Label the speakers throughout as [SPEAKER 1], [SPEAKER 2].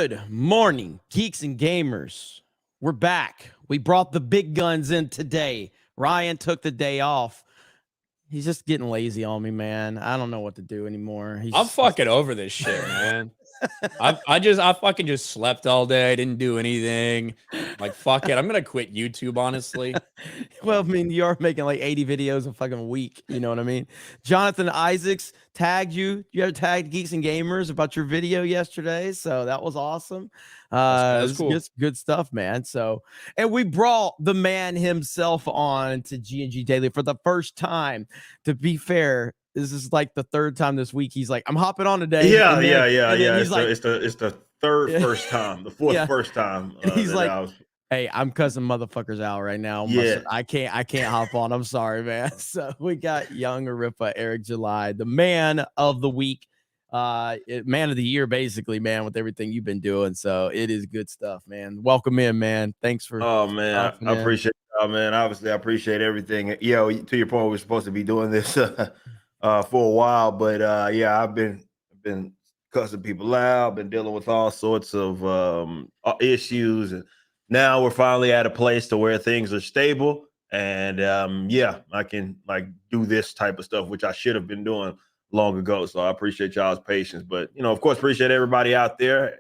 [SPEAKER 1] Good morning, geeks and gamers. We're back. We brought the big guns in today. Ryan took the day off. He's just getting lazy on me, man. I don't know what to do anymore.
[SPEAKER 2] I'm fucking over this shit, man. I fucking just slept all day. I didn't do anything. Like, fuck it. I'm gonna quit YouTube, honestly.
[SPEAKER 1] Well, I mean, you are making like 80 videos a fucking week. You know what I mean? Jonathan Isaacs tagged you. You had tagged Geeks and Gamers about your video yesterday. So that was awesome.
[SPEAKER 2] That's cool.
[SPEAKER 1] Good stuff, man. So, and we brought the man himself on to G&G Daily for the first time. To be fair, this is like the third time this week. He's like, I'm hopping on today.
[SPEAKER 3] Yeah.
[SPEAKER 1] He's
[SPEAKER 3] It's the third first time, the fourth first time.
[SPEAKER 1] And he's like, hey, I'm cussing motherfuckers out right now. I can't hop on. I'm sorry, man. So we got Young Aripa, Eric July, the man of the week, man of the year, basically, man, with everything you've been doing. So it is good stuff, man. Welcome in, man. Thanks for.
[SPEAKER 3] Oh man, I appreciate it, man. Obviously, I appreciate everything. Yeah, to your point, we're supposed to be doing this for a while, but yeah, I've been cussing people out, been dealing with all sorts of issues, and now we're finally at a place to where things are stable, and yeah, I can like do this type of stuff, which I should have been doing long ago. So I appreciate y'all's patience, but of course, appreciate everybody out there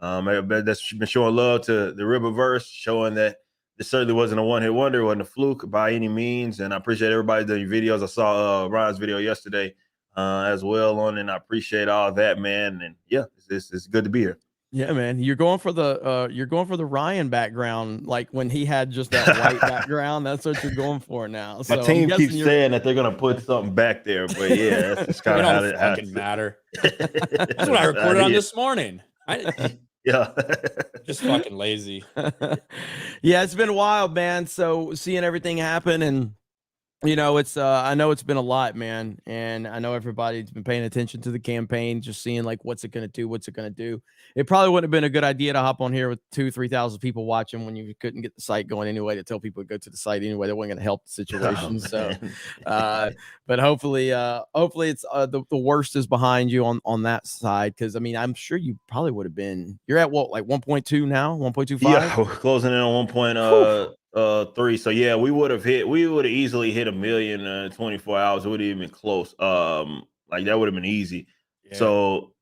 [SPEAKER 3] that's been showing love to the Riververse, showing that this certainly wasn't a one-hit wonder, it wasn't a fluke by any means. And I appreciate everybody doing your videos. I saw Ryan's video yesterday as well on, and I appreciate all that, man. And yeah, it's good to be here.
[SPEAKER 1] Yeah, man, you're going for the Ryan background, like when he had just that white background. That's what you're going for now. So
[SPEAKER 3] my team keeps saying that they're gonna put something back there, but yeah, that's just kind of how it
[SPEAKER 2] fucking matter. That's what I recorded on this morning.
[SPEAKER 3] Yeah,
[SPEAKER 2] just fucking lazy.
[SPEAKER 1] Yeah, it's been wild, man. So seeing everything happen, and it's I know it's been a lot, man, and I know everybody's been paying attention to the campaign, just seeing like what's it gonna do. It probably wouldn't have been a good idea to hop on here with 2,000-3,000 people watching when you couldn't get the site going anyway, to tell people to go to the site anyway. That wasn't gonna help the situation. But hopefully it's the worst is behind you on that side, because I mean I'm sure you probably would have been. You're at what, like 1.2 now, 1.25?
[SPEAKER 3] Yeah, we're closing in on 1.3. So yeah, we would have easily hit 1 million 24 hours. It would have been close. Like that would have been easy. Yeah. So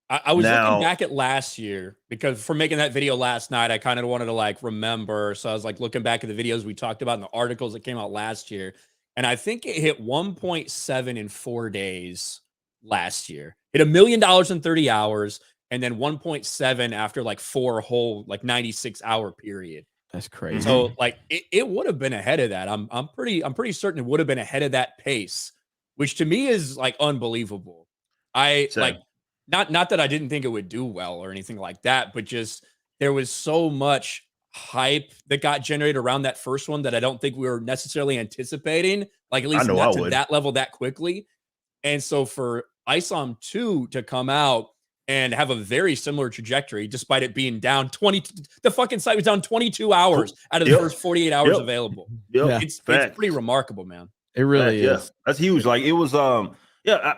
[SPEAKER 2] I was looking back at last year, because for making that video last night, I kind of wanted to like remember. So I was like looking back at the videos we talked about and the articles that came out last year. And I think it hit 1.7 in 4 days last year. Hit $1 million in 30 hours. And then 1.7 after like 4 whole, like 96-hour period.
[SPEAKER 1] That's crazy.
[SPEAKER 2] So like it would have been ahead of that. I'm pretty certain it would have been ahead of that pace, which to me is like unbelievable. Not that I didn't think it would do well or anything like that, but just there was so much hype that got generated around that first one that I don't think we were necessarily anticipating, like at least not to that level that quickly. And so for Isom 2 to come out and have a very similar trajectory, despite it being down the fucking site was down 22 hours out of the first 48 hours available. It's pretty remarkable, man.
[SPEAKER 1] It really is.
[SPEAKER 3] Yeah, that's huge. Like it was, I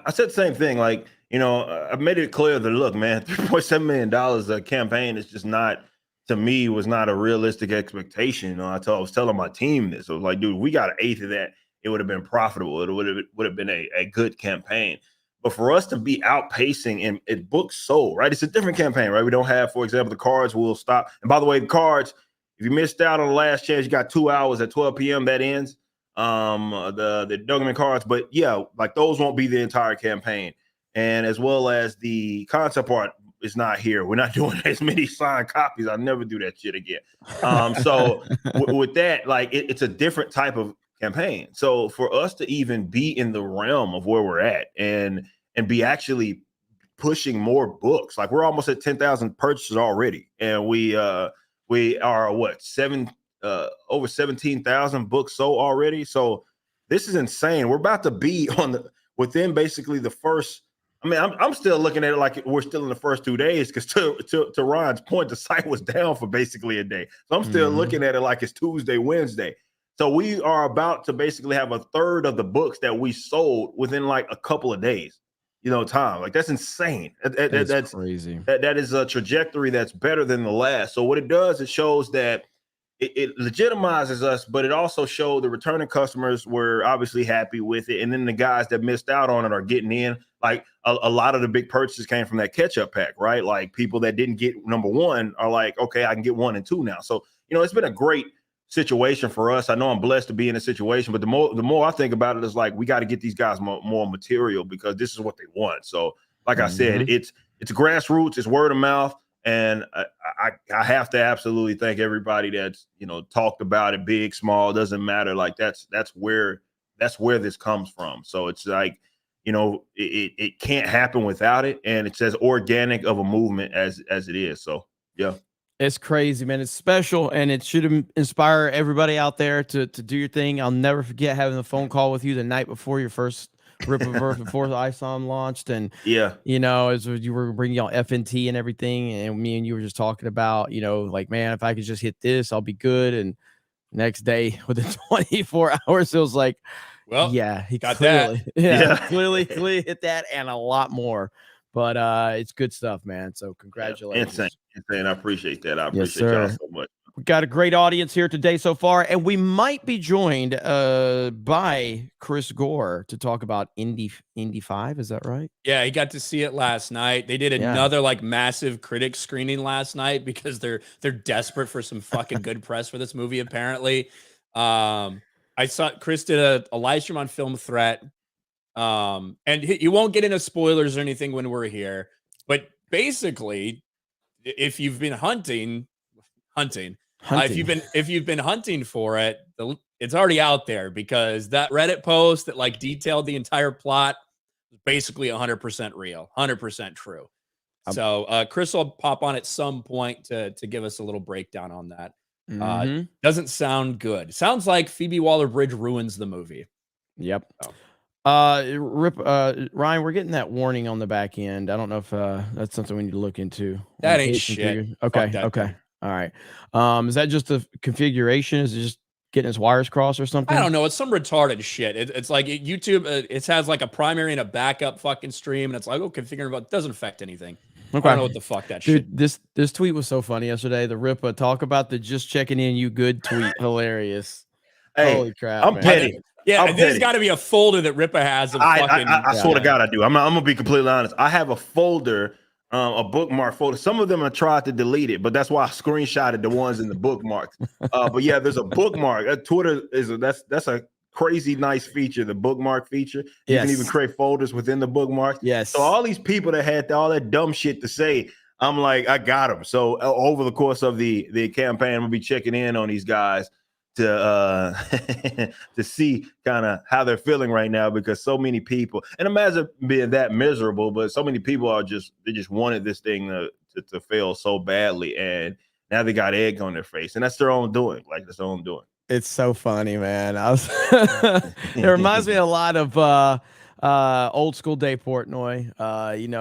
[SPEAKER 3] said the same thing. Like, I made it clear that, look, man, $3.7 million a campaign is just not, to me, was not a realistic expectation. I was telling my team this. I was like, dude, we got an eighth of that, it would have been profitable. It would have been a good campaign. But for us to be outpacing and books sold, right? It's a different campaign, right? We don't have, for example, the cards will stop. And by the way, the cards, if you missed out on the last chance, you got 2 hours at 12 p.m. that ends. The Duggan cards, but yeah, like those won't be the entire campaign. And as well as the concept art is not here. We're not doing as many signed copies. I'll never do that shit again. So with that, like it's a different type of campaign. So for us to even be in the realm of where we're at and be actually pushing more books, like we're almost at 10,000 purchases already, and we are what, over 17,000 books sold already. So this is insane. We're about to be within basically the first. I mean, I'm still looking at it like we're still in the first 2 days, because to Ryan's point, the site was down for basically a day. So I'm still looking at it like it's Tuesday, Wednesday. So we are about to basically have a third of the books that we sold within like a couple of days. time. Like that's insane. That's
[SPEAKER 1] crazy.
[SPEAKER 3] That is a trajectory that's better than the last. So what it does, it shows that it legitimizes us, but it also showed the returning customers were obviously happy with it. And then the guys that missed out on it are getting in. Like a lot of the big purchases came from that catch-up pack, right? Like people that didn't get number one are like, okay, I can get 1 and 2 now. So, it's been a great situation for us. I know I'm blessed to be in a situation, but the more I think about it is like, we got to get these guys more material because this is what they want. So like I said, it's grassroots, it's word of mouth. And I have to absolutely thank everybody that's talked about it, big, small, doesn't matter. Like that's where this comes from. So it's like it can't happen without it, and it's as organic of a movement as it is. So yeah,
[SPEAKER 1] it's crazy, man. It's special, and it should inspire everybody out there to do your thing. I'll never forget having a phone call with you the night before your first Rip of Earth before the Isom launched, and as you were bringing y'all FNT and everything, and me and you were just talking about, like, man, if I could just hit this, I'll be good. And next day, within 24 hours, it was like,
[SPEAKER 2] well,
[SPEAKER 1] yeah, he
[SPEAKER 2] got
[SPEAKER 1] clearly,
[SPEAKER 2] that.
[SPEAKER 1] clearly hit that and a lot more. But it's good stuff, man. So congratulations.
[SPEAKER 3] Insane. I appreciate that. I appreciate y'all so much.
[SPEAKER 1] We got a great audience here today so far, and we might be joined by Chris Gore to talk about Indy 5. Is that right?
[SPEAKER 2] Yeah, he got to see it last night. They did another like massive critic screening last night because they're desperate for some fucking good press for this movie. Apparently, I saw Chris did a live stream on Film Threat, and you won't get into spoilers or anything when we're here, but basically, if you've been hunting. If you've been hunting for it, it's already out there because that Reddit post that like detailed the entire plot was basically 100% real, 100% true. So Chris will pop on at some point to give us a little breakdown on that. Doesn't sound good. Sounds like Phoebe Waller-Bridge ruins the movie.
[SPEAKER 1] Yep. Ryan, we're getting that warning on the back end. I don't know if that's something we need to look into.
[SPEAKER 2] That ain't shit.
[SPEAKER 1] Okay. All right. Is that just the configuration? Is it just getting its wires crossed or something?
[SPEAKER 2] I don't know. It's some retarded shit. It's like YouTube. It has like a primary and a backup fucking stream, and it's like, configuring, but it doesn't affect anything. Okay. I don't know what the fuck that shit.
[SPEAKER 1] Dude, this tweet was so funny yesterday. The Ripa talk about the just checking in, you good tweet. Hilarious.
[SPEAKER 3] Hey,
[SPEAKER 1] holy crap!
[SPEAKER 3] I'm petty.
[SPEAKER 2] Yeah, there's got to be a folder that Ripa has. Of
[SPEAKER 3] I swear to God, I do. I'm gonna be completely honest. I have a folder. A bookmark folder. Some of them I tried to delete it, but that's why I screenshotted the ones in the bookmarks. But yeah, there's a bookmark. Twitter that's a crazy nice feature. The bookmark feature. You can even create folders within the bookmarks.
[SPEAKER 1] Yes.
[SPEAKER 3] So all these people that had all that dumb shit to say, I'm like, I got them. So over the course of the campaign, we'll be checking in on these guys to to see kind of how they're feeling right now, because so many people, and imagine being that miserable, but so many people they just wanted this thing to fail so badly, and now they got egg on their face, and that's their own doing. Like that's their own doing.
[SPEAKER 1] It's so funny, man. It reminds me a lot of old school Dave Portnoy,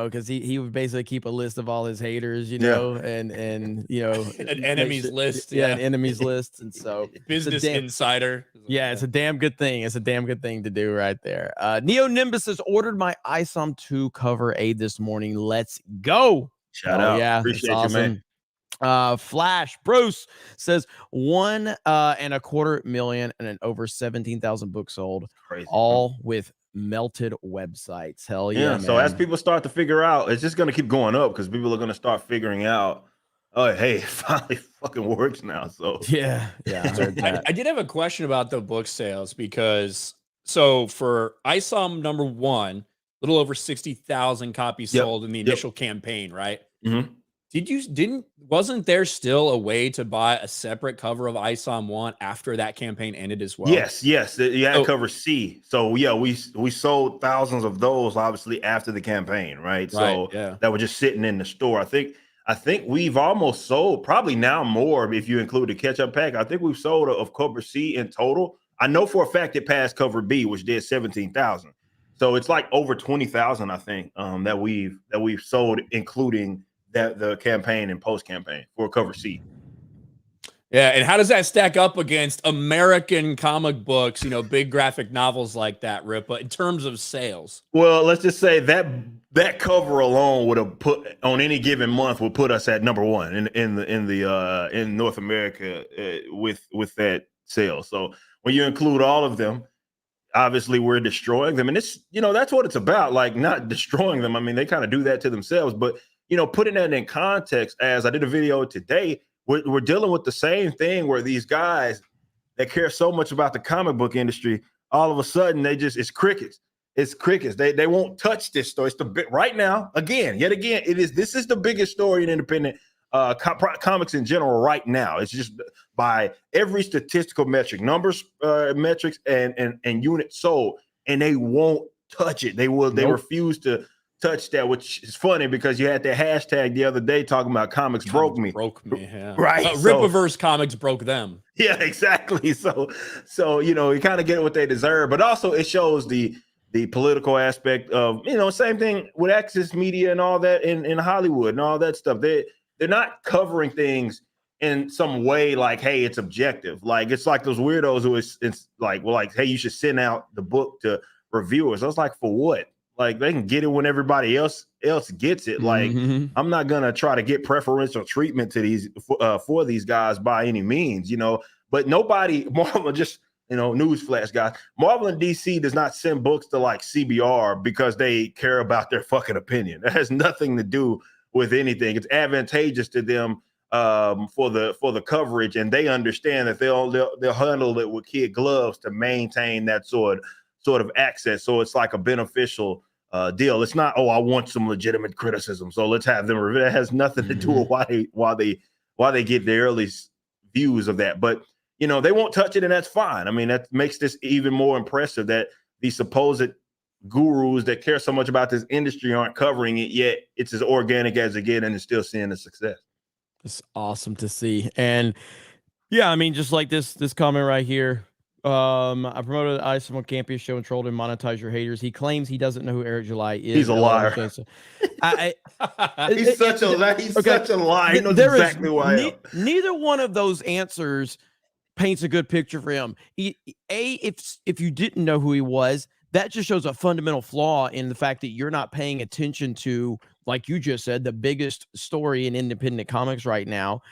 [SPEAKER 1] because he would basically keep a list of all his haters, and
[SPEAKER 2] an enemies list.
[SPEAKER 1] An enemies list. And so
[SPEAKER 2] Business Insider.
[SPEAKER 1] Yeah, it's a damn good thing. It's a damn good thing to do right there. Neo Nimbus has ordered my Isom 2 cover aid this morning. Let's go.
[SPEAKER 3] Shout out.
[SPEAKER 1] Yeah,
[SPEAKER 3] appreciate
[SPEAKER 1] awesome.
[SPEAKER 3] you, man.
[SPEAKER 1] Flash Bruce says $1.25 million and an over 17,000 books sold.
[SPEAKER 3] Crazy,
[SPEAKER 1] all with melted websites. Hell yeah, man.
[SPEAKER 3] So as people start to figure out, it's just going to keep going up because people are going to start figuring out, oh, hey, it finally fucking works now. So
[SPEAKER 1] yeah.
[SPEAKER 2] I did have a question about the book sales because for Isom number 1, a little over 60,000 copies sold in the initial campaign, right?
[SPEAKER 3] Mm-hmm.
[SPEAKER 2] Wasn't there still a way to buy a separate cover of Isom 1 after that campaign ended as well?
[SPEAKER 3] Yes. You had cover C. So yeah, we sold thousands of those obviously after the campaign, right? So that were just sitting in the store. I think we've almost sold, probably now more if you include the catch-up pack. I think we've sold of cover C in total. I know for a fact it passed cover B, which did 17,000. So it's like over 20,000, I think, that we've sold, including the campaign and post campaign for cover C.
[SPEAKER 2] Yeah, and how does that stack up against American comic books, big graphic novels like that, Ripa, in terms of sales?
[SPEAKER 3] Well, let's just say that cover alone would have put on any given month would put us at number one in North America with that sale. So when you include all of them, obviously we're destroying them, and it's that's what it's about, like not destroying them. I mean, they kind of do that to themselves, but putting that in context, as I did a video today, we're dealing with the same thing where these guys that care so much about the comic book industry, all of a sudden it's crickets. It's crickets. They won't touch this story. It's the bit right now. Yet again, this is the biggest story in independent comics in general right now. It's just by every statistical metric, numbers, metrics, and units sold, and they won't touch it. They will. They refuse to touch that, which is funny because you had that hashtag the other day talking about comics broke me.
[SPEAKER 2] Broke me, yeah.
[SPEAKER 3] Right.
[SPEAKER 2] Ripaverse comics broke them.
[SPEAKER 3] Yeah, exactly. So you kind of get what they deserve, but also it shows the political aspect of, same thing with access media and all that in Hollywood and all that stuff. They're not covering things in some way like, hey, it's objective. Like, it's like those weirdos who it's like, well, like, hey, you should send out the book to reviewers. I was like, for what? Like, they can get it when everybody else gets it. Like, I'm not gonna try to get preferential treatment to these for these guys by any means, But nobody, Marvel, just newsflash, guys. Marvel and DC does not send books to like CBR because they care about their fucking opinion. It has nothing to do with anything. It's advantageous to them for the coverage, and they understand that they'll handle it with kid gloves to maintain that sort of access. So it's like a beneficial deal. It's not, I want some legitimate criticism, so let's have them review. It has nothing to do with why they get the early views of that. But they won't touch it, and that's fine. I mean, that makes this even more impressive that these supposed gurus that care so much about this industry aren't covering it yet. It's as organic as it gets, and it's still seeing the success.
[SPEAKER 1] It's awesome to see. And yeah, I mean, just like this comment right here. I promoted Isom on Campus Show and trolled and monetize your haters. He claims he doesn't know who Eric July is.
[SPEAKER 3] He's a liar. He's such a liar. He knows exactly who I am.
[SPEAKER 1] Neither one of those answers paints a good picture for him. If you didn't know who he was, that just shows a fundamental flaw in the fact that you're not paying attention to, like you just said, the biggest story in independent comics right now.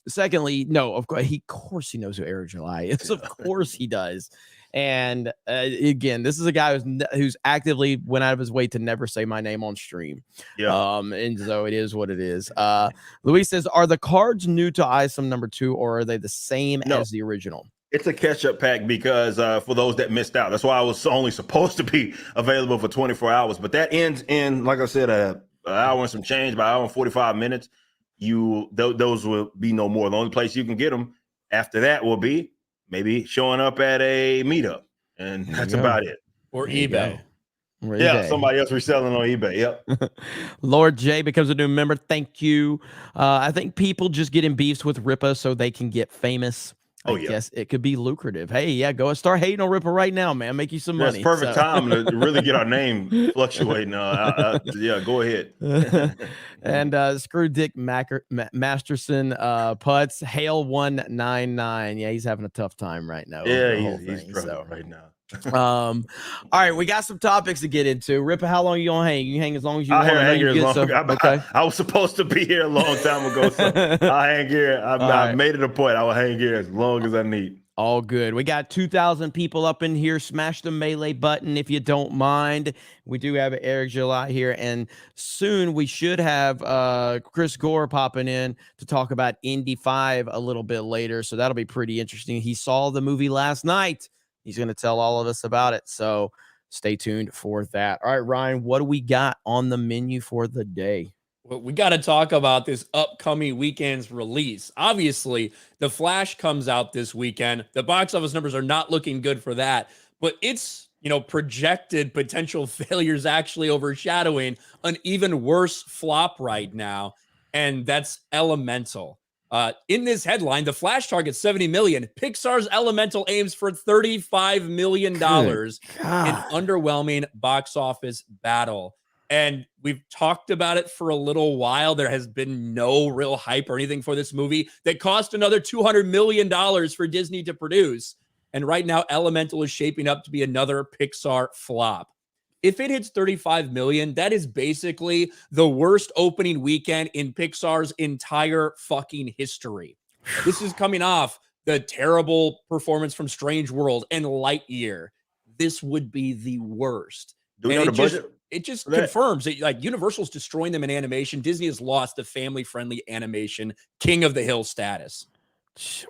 [SPEAKER 1] Secondly, no, of course he knows who Eric July is. Of course he does. And again, this is a guy who's actively went out of his way to never say my name on stream.
[SPEAKER 3] Yeah.
[SPEAKER 1] And so it is what it is. Luis says, are the cards new to Isom #2, or are they the same as the original?
[SPEAKER 3] It's a catch-up pack because for those that missed out, that's why I was only supposed to be available for 24 hours. But that ends in, like I said, an hour and some change, by an hour and 45 minutes. Those will be no more. The only place you can get them after that will be maybe showing up at a meetup, and that's about it.
[SPEAKER 2] Or eBay.
[SPEAKER 3] Yeah, somebody else reselling on eBay. Yep.
[SPEAKER 1] Lord J becomes a new member. Thank you. I think people just get in beefs with Ripa so they can get famous. I guess it could be lucrative. Hey, yeah, go and start hating on Ripper right now, man. Make you some money.
[SPEAKER 3] That's perfect time to really get our name fluctuating. Yeah, go ahead.
[SPEAKER 1] And Screw Dick Masterson Putz Hale 199. Yeah, he's having a tough time right now.
[SPEAKER 3] Yeah, he's struggling right now.
[SPEAKER 1] All right, we got some topics to get into. Ripper, how long you gonna hang? You hang as long as you want.
[SPEAKER 3] I was supposed to be here a long time ago, so I'll hang here. I made it a point. I will hang here as long as I need.
[SPEAKER 1] All good. We got 2,000 people up in here. Smash the melee button if you don't mind. We do have Eric July here, and soon we should have Chris Gore popping in to talk about Indy 5 a little bit later, so that'll be pretty interesting. He saw the movie last night. He's going to tell all of us about it, so stay tuned for that. All right, Ryan, what do we got on the menu for the day?
[SPEAKER 2] Well, we got to talk about this upcoming weekend's release. Obviously, The Flash comes out this weekend. The box office numbers are not looking good for that, but it's, projected potential failures actually overshadowing an even worse flop right now, and that's Elemental. In this headline, The Flash targets 70 million. Pixar's Elemental aims for $35 million in underwhelming box office battle. And we've talked about it for a little while. There has been no real hype or anything for this movie that cost another $200 million for Disney to produce. And right now, Elemental is shaping up to be another Pixar flop. If it hits 35 million, that is basically the worst opening weekend in Pixar's entire fucking history. This is coming off the terrible performance from Strange World and Lightyear. This would be the worst.
[SPEAKER 3] Do we know the budget?
[SPEAKER 2] It just confirms that like Universal's destroying them in animation. Disney has lost the family-friendly animation king of the hill status.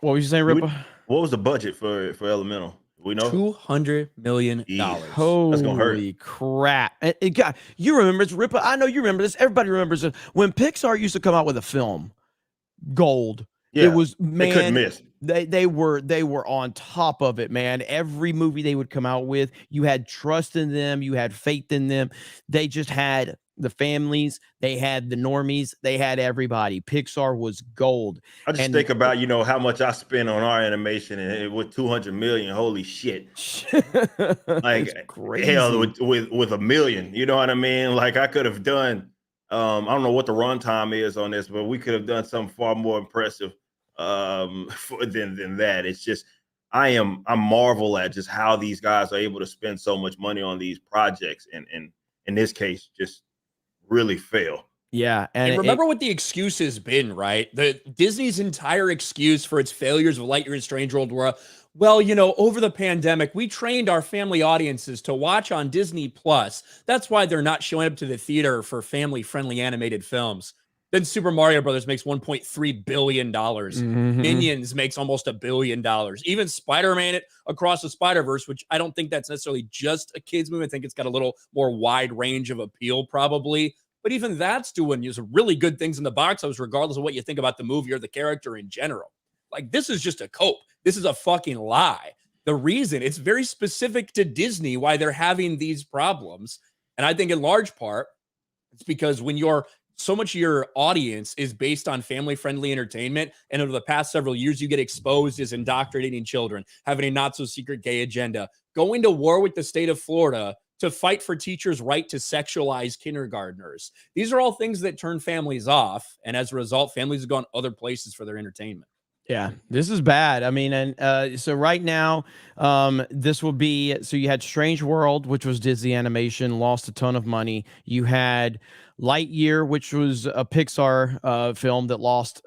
[SPEAKER 1] What was you saying, Rippa?
[SPEAKER 3] What was the budget for Elemental? We know
[SPEAKER 2] $200 million.
[SPEAKER 1] Holy
[SPEAKER 3] That's gonna hurt.
[SPEAKER 1] crap! You remember this, Rippa? I know you remember this. Everybody remembers it. When Pixar used to come out with a film, gold.
[SPEAKER 3] Yeah,
[SPEAKER 1] it was, man,
[SPEAKER 3] they couldn't miss.
[SPEAKER 1] They were on top of it, man. Every movie they would come out with, you had trust in them, you had faith in them. They just had the families, they had the normies, they had everybody. Pixar was gold.
[SPEAKER 3] I just think about, you know, how much I spent on our animation, and with 200 million, holy shit. Like hell, with a million, you know what I mean? Like I could have done I don't know what the runtime is on this, but we could have done something far more impressive than that. It's just I marvel at just how these guys are able to spend so much money on these projects, and in this case just really fail.
[SPEAKER 1] Yeah,
[SPEAKER 2] and remember what the excuse has been, right? The Disney's entire excuse for its failures of Lightyear and Strange World were, well, you know, over the pandemic, we trained our family audiences to watch on Disney Plus. That's why they're not showing up to the theater for family-friendly animated films. Then Super Mario Brothers makes $1.3 billion. Minions makes almost $1 billion. Even Spider-Man Across the Spider-Verse, which I don't think that's necessarily just a kid's movie. I think it's got a little more wide range of appeal probably. But even that's doing really good things in the box office, regardless of what you think about the movie or the character in general. Like, this is just a cope. This is a fucking lie. The reason, it's very specific to Disney why they're having these problems. And I think in large part, it's because when so much of your audience is based on family-friendly entertainment, and over the past several years, you get exposed as indoctrinating children, having a not-so-secret gay agenda, going to war with the state of Florida to fight for teachers' right to sexualize kindergartners. These are all things that turn families off, and as a result, families have gone other places for their entertainment.
[SPEAKER 1] Yeah, this is bad. I mean, and so right now, this will be, so you had Strange World, which was Disney animation, lost a ton of money. You had Lightyear, which was a Pixar film that lost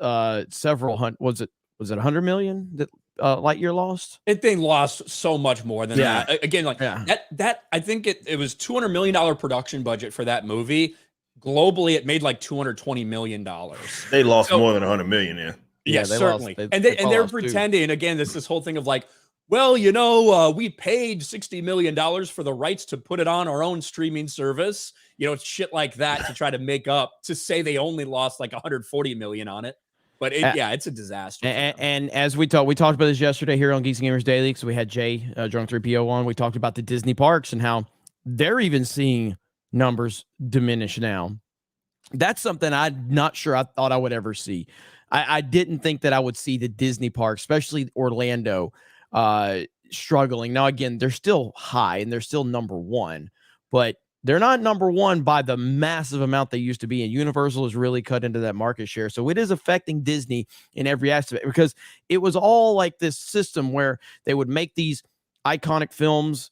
[SPEAKER 1] several hundred, was it 100 million that Lightyear lost?
[SPEAKER 2] It thing lost so much more than that. Again, like that I think it was $200 million production budget for that movie. Globally, it made like $220 million.
[SPEAKER 3] They lost more than 100 million there.
[SPEAKER 2] Yeah, certainly. They're pretending, again, this whole thing of like, well, you know, we paid $60 million for the rights to put it on our own streaming service. You know, it's shit like that to try to make up, to say they only lost like 140 million on it. But it's a disaster.
[SPEAKER 1] And as we talked about this yesterday here on Geeks Gamers Daily, so we had Jay Drunk 3PO on. We talked about the Disney parks and how they're even seeing numbers diminish now. That's something I'm not sure I thought I would ever see. I didn't think that I would see the Disney park, especially Orlando, struggling. Now, again, they're still high and they're still number one, but they're not number one by the massive amount they used to be. And Universal has really cut into that market share. So it is affecting Disney in every aspect, because it was all like this system where they would make these iconic films.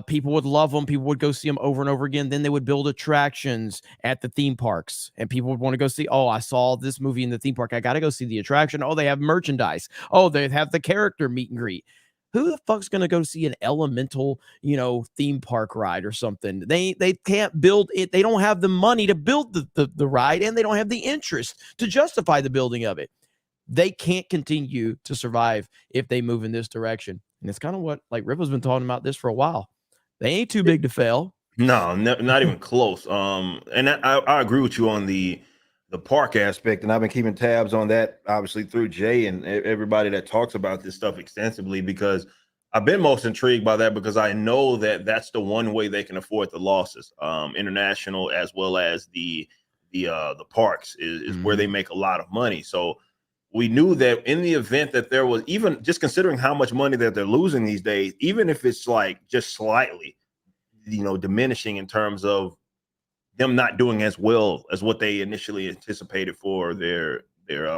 [SPEAKER 1] People would love them. People would go see them over and over again. Then they would build attractions at the theme parks, and people would want to go see, oh, I saw this movie in the theme park, I got to go see the attraction. Oh, they have merchandise. Oh, they have the character meet and greet. Who the fuck's going to go see an Elemental, theme park ride or something? They can't build it. They don't have the money to build the ride, and they don't have the interest to justify the building of it. They can't continue to survive if they move in this direction. And it's kind of what, like, Rippa's been talking about this for a while. They ain't too big to fail.
[SPEAKER 3] No, not even close. And I agree with you on the park aspect, and I've been keeping tabs on that, obviously, through Jay and everybody that talks about this stuff extensively, because I've been most intrigued by that, because I know that that's the one way they can afford the losses. International as well as the parks is where they make a lot of money. So we knew that in the event that there was, even just considering how much money that they're losing these days, even if it's like just slightly, diminishing in terms of them not doing as well as what they initially anticipated for their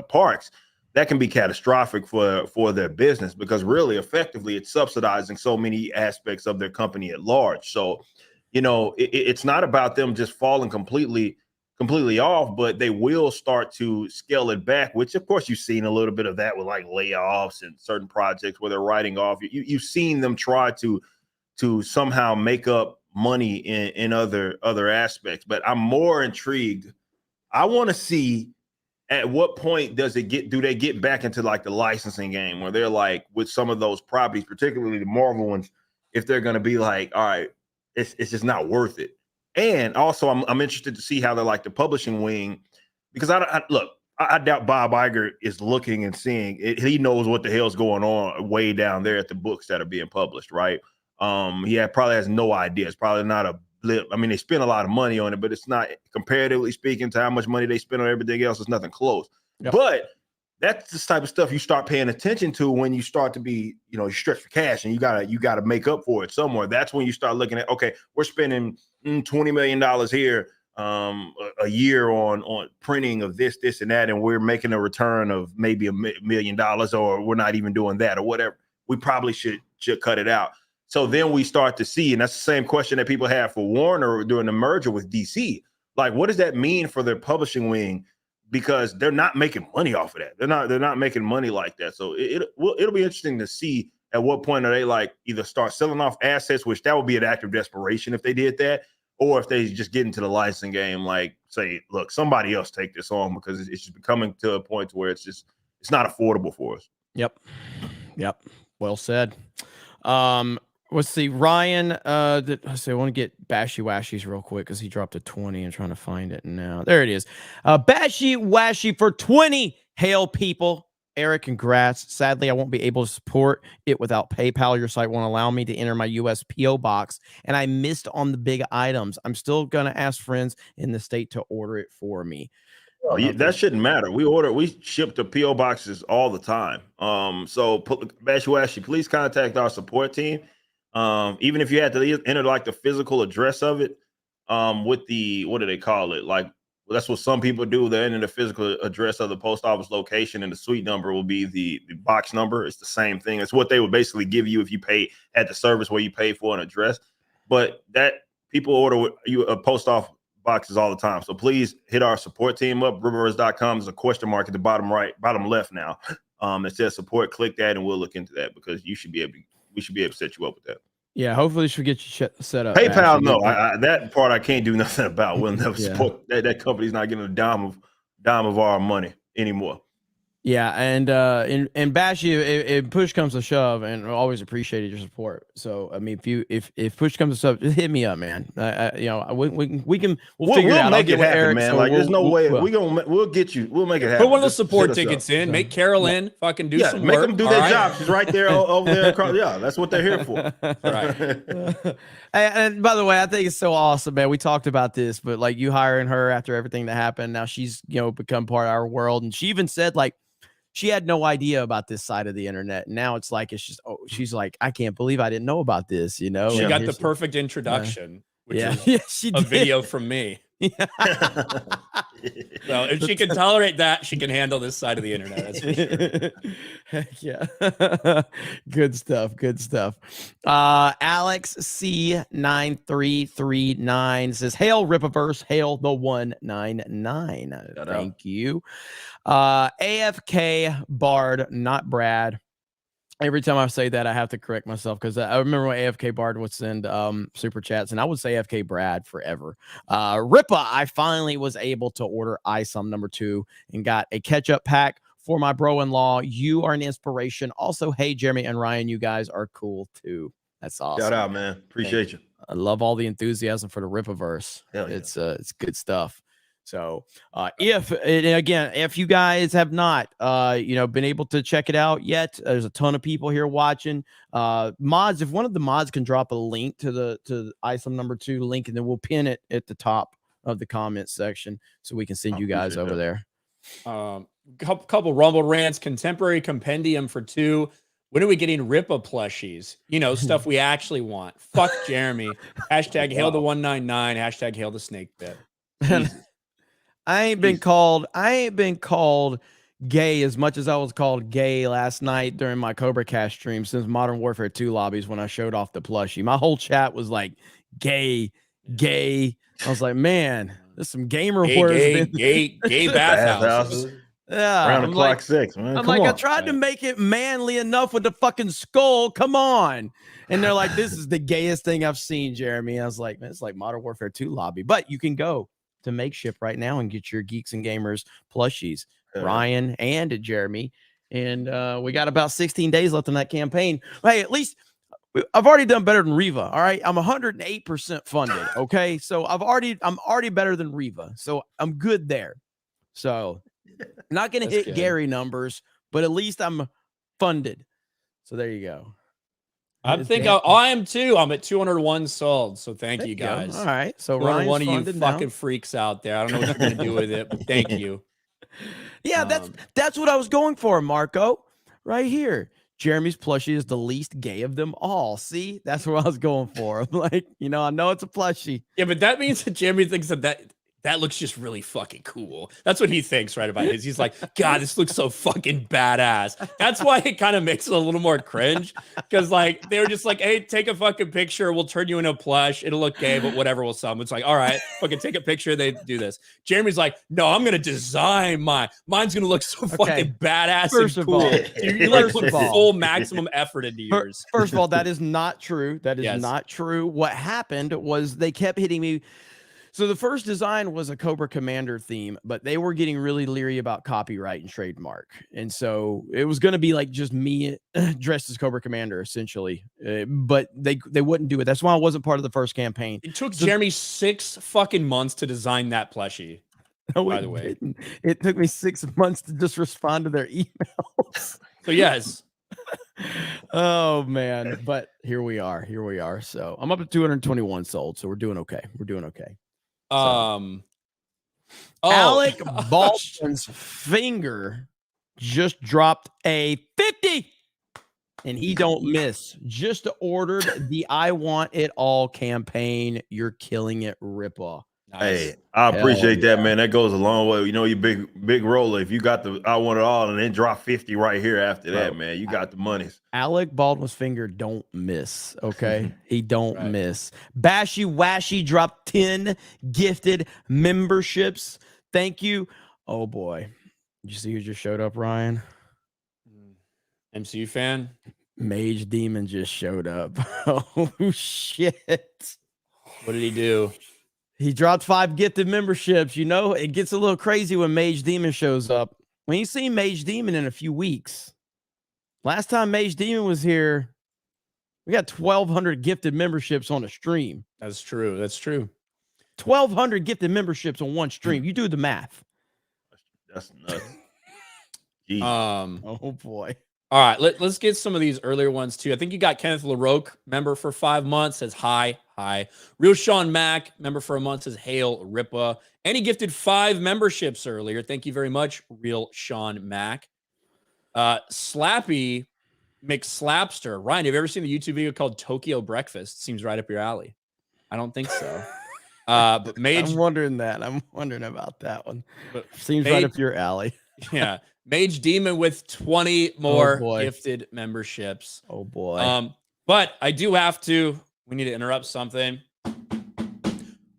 [SPEAKER 3] parks, that can be catastrophic for their business, because really effectively it's subsidizing so many aspects of their company at large. So, you know, it's not about them just falling completely off, but they will start to scale it back, which of course you've seen a little bit of that with like layoffs and certain projects where they're writing off. You've seen them try to somehow make up money in other aspects. But I'm more intrigued. I want to see at what point do they get back into like the licensing game, where they're like with some of those properties, particularly the Marvel ones, if they're going to be like, all right, it's just not worth it. And also I'm interested to see how they're like the publishing wing, because I doubt Bob Iger is looking and seeing it. He knows what the hell's going on way down there at the books that are being published, right? He probably has no idea. It's probably not a blip. I mean, they spend a lot of money on it, but it's not, comparatively speaking to how much money they spend on everything else, it's nothing close. Yep. But that's the type of stuff you start paying attention to when you start to be, you know, stretched for cash, and you gotta make up for it somewhere. That's when you start looking at, okay, we're spending $20 million here a year on printing of this, and that, and we're making a return of maybe $1 million, or we're not even doing that, or whatever. We probably should cut it out. So then we start to see, and that's the same question that people had for Warner during the merger with DC. Like, what does that mean for their publishing wing? Because they're not making money off of that. They're not making money like that. So it'll be interesting to see at what point are they like either start selling off assets, which that would be an act of desperation if they did that, or if they just get into the licensing game, like say, look, somebody else take this on, because it's just becoming to a point where it's not affordable for us.
[SPEAKER 1] Yep. Well said. Let's see, Ryan. I want to get Bashy Washies real quick because he dropped a 20. I'm trying to find it now. There it is. Bashy Washy for 20. Hail, people. Eric, congrats. Sadly, I won't be able to support it without PayPal. Your site won't allow me to enter my US PO box, and I missed on the big items. I'm still gonna ask friends in the state to order it for me.
[SPEAKER 3] Oh, yeah, that shouldn't matter. We ship to PO boxes all the time. So Bashy Washy, please contact our support team. Even if you had to enter like the physical address of it, with the, what do they call it? Like, well, that's what some people do. They enter the physical address of the post office location, and the suite number will be the box number. It's the same thing. It's what they would basically give you if you pay at the service where you pay for an address. But that people order you a post office boxes all the time. So please hit our support team up. Riververse.com is a question mark at the bottom left now. It says support. Click that, and we'll look into that, because we should be able to set you up with that.
[SPEAKER 1] Yeah, hopefully she get you set up.
[SPEAKER 3] PayPal, no, that part I can't do nothing about. We'll never support that company's not getting a dime of our money anymore.
[SPEAKER 1] Yeah, and Bashy, if push comes to shove, and always appreciated your support. So I mean, if push comes to shove, just hit me up, man. We'll figure it out.
[SPEAKER 3] Make it happen, Eric, man. So like, there's no way we'll get you. We'll make it happen.
[SPEAKER 2] Put one of the support tickets in. Make Carol in. Fucking do some work.
[SPEAKER 3] Make them do their job. She's right there over there. Yeah, that's what they're here for.
[SPEAKER 1] Right. And by the way, I think it's so awesome, man. We talked about this, but like you hiring her after everything that happened, now she's become part of our world, and she even said like, she had no idea about this side of the internet. Now it's just, she's like, I can't believe I didn't know about this. She
[SPEAKER 2] got the perfect introduction, which is
[SPEAKER 1] she
[SPEAKER 2] a video from me. Yeah. So if she can tolerate that, she can handle this side of the internet. That's for sure.
[SPEAKER 1] Heck yeah. Good stuff. Alex C9339 says, hail Ripaverse, hail the 199. Thank you. AFK Bard, not Brad. Every time I say that, I have to correct myself, because I remember when AFK Bard would send super chats, and I would say AFK Brad forever. Ripa, I finally was able to order Isom #2 and got a catch-up pack for my bro-in-law. You are an inspiration. Also, hey, Jeremy and Ryan, you guys are cool too. That's awesome.
[SPEAKER 3] Shout out, man. Appreciate you.
[SPEAKER 1] I love all the enthusiasm for the Ripaverse.
[SPEAKER 3] Yeah.
[SPEAKER 1] It's good stuff. So if you guys have not been able to check it out yet, there's a ton of people here watching. Mods, if one of the mods can drop a link to the Isom #2 link, and then we'll pin it at the top of the comment section so we can send you guys over there.
[SPEAKER 2] Couple Rumble rants. Contemporary compendium for 2. When are we getting Ripa plushies? Stuff we actually want. Fuck Jeremy. # hail the 199. # hail the snake bit.
[SPEAKER 3] Jesus.
[SPEAKER 1] I ain't been called gay as much as I was called gay last night during my Cobra Cast stream since Modern Warfare 2 lobbies when I showed off the plushie. My whole chat was like gay, gay. I was like, man, there's some gamer words.
[SPEAKER 2] Gay bathhouses.
[SPEAKER 1] Yeah.
[SPEAKER 3] Round the
[SPEAKER 1] I'm
[SPEAKER 3] clock
[SPEAKER 1] like,
[SPEAKER 3] 6, man.
[SPEAKER 1] I'm
[SPEAKER 3] Come
[SPEAKER 1] like, I
[SPEAKER 3] on.
[SPEAKER 1] tried to make it manly enough with the fucking skull. Come on. And they're like, this is the gayest thing I've seen, Jeremy. I was like, man, it's like Modern Warfare 2 lobby. But you can go to Makeshift right now and get your Geeks and Gamers plushies, Ryan and Jeremy. And we got about 16 days left in that campaign. Hey, at least I've already done better than Riva. All right. I'm 108% funded. Okay. So I'm already better than Riva. So I'm good there. So not going to hit Gary numbers, but at least I'm funded. So there you go.
[SPEAKER 2] I think I am too. I'm at 201 sold. So thank you guys.
[SPEAKER 1] All right. So
[SPEAKER 2] Ryan's one of you
[SPEAKER 1] now.
[SPEAKER 2] fucking freaks out there. I don't know what you're going to do with it, but thank you.
[SPEAKER 1] Yeah, that's what I was going for, Marco. Right here. Jeremy's plushie is the least gay of them all. See, that's what I was going for. I'm like, I know it's a plushie.
[SPEAKER 2] Yeah, but that means that Jeremy thinks that looks just really fucking cool. That's what he thinks right about his. He's like, God, this looks so fucking badass. That's why it kind of makes it a little more cringe. Because like they were just like, hey, take a fucking picture. We'll turn you into a plush. It'll look gay, but whatever, we'll sell them. It's like, all right, fucking take a picture. They do this. Jeremy's like, no, I'm gonna design mine. Mine's gonna look so fucking badass and cool. You like put full maximum effort into yours.
[SPEAKER 1] First of all, that is not true. That is not true. What happened was they kept hitting me. So the first design was a Cobra Commander theme, but they were getting really leery about copyright and trademark. And so it was going to be like just me dressed as Cobra Commander, essentially. But they wouldn't do it. That's why I wasn't part of the first campaign.
[SPEAKER 2] It took Jeremy 6 fucking months to design that plushie.
[SPEAKER 1] No, by the way, it took me 6 months to just respond to their emails.
[SPEAKER 2] So yes.
[SPEAKER 1] Oh man, but here we are. So I'm up to 221 sold. So we're doing okay. Alec Baldwin's finger just dropped a 50 and he don't miss. Just ordered the I Want It All campaign. You're killing it, Ripa.
[SPEAKER 3] Nice. Hey, I appreciate that, man. That goes a long way. You know, you big roller. If you got the I Want It All and then drop 50 right here after that, man, you got the monies.
[SPEAKER 1] Alec Baldwin's finger don't miss. Okay, he don't miss. Bashy Washy dropped 10 gifted memberships. Thank you. Oh boy, did you see who just showed up, Ryan?
[SPEAKER 2] MCU fan.
[SPEAKER 1] Mage Demon just showed up. Oh shit!
[SPEAKER 2] What did he do?
[SPEAKER 1] He dropped 5 gifted memberships. It gets a little crazy when Mage Demon shows up. We ain't seen Mage Demon in a few weeks. Last time Mage Demon was here, we got 1,200 gifted memberships on a stream.
[SPEAKER 2] That's true.
[SPEAKER 1] 1,200 gifted memberships on one stream. You do the math.
[SPEAKER 3] That's nuts.
[SPEAKER 1] Oh boy.
[SPEAKER 2] All right, let's get some of these earlier ones too. I think you got Kenneth LaRoque, member for 5 months, says hi. Real Sean Mack, member for a month, says hail Ripa. And he gifted 5 memberships earlier. Thank you very much, Real Sean Mack. Slappy McSlapster. Ryan, have you ever seen the YouTube video called Tokyo Breakfast? Seems right up your alley. I don't think so. But Mage,
[SPEAKER 1] I'm wondering about that one. But seems right up your alley.
[SPEAKER 2] Yeah. Mage Demon with 20 more gifted memberships.
[SPEAKER 1] Oh boy.
[SPEAKER 2] But I do have to, we need to interrupt something.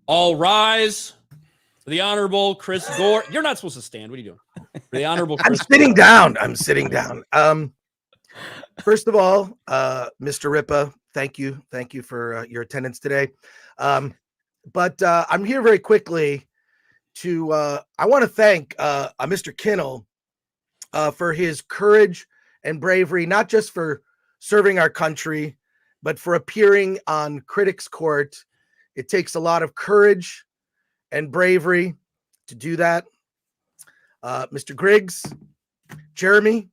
[SPEAKER 2] All rise for the Honorable Chris Gore. You're not supposed to stand. What are you doing? For the Honorable Chris
[SPEAKER 4] I'm sitting down. First of all, Mr. Ripa, thank you for your attendance today. But I'm here very quickly to I want to thank Mr. Kinnell for his courage and bravery, not just for serving our country, but for appearing on Critics Court. It takes a lot of courage and bravery to do that. Mr. Griggs, Jeremy,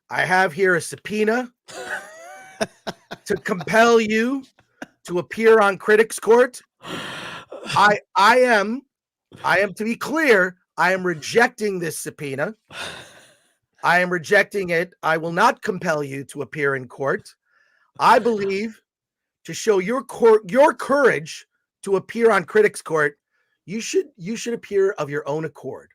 [SPEAKER 4] I have here a subpoena to compel you to appear on Critics Court. I am, to be clear, I am rejecting this subpoena. I am rejecting it. I will not compel you to appear in court. I believe to show your courage to appear on Critics Court, you should appear of your own accord.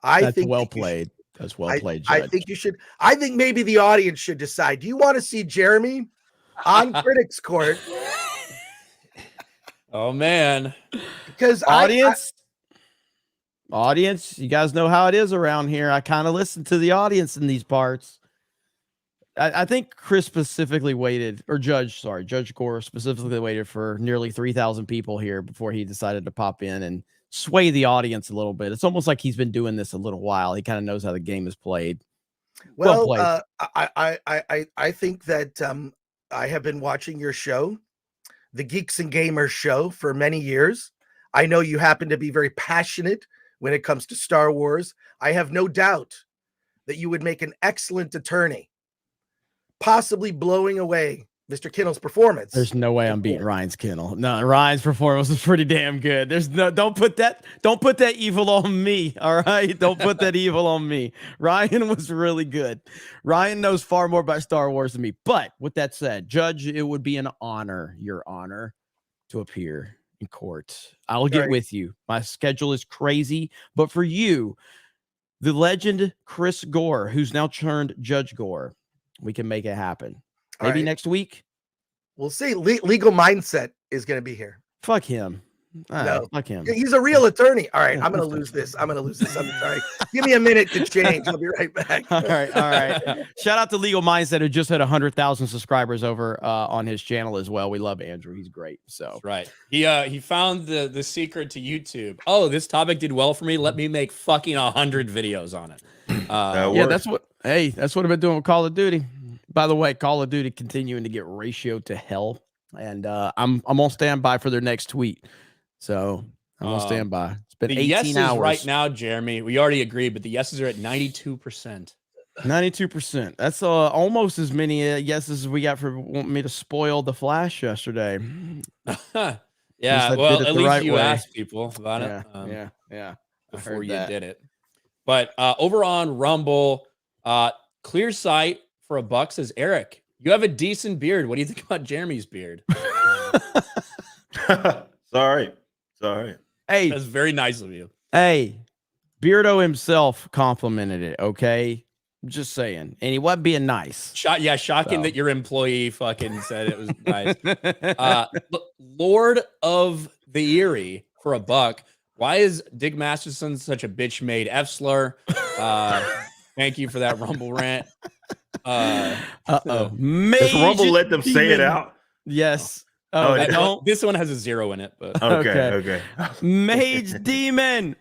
[SPEAKER 4] I
[SPEAKER 1] That's
[SPEAKER 4] think
[SPEAKER 1] well
[SPEAKER 4] that you should.
[SPEAKER 1] played. That's well played,
[SPEAKER 4] I
[SPEAKER 1] Judge.
[SPEAKER 4] think you should. I think maybe the audience should decide. Do you want to see Jeremy on Critics Court?
[SPEAKER 2] Oh man,
[SPEAKER 4] Because
[SPEAKER 1] audience, you guys know how it is around here. I kind of listen to the audience in these parts. I think Chris specifically waited, or Judge Gore specifically waited for nearly 3,000 people here before he decided to pop in and sway the audience a little bit. It's almost like he's been doing this a little while. He kind of knows how the game is played.
[SPEAKER 4] Well
[SPEAKER 1] played.
[SPEAKER 4] I think that I have been watching your show, the Geeks and Gamers show, for many years. I know you happen to be very passionate when it comes to Star Wars. I have no doubt that you would make an excellent attorney, possibly blowing away Mr. Kinnell's performance.
[SPEAKER 1] There's no way I'm beating Ryan's Kennel. No, Ryan's performance was pretty damn good. Don't put that evil on me. All right. Don't put that evil on me. Ryan was really good. Ryan knows far more about Star Wars than me. But with that said, Judge, it would be an honor, your honor, to appear in court. I'll get with you. My schedule is crazy, but for you, the legend Chris Gore, who's now turned Judge Gore, we can make it happen. Maybe next week.
[SPEAKER 4] We'll see. Legal Mindset is going to be here.
[SPEAKER 1] Fuck him.
[SPEAKER 4] No,
[SPEAKER 1] fuck him.
[SPEAKER 4] He's a real attorney. All right, I'm going to lose this. I'm sorry. Give me a minute to change. I'll be right back.
[SPEAKER 1] All right. Shout out to Legal Mindset, who just had 100,000 subscribers over on his channel as well. We love Andrew. He's great. So
[SPEAKER 2] that's right. He found the secret to YouTube. Oh, this topic did well for me. Let me make fucking 100 videos on it.
[SPEAKER 1] That's what I've been doing with Call of Duty. By the way, Call of Duty continuing to get ratioed to hell, and I'm on standby for their next tweet. So I'm on standby. It's been 18
[SPEAKER 2] yeses
[SPEAKER 1] hours
[SPEAKER 2] right now, Jeremy. We already agreed, but the yeses are at 92%.
[SPEAKER 1] 92%. That's almost as many yeses as we got for wanting me to spoil the Flash yesterday.
[SPEAKER 2] Yeah, well, at least you asked people about
[SPEAKER 1] it. Yeah.
[SPEAKER 2] Before you did it. But over on Rumble, Clear Sight for $1 says, Eric, you have a decent beard. What do you think about Jeremy's beard?
[SPEAKER 3] Sorry.
[SPEAKER 1] Hey,
[SPEAKER 2] that's very nice of you.
[SPEAKER 1] Hey, Beardo himself complimented it. Okay, just saying, and he wasn't being nice.
[SPEAKER 2] Shocking that your employee fucking said it was nice. Lord of the Eerie for $1. Why is Dig Masterson such a bitch made F slur? Thank you for that Rumble rant.
[SPEAKER 3] Does Rumble let them say it out?
[SPEAKER 1] Yes.
[SPEAKER 2] This one has a 0 in it, but
[SPEAKER 3] okay.
[SPEAKER 1] Mage Demon.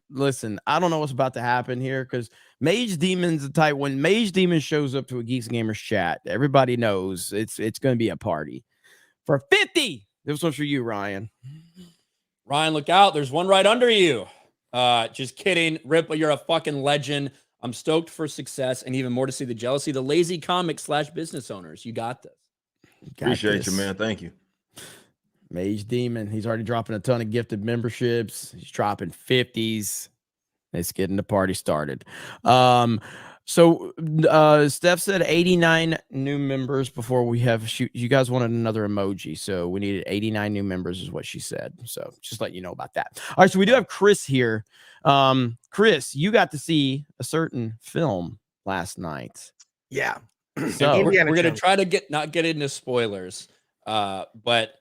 [SPEAKER 1] Listen, I don't know what's about to happen here because Mage Demon's the type. When Mage Demon shows up to a Geeks Gamers chat, everybody knows it's going to be a party. For 50, this one's for you, Ryan.
[SPEAKER 2] Ryan, look out! There's one right under you. Just kidding, Rip. You're a fucking legend. I'm stoked for success and even more to see the jealousy of the lazy comic / business owners. You got this.
[SPEAKER 3] Appreciate you, man. Thank you.
[SPEAKER 1] Mage Demon. He's already dropping a ton of gifted memberships. He's dropping 50s. Let's get the party started. So Steph said 89 new members before we have you guys wanted another emoji. So we needed 89 new members is what she said. So just let you know about that. All right. So we do have Chris here. Chris, you got to see a certain film last night.
[SPEAKER 4] Yeah.
[SPEAKER 2] So we're going to try to not get into spoilers. But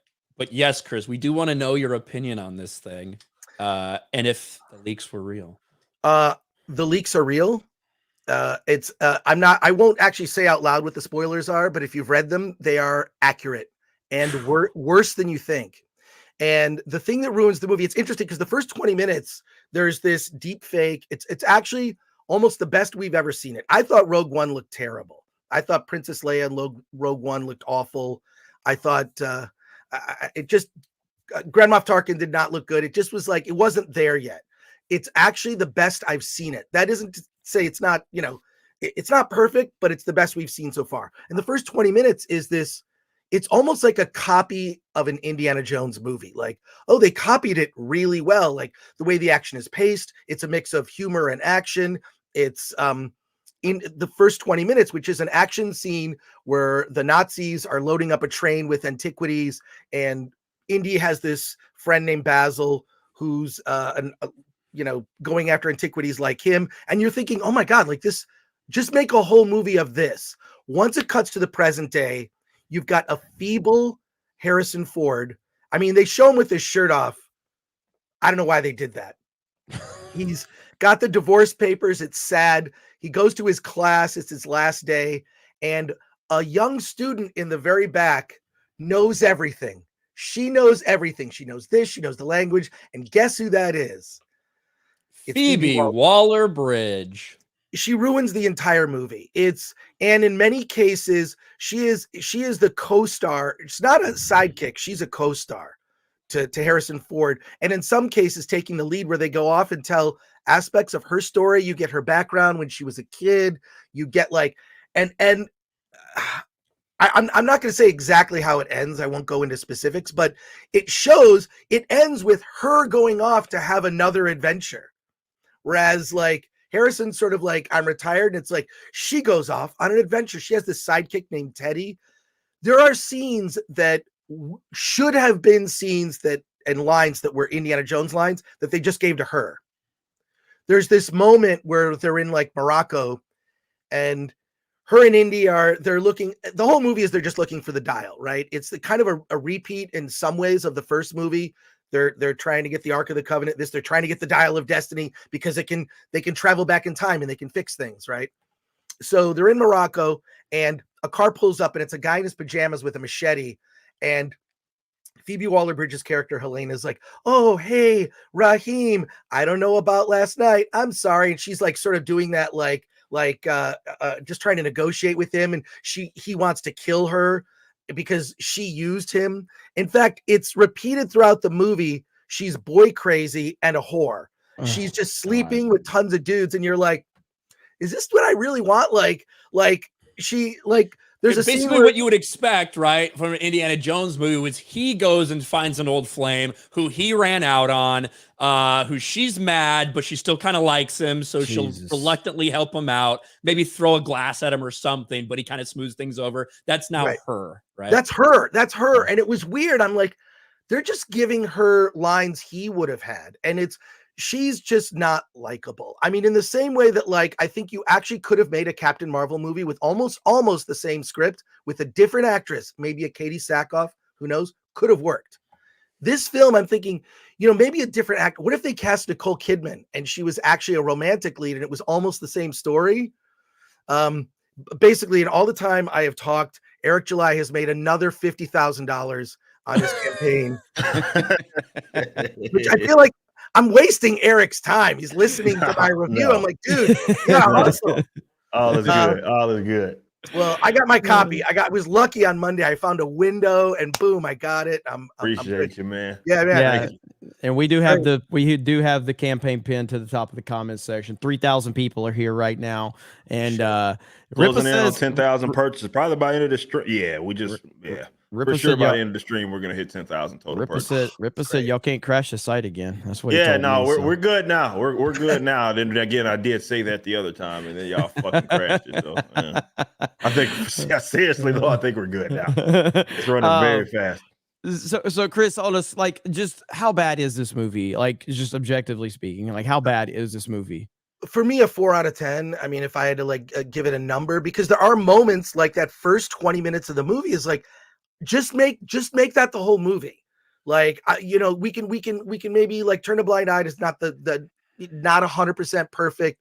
[SPEAKER 2] yes, Chris, we do want to know your opinion on this thing. And if the leaks were real.
[SPEAKER 4] The leaks are real. I won't actually say out loud what the spoilers are, but if you've read them, they are accurate and worse than you think. And the thing that ruins the movie, it's interesting because the first 20 minutes, there's this deep fake. It's actually almost the best we've ever seen it. I thought Rogue One looked terrible. I thought Princess Leia and Rogue One looked awful. I thought Grand Moff Tarkin did not look good. It just was like, it wasn't there yet. It's actually the best I've seen it. That isn't to say it's not, it's not perfect, but it's the best we've seen so far. And the first 20 minutes is this, it's almost like a copy of an Indiana Jones movie. Like, oh, they copied it really well. Like the way the action is paced, it's a mix of humor and action. It's in the first 20 minutes, which is an action scene where the Nazis are loading up a train with antiquities and Indy has this friend named Basil who's going after antiquities like him, and you're thinking, oh my god, like this, just make a whole movie of this. Once it cuts to the present day, you've got a feeble Harrison Ford. I mean, they show him with his shirt off. I don't know why they did that. He's got the divorce papers. It's sad. He goes to his class. It's his last day. And a young student in the very back knows everything. She knows everything. She knows this. She knows the language. And guess who that is? It's
[SPEAKER 2] Phoebe Waller-Bridge. She
[SPEAKER 4] ruins the entire movie. And in many cases, she is the co-star. It's not a sidekick. She's a co-star to Harrison Ford. And in some cases, taking the lead where they go off and tell aspects of her story. You get her background when she was a kid. You get like, I'm not going to say exactly how it ends. I won't go into specifics, but it ends with her going off to have another adventure. Whereas like Harrison's sort of like, I'm retired. And it's like, she goes off on an adventure. She has this sidekick named Teddy. There are scenes that should have been scenes and lines that were Indiana Jones lines that they just gave to her. There's this moment where they're in like Morocco, and her and Indy they're looking, the whole movie is they're just looking for the dial, right? It's the kind of a repeat in some ways of the first movie. They're trying to get the Ark of the Covenant. They're trying to get the Dial of Destiny because they can travel back in time and they can fix things, right? So they're in Morocco and a car pulls up and it's a guy in his pajamas with a machete, and Phoebe Waller-Bridge's character Helena is like, "Oh, hey, Raheem, I don't know about last night. I'm sorry." And she's like sort of doing that just trying to negotiate with him, and he wants to kill her because she used him. In fact, it's repeated throughout the movie. She's boy crazy and a whore. She's just sleeping with tons of dudes, and you're like, is this what I really want? There's
[SPEAKER 2] it's basically what you would expect, right, from an Indiana Jones movie, was he goes and finds an old flame who he ran out on, who she's mad, but she still kind of likes him, so she'll reluctantly help him out, maybe throw a glass at him or something, but he kind of smooths things over. That's now her, right?
[SPEAKER 4] That's her. And it was weird. I'm like, they're just giving her lines he would have had, and she's just not likable. I mean, in the same way that like, I think you actually could have made a Captain Marvel movie with almost the same script with a different actress, maybe a Katie Sackhoff, who knows, could have worked. This film, I'm thinking, maybe a different actor. What if they cast Nicole Kidman and she was actually a romantic lead and it was almost the same story? Basically, in all the time I have talked, Eric July has made another $50,000 on his campaign, which I feel like I'm wasting Eric's time. He's listening to my review. No. I'm like, dude, yeah, awesome.
[SPEAKER 3] All is good. All is good.
[SPEAKER 4] Well, I got my copy. I was lucky on Monday. I found a window and boom, I got it.
[SPEAKER 3] Appreciate you, man.
[SPEAKER 4] Yeah, man.
[SPEAKER 1] Yeah. And we do have the campaign pin to the top of the comments section. 3,000 people are here right now. And
[SPEAKER 3] closing in on 10,000 purchases, probably by the end of the stream. Yeah, for sure by the end of the stream, we're gonna hit 10,000 total purchases.
[SPEAKER 1] Rippa said y'all can't crash the site again. That's what.
[SPEAKER 3] Yeah, no, we're good now. We're good now. Then again, I did say that the other time, and then y'all fucking crashed it. So I think seriously though, I think we're good now. It's running very fast.
[SPEAKER 1] So Chris, honest, like, just how bad is this movie? Like, just objectively speaking, like, how bad is this movie?
[SPEAKER 4] For me, a 4 out of 10. I mean, if I had to give it a number, because there are moments like that first 20 minutes of the movie is like, just make that the whole movie. Like, we can maybe like turn a blind eye. It's not not 100% perfect,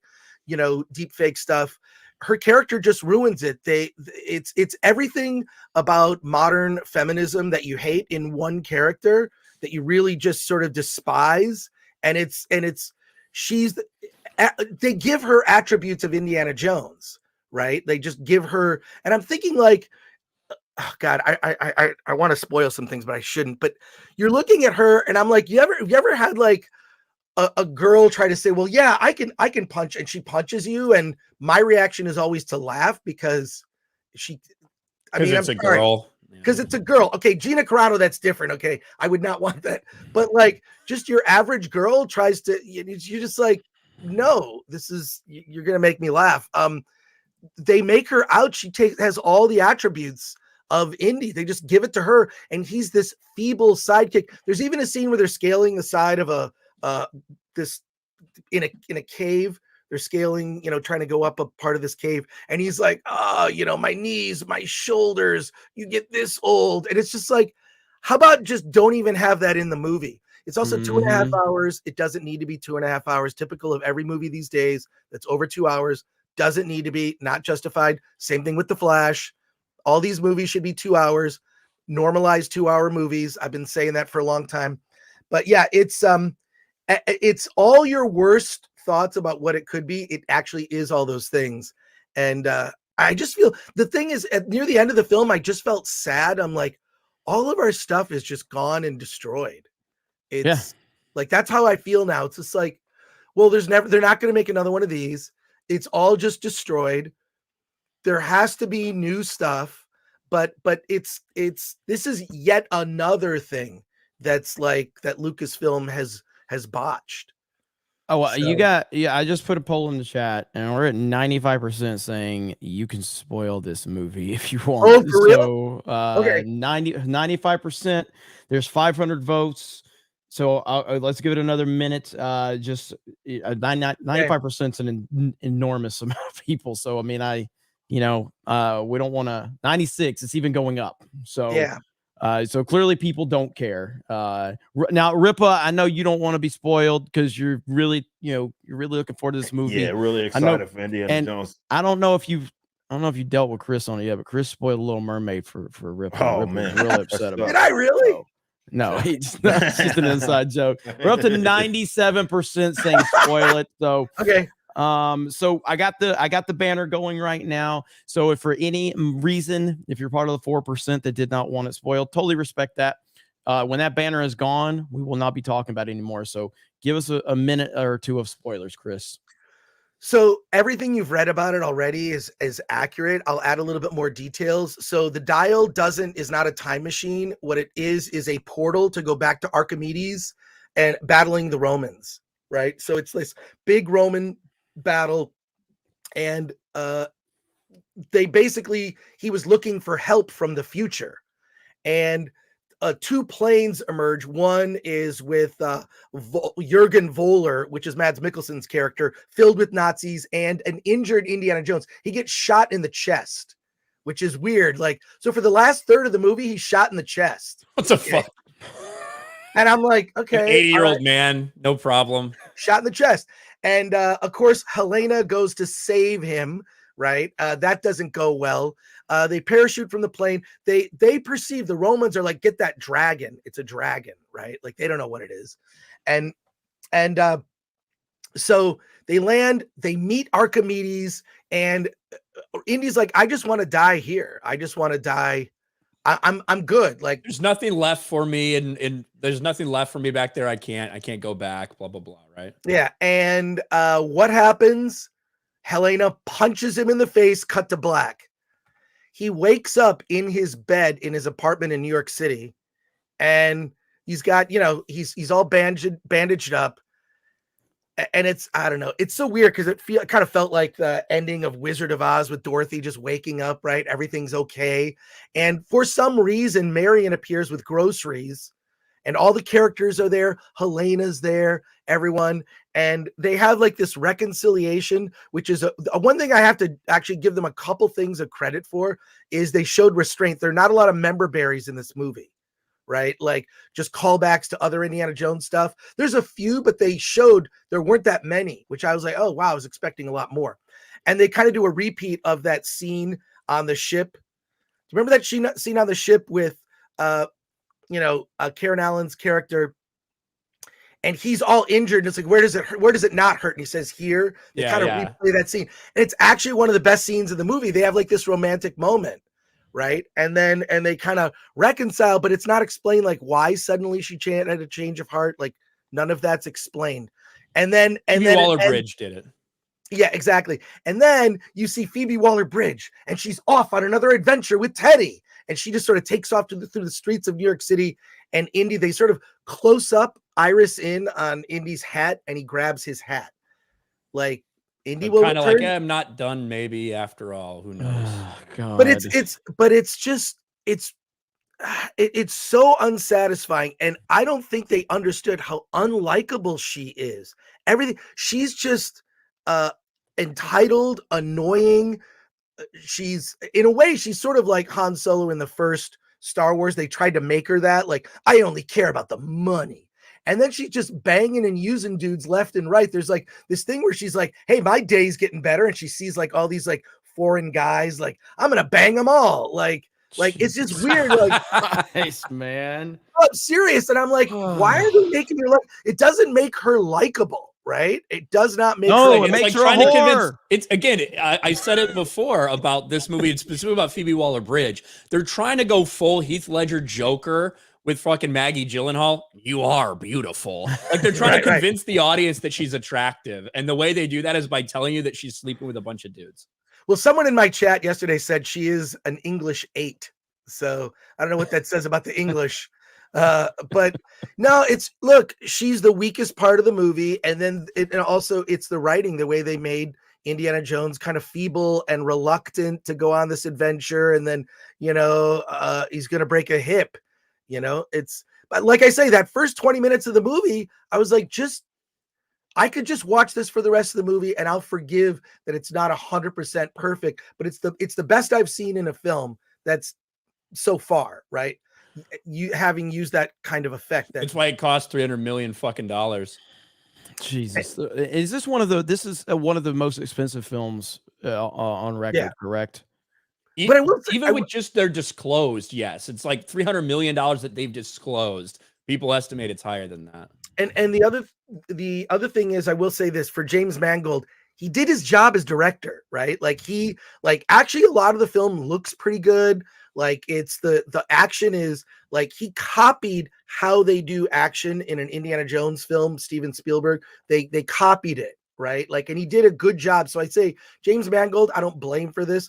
[SPEAKER 4] deep fake stuff. Her character just ruins it. It's everything about modern feminism that you hate in one character that you really just sort of despise. And they give her attributes of Indiana Jones, right? They just give her, and I'm thinking like, oh God, I want to spoil some things, but I shouldn't. But you're looking at her, and I'm like, you ever had like a girl try to say, well, yeah, I can punch, and she punches you, and my reaction is always to laugh because it's a girl. Because it's a girl. Okay, Gina Carano, that's different. Okay, I would not want that. But like, just your average girl tries to, you're just like, no, you're gonna make me laugh. They make her out. She has all the attributes of Indy. They just give it to her, and he's this feeble sidekick. There's even a scene where they're scaling the side of a this in a cave. They're scaling, trying to go up a part of this cave, and he's like, my knees, my shoulders, you get this old. And it's just like, how about just don't even have that in the movie? It's also 2.5 hours. It doesn't need to be 2.5 hours, typical of every movie these days that's over 2 hours. Doesn't need to be, not justified. Same thing with The Flash. All these movies should be 2 hours, normalized 2-hour movies. I've been saying that for a long time. But yeah, it's all your worst thoughts about what it could be. It actually is all those things. And I just feel, the thing is, near the end of the film, I just felt sad. I'm like, all of our stuff is just gone and destroyed. It's like, that's how I feel now. It's just like, well, they're not going to make another one of these. It's all just destroyed. There has to be new stuff, but this is yet another thing that's like that Lucasfilm has botched.
[SPEAKER 1] Oh, I just put a poll in the chat, and we're at 95% saying you can spoil this movie if you want.
[SPEAKER 4] Oh, for real?
[SPEAKER 1] Okay. 95%. There's 500 votes. So let's give it another minute. 95% is an enormous amount of people. So, I mean, we don't want to, 96, it's even going up. So,
[SPEAKER 4] yeah.
[SPEAKER 1] So clearly people don't care. Now, Ripa, I know you don't want to be spoiled because you're really looking forward to this movie.
[SPEAKER 3] Yeah, really excited for Indiana Jones.
[SPEAKER 1] I don't know if you dealt with Chris on it yet, but Chris spoiled Little Mermaid for Ripa.
[SPEAKER 3] Oh,
[SPEAKER 1] Ripa
[SPEAKER 3] man.
[SPEAKER 1] was really upset about it.
[SPEAKER 4] Did I really?
[SPEAKER 1] No, it's just an inside joke. We're up to 97% saying spoil it. So
[SPEAKER 4] okay.
[SPEAKER 1] So I got the banner going right now. So if for any reason, if you're part of the 4% that did not want it spoiled, totally respect that. When that banner is gone, we will not be talking about it anymore. So give us a minute or two of spoilers, Chris.
[SPEAKER 4] So everything you've read about it already is accurate. I'll add a little bit more details. So the dial is not a time machine. What it is a portal to go back to Archimedes and battling the Romans, right? So it's this big Roman battle, and he was looking for help from the future, and two planes emerge. One is with Jürgen Voller, which is Mads Mikkelsen's character, filled with Nazis, and an injured Indiana Jones. He gets shot in the chest, which is weird. Like, so for the last third of the movie, he's shot in the chest.
[SPEAKER 2] What the fuck?
[SPEAKER 4] And I'm like, okay.
[SPEAKER 2] 80-year-old man, no problem.
[SPEAKER 4] Shot in the chest. And of course, Helena goes to save him, right? That doesn't go well. They parachute from the plane. They perceive, the Romans are like, get that dragon. It's a dragon, right? Like, they don't know what it is. And so they land, they meet Archimedes, and Indy's like, I just want to die here. I just want to die. I'm good. Like,
[SPEAKER 2] there's nothing left for me, and there's nothing left for me back there. I can't go back, blah, blah, blah. Right.
[SPEAKER 4] Yeah. And what happens? Helena punches him in the face, cut to black. He wakes up in his bed in his apartment in New York City, and he's got, he's all bandaged up. And it's, I don't know, it's so weird because it kind of felt like the ending of Wizard of Oz with Dorothy just waking up, right? Everything's okay. And for some reason, Marion appears with groceries, and all the characters are there. Helena's there, everyone. And they have like this reconciliation, which is one thing I have to actually give them a couple things of credit for, is they showed restraint. There are not a lot of member berries in this movie, right? Like, just callbacks to other Indiana Jones stuff. There's a few, but they showed there weren't that many, which I was like, oh, wow, I was expecting a lot more. And they kind of do a repeat of that scene on the ship. Remember that scene on the ship with, Karen Allen's character, and he's all injured. And it's like, where does it not hurt? And he says, here. They kind of replay that scene. And it's actually one of the best scenes of the movie. They have like this romantic moment, right? And they kind of reconcile, but it's not explained like why suddenly she had a change of heart. Like, none of that's explained. And then
[SPEAKER 2] Waller-Bridge did it.
[SPEAKER 4] Yeah, exactly. And then you see Phoebe Waller-Bridge, and she's off on another adventure with Teddy. And she just sort of takes off through the streets of New York City. And Indy, they sort of close up, iris in on Indy's hat, and he grabs his hat. Like, Indy will
[SPEAKER 2] kind of like, I'm not done maybe after all. Who knows?
[SPEAKER 1] God.
[SPEAKER 4] But it's just, it's so unsatisfying, and I don't think they understood how unlikable she is. Everything, she's just entitled, annoying. She's, in a way, she's sort of like Han Solo in the first Star Wars. They tried to make her that, like, I only care about the money. And then she's just banging and using dudes left and right. There's like this thing where she's like, hey, my day's getting better. And she sees like all these like foreign guys, like, I'm gonna bang them all. Like it's just weird. Like,
[SPEAKER 1] nice, man.
[SPEAKER 4] I'm serious. And I'm like, why are they making her like, it doesn't make her likable, right? It does not make
[SPEAKER 1] No,
[SPEAKER 4] her
[SPEAKER 1] it makes
[SPEAKER 2] like
[SPEAKER 1] her
[SPEAKER 2] trying
[SPEAKER 1] a
[SPEAKER 2] to convince.
[SPEAKER 1] whore.
[SPEAKER 2] It's again, I said it before about this movie, it's specifically about Phoebe Waller-Bridge. They're trying to go full Heath Ledger Joker with fucking Maggie Gyllenhaal. You are beautiful. Like they're trying to convince the audience that she's attractive. And the way they do that is by telling you that she's sleeping with a bunch of dudes.
[SPEAKER 4] Well, someone in my chat yesterday said she is an English 8. So I don't know what that says about the English. But no, look, she's the weakest part of the movie. And then it's the writing, the way they made Indiana Jones kind of feeble and reluctant to go on this adventure. And then, he's going to break a hip, but like I say, that first 20 minutes of the movie, I was like, I could just watch this for the rest of the movie and I'll forgive that it's not 100% perfect, but it's the best I've seen in a film that's so far, right? You having used that kind of effect.
[SPEAKER 2] That's why it cost $300 million fucking dollars.
[SPEAKER 1] Jesus, is this one of the most expensive films on record? Correct.
[SPEAKER 4] But I will say,
[SPEAKER 2] even with just their disclosed, yes, it's like $300 million that they've disclosed. People estimate it's higher than that.
[SPEAKER 4] And the other thing is, I will say this for James Mangold, he did his job as director, right? Actually a lot of the film looks pretty good. Like it's the action is like he copied how they do action in an Indiana Jones film, Steven Spielberg. They copied it, right? Like, and he did a good job. So I'd say James Mangold, I don't blame for this.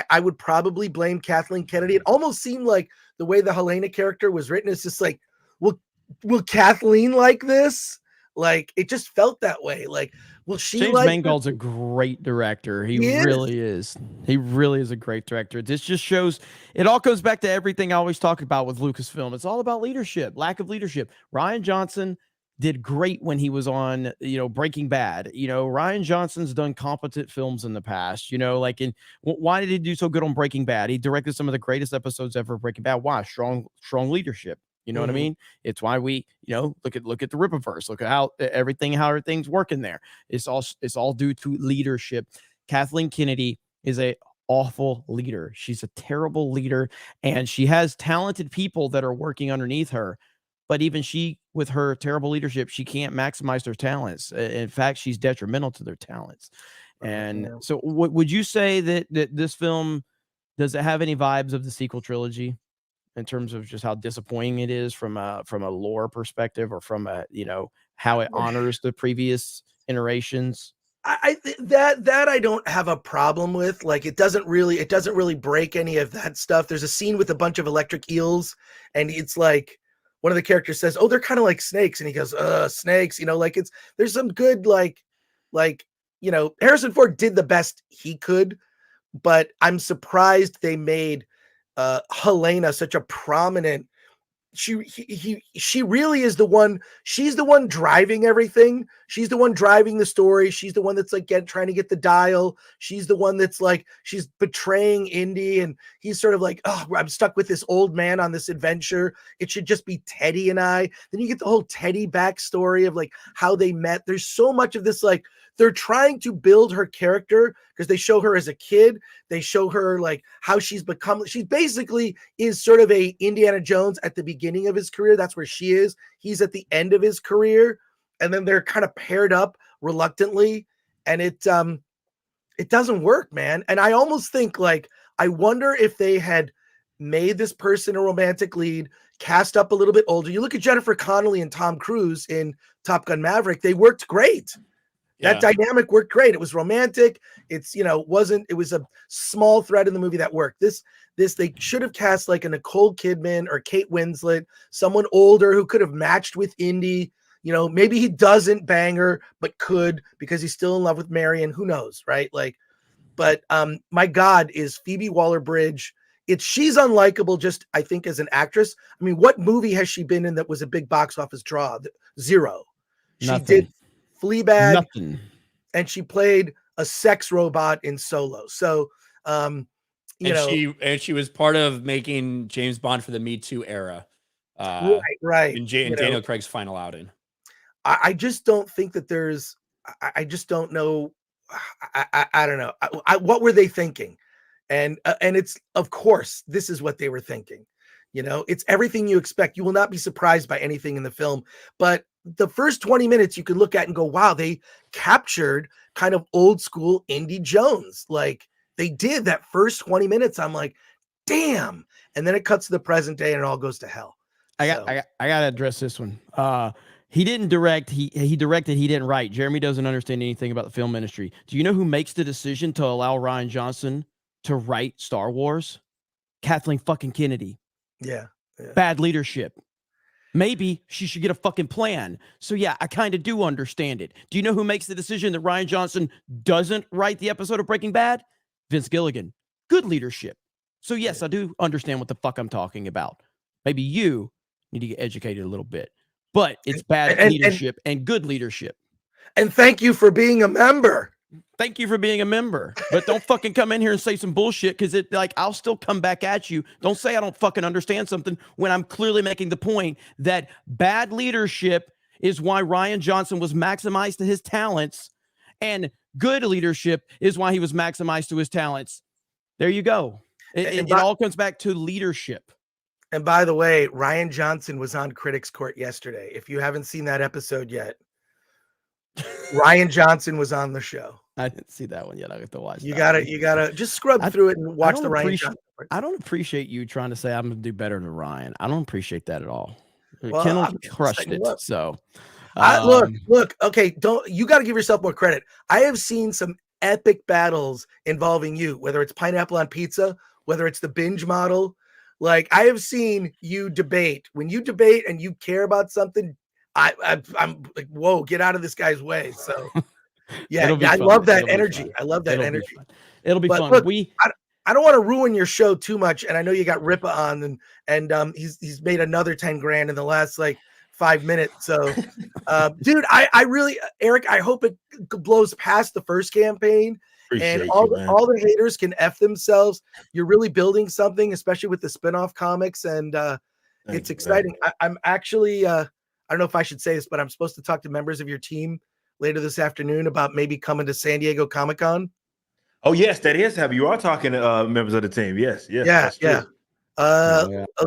[SPEAKER 4] I would probably blame Kathleen Kennedy. It almost seemed like the way the Helena character was written is just like, will Kathleen like this? Like it just felt that way. Like, will she?
[SPEAKER 1] James Mangold's a great director. He really is. He really is a great director. This just shows it all goes back to everything I always talk about with Lucasfilm. It's all about leadership, lack of leadership. Rian Johnson did great when he was on, Breaking Bad. Rian Johnson's done competent films in the past, why did he do so good on Breaking Bad? He directed some of the greatest episodes ever of Breaking Bad. Why? Strong leadership. You know what I mean? It's why we, look at the Rippaverse. Look at how everything's working there. It's all due to leadership. Kathleen Kennedy is a awful leader. She's a terrible leader, and she has talented people that are working underneath her. But even she, with her terrible leadership, she can't maximize their talents. In fact, she's detrimental to their talents. And so would you say that this film, does it have any vibes of the sequel trilogy in terms of just how disappointing it is from a lore perspective, or from how it honors the previous iterations?
[SPEAKER 4] I think that I don't have a problem with. Like it doesn't really break any of that stuff. There's a scene with a bunch of electric eels, and it's like one of the characters says, "Oh, they're kind of like snakes," and he goes, snakes." There's some good Harrison Ford did the best he could, but I'm surprised they made Helena such a prominent. She really is the one. She's the one driving everything. She's the one driving the story. She's the one that's like trying to get the dial. She's the one that's like, she's betraying Indy, and he's sort of like, oh, I'm stuck with this old man on this adventure. It should just be Teddy and I. Then you get the whole Teddy backstory of like how they met. There's so much of this, like they're trying to build her character because they show her as a kid. They show her like how she's become. She basically is sort of a Indiana Jones at the beginning of his career. That's where she is. He's at the end of his career. And then they're kind of paired up reluctantly. And it doesn't work, man. And I almost think like, I wonder if they had made this person a romantic lead, cast up a little bit older. You look at Jennifer Connelly and Tom Cruise in Top Gun Maverick. They worked great. That dynamic worked great. It was romantic. It was a small thread in the movie that worked. This they should have cast like a Nicole Kidman or Kate Winslet, someone older who could have matched with Indy. Maybe he doesn't bang her, but could, because he's still in love with Marion. Who knows, right? Like, but my God, is Phoebe Waller-Bridge she's unlikable just, I think, as an actress. I mean, what movie has she been in that was a big box office draw? Zero. She
[SPEAKER 1] Nothing.
[SPEAKER 4] did Fleabag.
[SPEAKER 1] Nothing.
[SPEAKER 4] And she played a sex robot in Solo. So,
[SPEAKER 2] she was part of making James Bond for the Me Too era.
[SPEAKER 4] Right.
[SPEAKER 2] In Daniel Craig's final outing.
[SPEAKER 4] I just don't think that there's. I just don't know. I don't know. What were they thinking? And it's, of course, this is what they were thinking. It's everything you expect. You will not be surprised by anything in the film. But the first 20 minutes you can look at and go, wow, they captured kind of old school Indy Jones. Like they did that first 20 minutes. I'm like, damn. And then it cuts to the present day and it all goes to hell.
[SPEAKER 1] I got to address this one. He didn't direct. He directed. He didn't write. Jeremy doesn't understand anything about the film industry. Do you know who makes the decision to allow Rian Johnson to write Star Wars? Kathleen fucking Kennedy.
[SPEAKER 4] Yeah.
[SPEAKER 1] Bad leadership. Maybe she should get a fucking plan. So yeah, I kind of do understand it. Do you know who makes the decision that Rian Johnson doesn't write the episode of Breaking Bad? Vince Gilligan. Good leadership. So yes, I do understand what the fuck I'm talking about. Maybe you need to get educated a little bit, but it's bad leadership and good leadership.
[SPEAKER 4] And thank you for being a member.
[SPEAKER 1] Thank you for being a member, but don't fucking come in here and say some bullshit, because I'll still come back at you. Don't say I don't fucking understand something when I'm clearly making the point that bad leadership is why Rian Johnson was maximized to his talents, and good leadership is why he was maximized to his talents. There you go. It all comes back to leadership.
[SPEAKER 4] And by the way, Rian Johnson was on Critics Court yesterday. If you haven't seen that episode yet, Rian Johnson was on the show.
[SPEAKER 1] I didn't see that one yet. I have to watch.
[SPEAKER 4] You gotta just scrub through it and watch the Rian Johnson part.
[SPEAKER 1] I don't appreciate you trying to say I'm gonna do better than Ryan. I don't appreciate that at all.
[SPEAKER 4] Well,
[SPEAKER 1] Kendall crushed it.
[SPEAKER 4] Look.
[SPEAKER 1] So
[SPEAKER 4] look. Okay, you got to give yourself more credit. I have seen some epic battles involving you, whether it's pineapple on pizza, whether it's the binge model. Like I have seen you debate. When you debate and you care about something, I'm like, whoa, get out of this guy's way. So yeah, I love that energy. I love that energy.
[SPEAKER 1] It'll be fun.
[SPEAKER 4] Look, I don't want to ruin your show too much, and I know you got Ripa on, and he's made another 10 grand in the last like 5 minutes. So, dude, I really, Eric, I hope it blows past the first campaign.
[SPEAKER 3] Appreciate
[SPEAKER 4] and all
[SPEAKER 3] you,
[SPEAKER 4] the haters can F themselves. You're really building something, especially with the spinoff comics, and it's exciting. I'm actually, I don't know if I should say this, but I'm supposed to talk to members of your team later this afternoon about maybe coming to San Diego Comic-Con.
[SPEAKER 3] Oh yes, that is happening. You are talking to members of the team. Yes.
[SPEAKER 4] Yeah.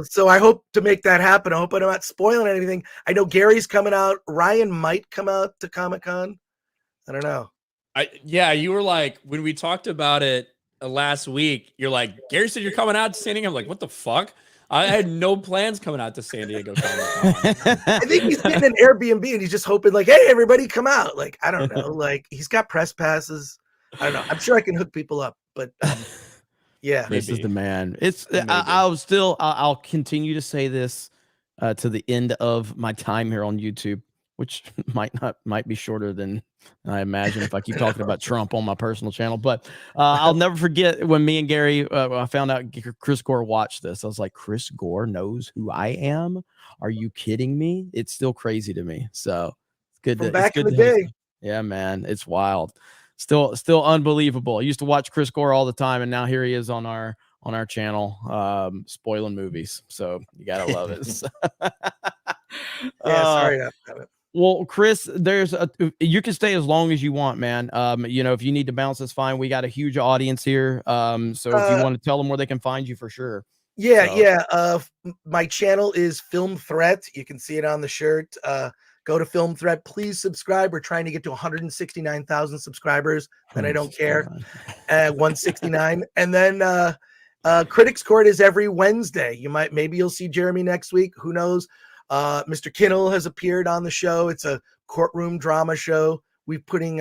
[SPEAKER 4] So I hope to make that happen. I hope I'm not spoiling anything. I know Gary's coming out. Ryan might come out to Comic-Con. I don't know.
[SPEAKER 2] You were like, when we talked about it last week, you're like, Gary said you're coming out to San Diego. I'm like, what the fuck? I had no plans coming out to San Diego Comic-Con.
[SPEAKER 4] I think he's getting an Airbnb and he's just hoping like, hey, everybody come out. Like, I don't know. Like he's got press passes. I don't know. I'm sure I can hook people up, but yeah.
[SPEAKER 1] This is the man. I'll continue to say this to the end of my time here on YouTube, which might be shorter than I imagine if I keep talking about Trump on my personal channel. But I'll never forget when me and Gary, I found out Chris Gore watched this. I was like, Chris Gore knows who I am? Are you kidding me? It's still crazy to me. So it's good.
[SPEAKER 4] From back in the day.
[SPEAKER 1] Yeah, man, it's wild. Still unbelievable. I used to watch Chris Gore all the time, and now here he is on our channel, spoiling movies. So you gotta love it.
[SPEAKER 4] Sorry.
[SPEAKER 1] Well, Chris, you can stay as long as you want, man. If you need to bounce, that's fine. We got a huge audience here. So if you want to tell them where they can find you, for sure.
[SPEAKER 4] My channel is Film Threat. You can see it on the shirt. Go to Film Threat. Please subscribe. We're trying to get to 169,000 subscribers, and I don't care. 169. And then Critics Court is every Wednesday. Maybe you'll see Jeremy next week. Who knows? Mr. Kinnell has appeared on the show. It's a courtroom drama show. We're putting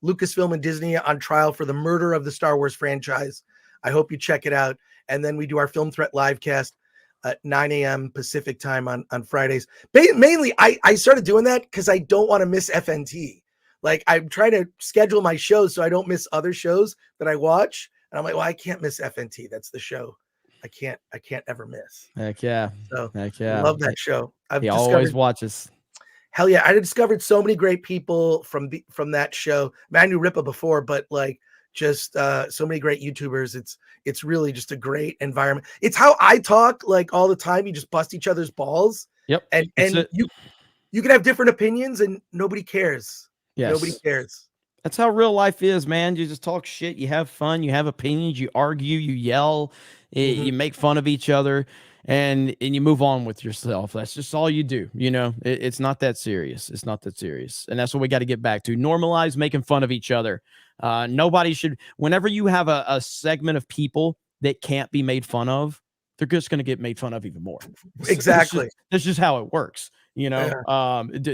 [SPEAKER 4] Lucasfilm and Disney on trial for the murder of the Star Wars franchise. I hope you check it out. And then we do our Film Threat live cast at 9 a.m. Pacific time on Fridays. Mainly, I started doing that because I don't want to miss FNT. Like, I'm trying to schedule my shows so I don't miss other shows that I watch. And I'm like, well, I can't miss FNT. That's the show I can't ever miss.
[SPEAKER 1] Heck yeah.
[SPEAKER 4] So
[SPEAKER 1] Heck
[SPEAKER 4] I
[SPEAKER 1] yeah.
[SPEAKER 4] love that show.
[SPEAKER 1] He always watches.
[SPEAKER 4] Hell yeah. I discovered so many great people from that show. I knew Ripa before, but like just so many great YouTubers. It's really just a great environment. It's how I talk like all the time. You just bust each other's balls.
[SPEAKER 1] Yep.
[SPEAKER 4] And you can have different opinions and nobody cares.
[SPEAKER 1] Yes.
[SPEAKER 4] Nobody cares.
[SPEAKER 1] That's how real life is, man. You just talk shit, you have fun, you have opinions, you argue, you yell, you make fun of each other, and you move on with yourself. That's just all you do. You know, it's not that serious. It's not that serious. And that's what we got to get back to. Normalize making fun of each other. Nobody should, whenever you have a segment of people that can't be made fun of, they're just going to get made fun of even more.
[SPEAKER 4] Exactly.
[SPEAKER 1] That's just how it works. You know,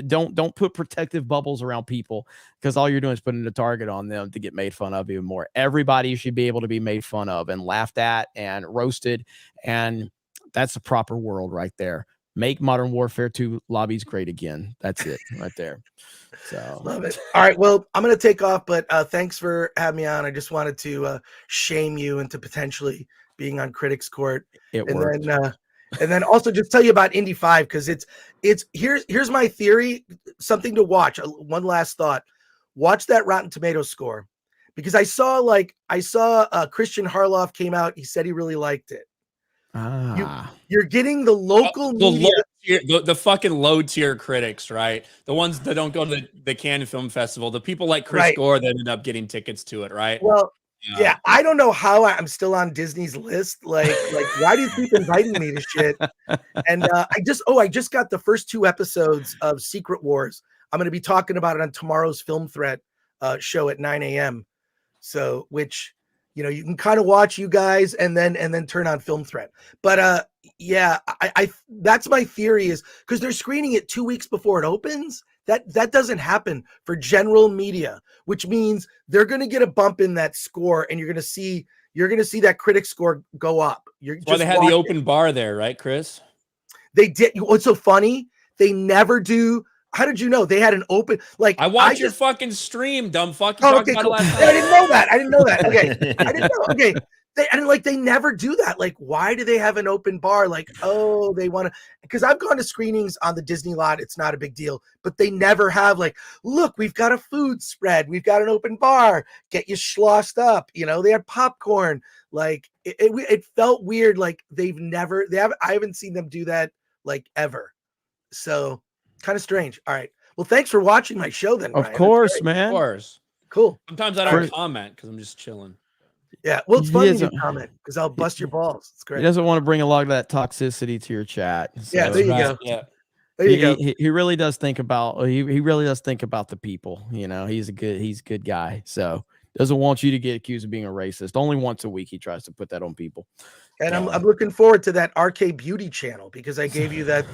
[SPEAKER 1] don't put protective bubbles around people, because all you're doing is putting a target on them to get made fun of even more. Everybody should be able to be made fun of and laughed at and roasted. And that's the proper world right there. Make Modern Warfare 2 lobbies great again. That's it right there. So
[SPEAKER 4] love it. All right. Well, I'm going to take off, but thanks for having me on. I just wanted to shame you into potentially being on Critics Court.
[SPEAKER 1] It worked.
[SPEAKER 4] And then also just tell you about Indy 5, because here's my theory, something to watch. One last thought. Watch that Rotten Tomatoes score, because I saw Christian Harloff came out. He said he really liked it. You're getting the local media.
[SPEAKER 2] The fucking low tier critics, right? The ones that don't go to the Cannes Film Festival. The people like Chris Gore that end up getting tickets to it, right?
[SPEAKER 4] Well, yeah, I don't know how I'm still on Disney's list. Like why do you keep inviting me to shit? And I just got the first 2 episodes of Secret Wars. I'm going to be talking about it on tomorrow's Film Threat show at 9 a.m. So, which, you know, you can kind of watch you guys and then turn on Film Threat. But yeah, I that's my theory, is because they're screening it 2 weeks before it opens. That doesn't happen for general media, which means they're going to get a bump in that score, and you're going to see that critic score go up.
[SPEAKER 2] Well, they had the open bar there, right, Chris?
[SPEAKER 4] They did. What's so funny? They never do. How did you know they had an open? Like,
[SPEAKER 2] I watched your fucking stream, dumb fuck.
[SPEAKER 4] Oh, okay, cool. I didn't know that. Okay, I didn't know. Okay. They never do that. Like, why do they have an open bar? Like, oh, they want to, because I've gone to screenings on the Disney lot. It's not a big deal, but they never have like, look, we've got a food spread. We've got an open bar. Get you schlossed up. You know, they have popcorn. Like it felt weird. Like I haven't seen them do that like ever. So kind of strange. All right. Well, thanks for watching my show then, Ryan.
[SPEAKER 1] Of course, man.
[SPEAKER 2] Of course.
[SPEAKER 4] Cool.
[SPEAKER 2] Sometimes I don't comment because I'm just chilling.
[SPEAKER 4] Yeah, well, it's fun to comment because I'll bust your balls. It's great.
[SPEAKER 1] He doesn't want to bring a lot of that toxicity to your chat. So.
[SPEAKER 4] Yeah, there you go.
[SPEAKER 2] Yeah,
[SPEAKER 4] there you go.
[SPEAKER 1] He really does think about he really does think about the people. You know, he's a good guy. So doesn't want you to get accused of being a racist. Only once a week he tries to put that on people.
[SPEAKER 4] And I'm looking forward to that RK Beauty channel, because I gave you that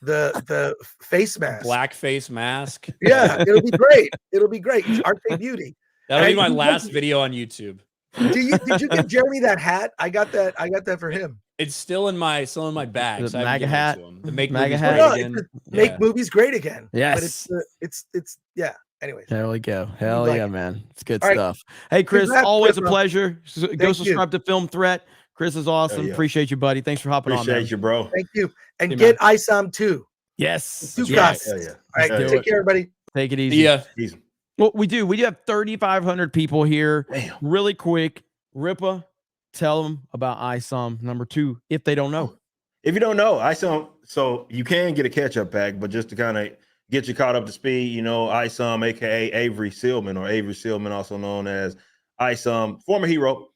[SPEAKER 4] the face mask,
[SPEAKER 2] black face mask.
[SPEAKER 4] Yeah, it'll be great. It'll be great. It's RK Beauty.
[SPEAKER 2] That'll be my last video on YouTube.
[SPEAKER 4] Did you give Jeremy that hat? I got that for him.
[SPEAKER 2] It's still in my bag.
[SPEAKER 1] The MAGA hat.
[SPEAKER 2] The make
[SPEAKER 1] MAGA
[SPEAKER 2] movies
[SPEAKER 1] hat.
[SPEAKER 2] great again.
[SPEAKER 4] Make movies great again.
[SPEAKER 1] Yes.
[SPEAKER 4] But it's yeah. Anyways.
[SPEAKER 1] There we go. Hell yeah, man. It's good
[SPEAKER 4] All
[SPEAKER 1] stuff. Right. Hey, Chris, always a pleasure. Go subscribe to Film Threat. Chris is awesome.
[SPEAKER 3] Yeah.
[SPEAKER 1] Appreciate you, buddy. Thanks for hopping on, man.
[SPEAKER 3] Appreciate you, bro.
[SPEAKER 4] Thank you. And get Isom too.
[SPEAKER 1] Yes.
[SPEAKER 4] Yes.
[SPEAKER 3] Yeah.
[SPEAKER 4] All right. Take care, everybody.
[SPEAKER 1] Take it easy.
[SPEAKER 2] Yeah.
[SPEAKER 3] Easy.
[SPEAKER 1] Well, we do. We have 3,500 people here.
[SPEAKER 3] Damn.
[SPEAKER 1] Really quick. Ripa, tell them about Isom number 2 if they don't know.
[SPEAKER 3] If you don't know, Isom, so you can get a catch-up pack, but just to kind of get you caught up to speed, you know, Isom, aka Avery Sealman, or Avery Sealman, also known as Isom, former hero.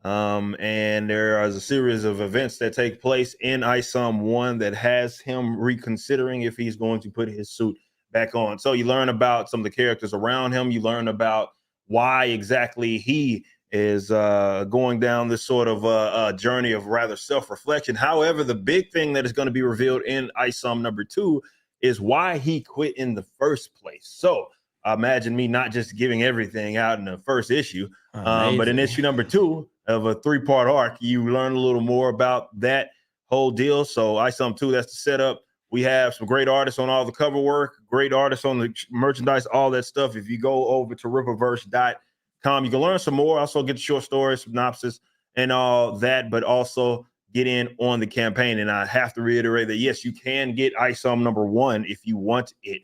[SPEAKER 3] And there is a series of events that take place in Isom 1 that has him reconsidering if he's going to put his suit back on. So you learn about some of the characters around him. You learn about why exactly he is going down this sort of journey of rather self-reflection. However, the big thing that is going to be revealed in Isom number 2 is why he quit in the first place. So imagine me not just giving everything out in the first issue, but in issue number 2 of a 3-part arc, you learn a little more about that whole deal. So Isom 2, that's the setup. We have some great artists on all the cover work, great artists on the merchandise, all that stuff. If you go over to ripaverse.com, you can learn some more. Also get the short story synopsis and all that, but also get in on the campaign. And I have to reiterate that, yes, you can get Isom #1 if you want it.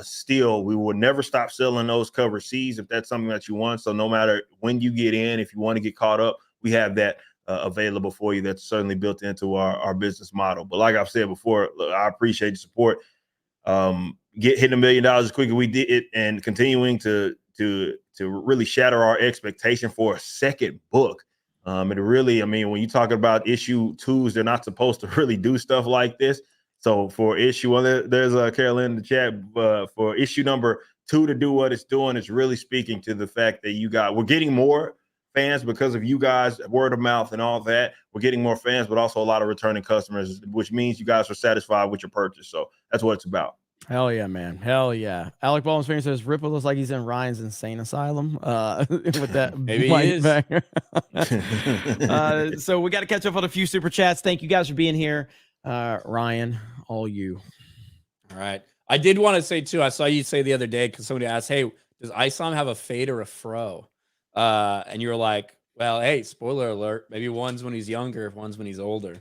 [SPEAKER 3] Still, we will never stop selling those cover Cs if that's something that you want. So no matter when you get in, if you want to get caught up, we have that available for you. That's certainly built into our business model. But like I've said before, look, I appreciate the support. Hitting $1 million as quick as we did it, and continuing to really shatter our expectation for a second book. It really, I mean, when you talk about issue 2s, they're not supposed to really do stuff like this. So for issue one, there's Carolyn in the chat. For issue number 2 to do what it's doing, it's really speaking to the fact that we're getting more fans because of you guys, word of mouth and all that. We're getting more fans, but also a lot of returning customers, which means you guys are satisfied with your purchase. So that's what it's about.
[SPEAKER 1] Hell yeah, man. Hell yeah. Alec Baldwin Springer says Ripple looks like he's in Ryan's insane asylum. With that,
[SPEAKER 2] maybe he is.
[SPEAKER 1] So we got to catch up on a few super chats. Thank you guys for being here. Ryan, all you.
[SPEAKER 2] All right. I did want to say too, I saw you say the other day, because somebody asked, hey, does Isom have a fade or a fro? And you were like, well, hey, spoiler alert, maybe one's when he's younger, one's when he's older.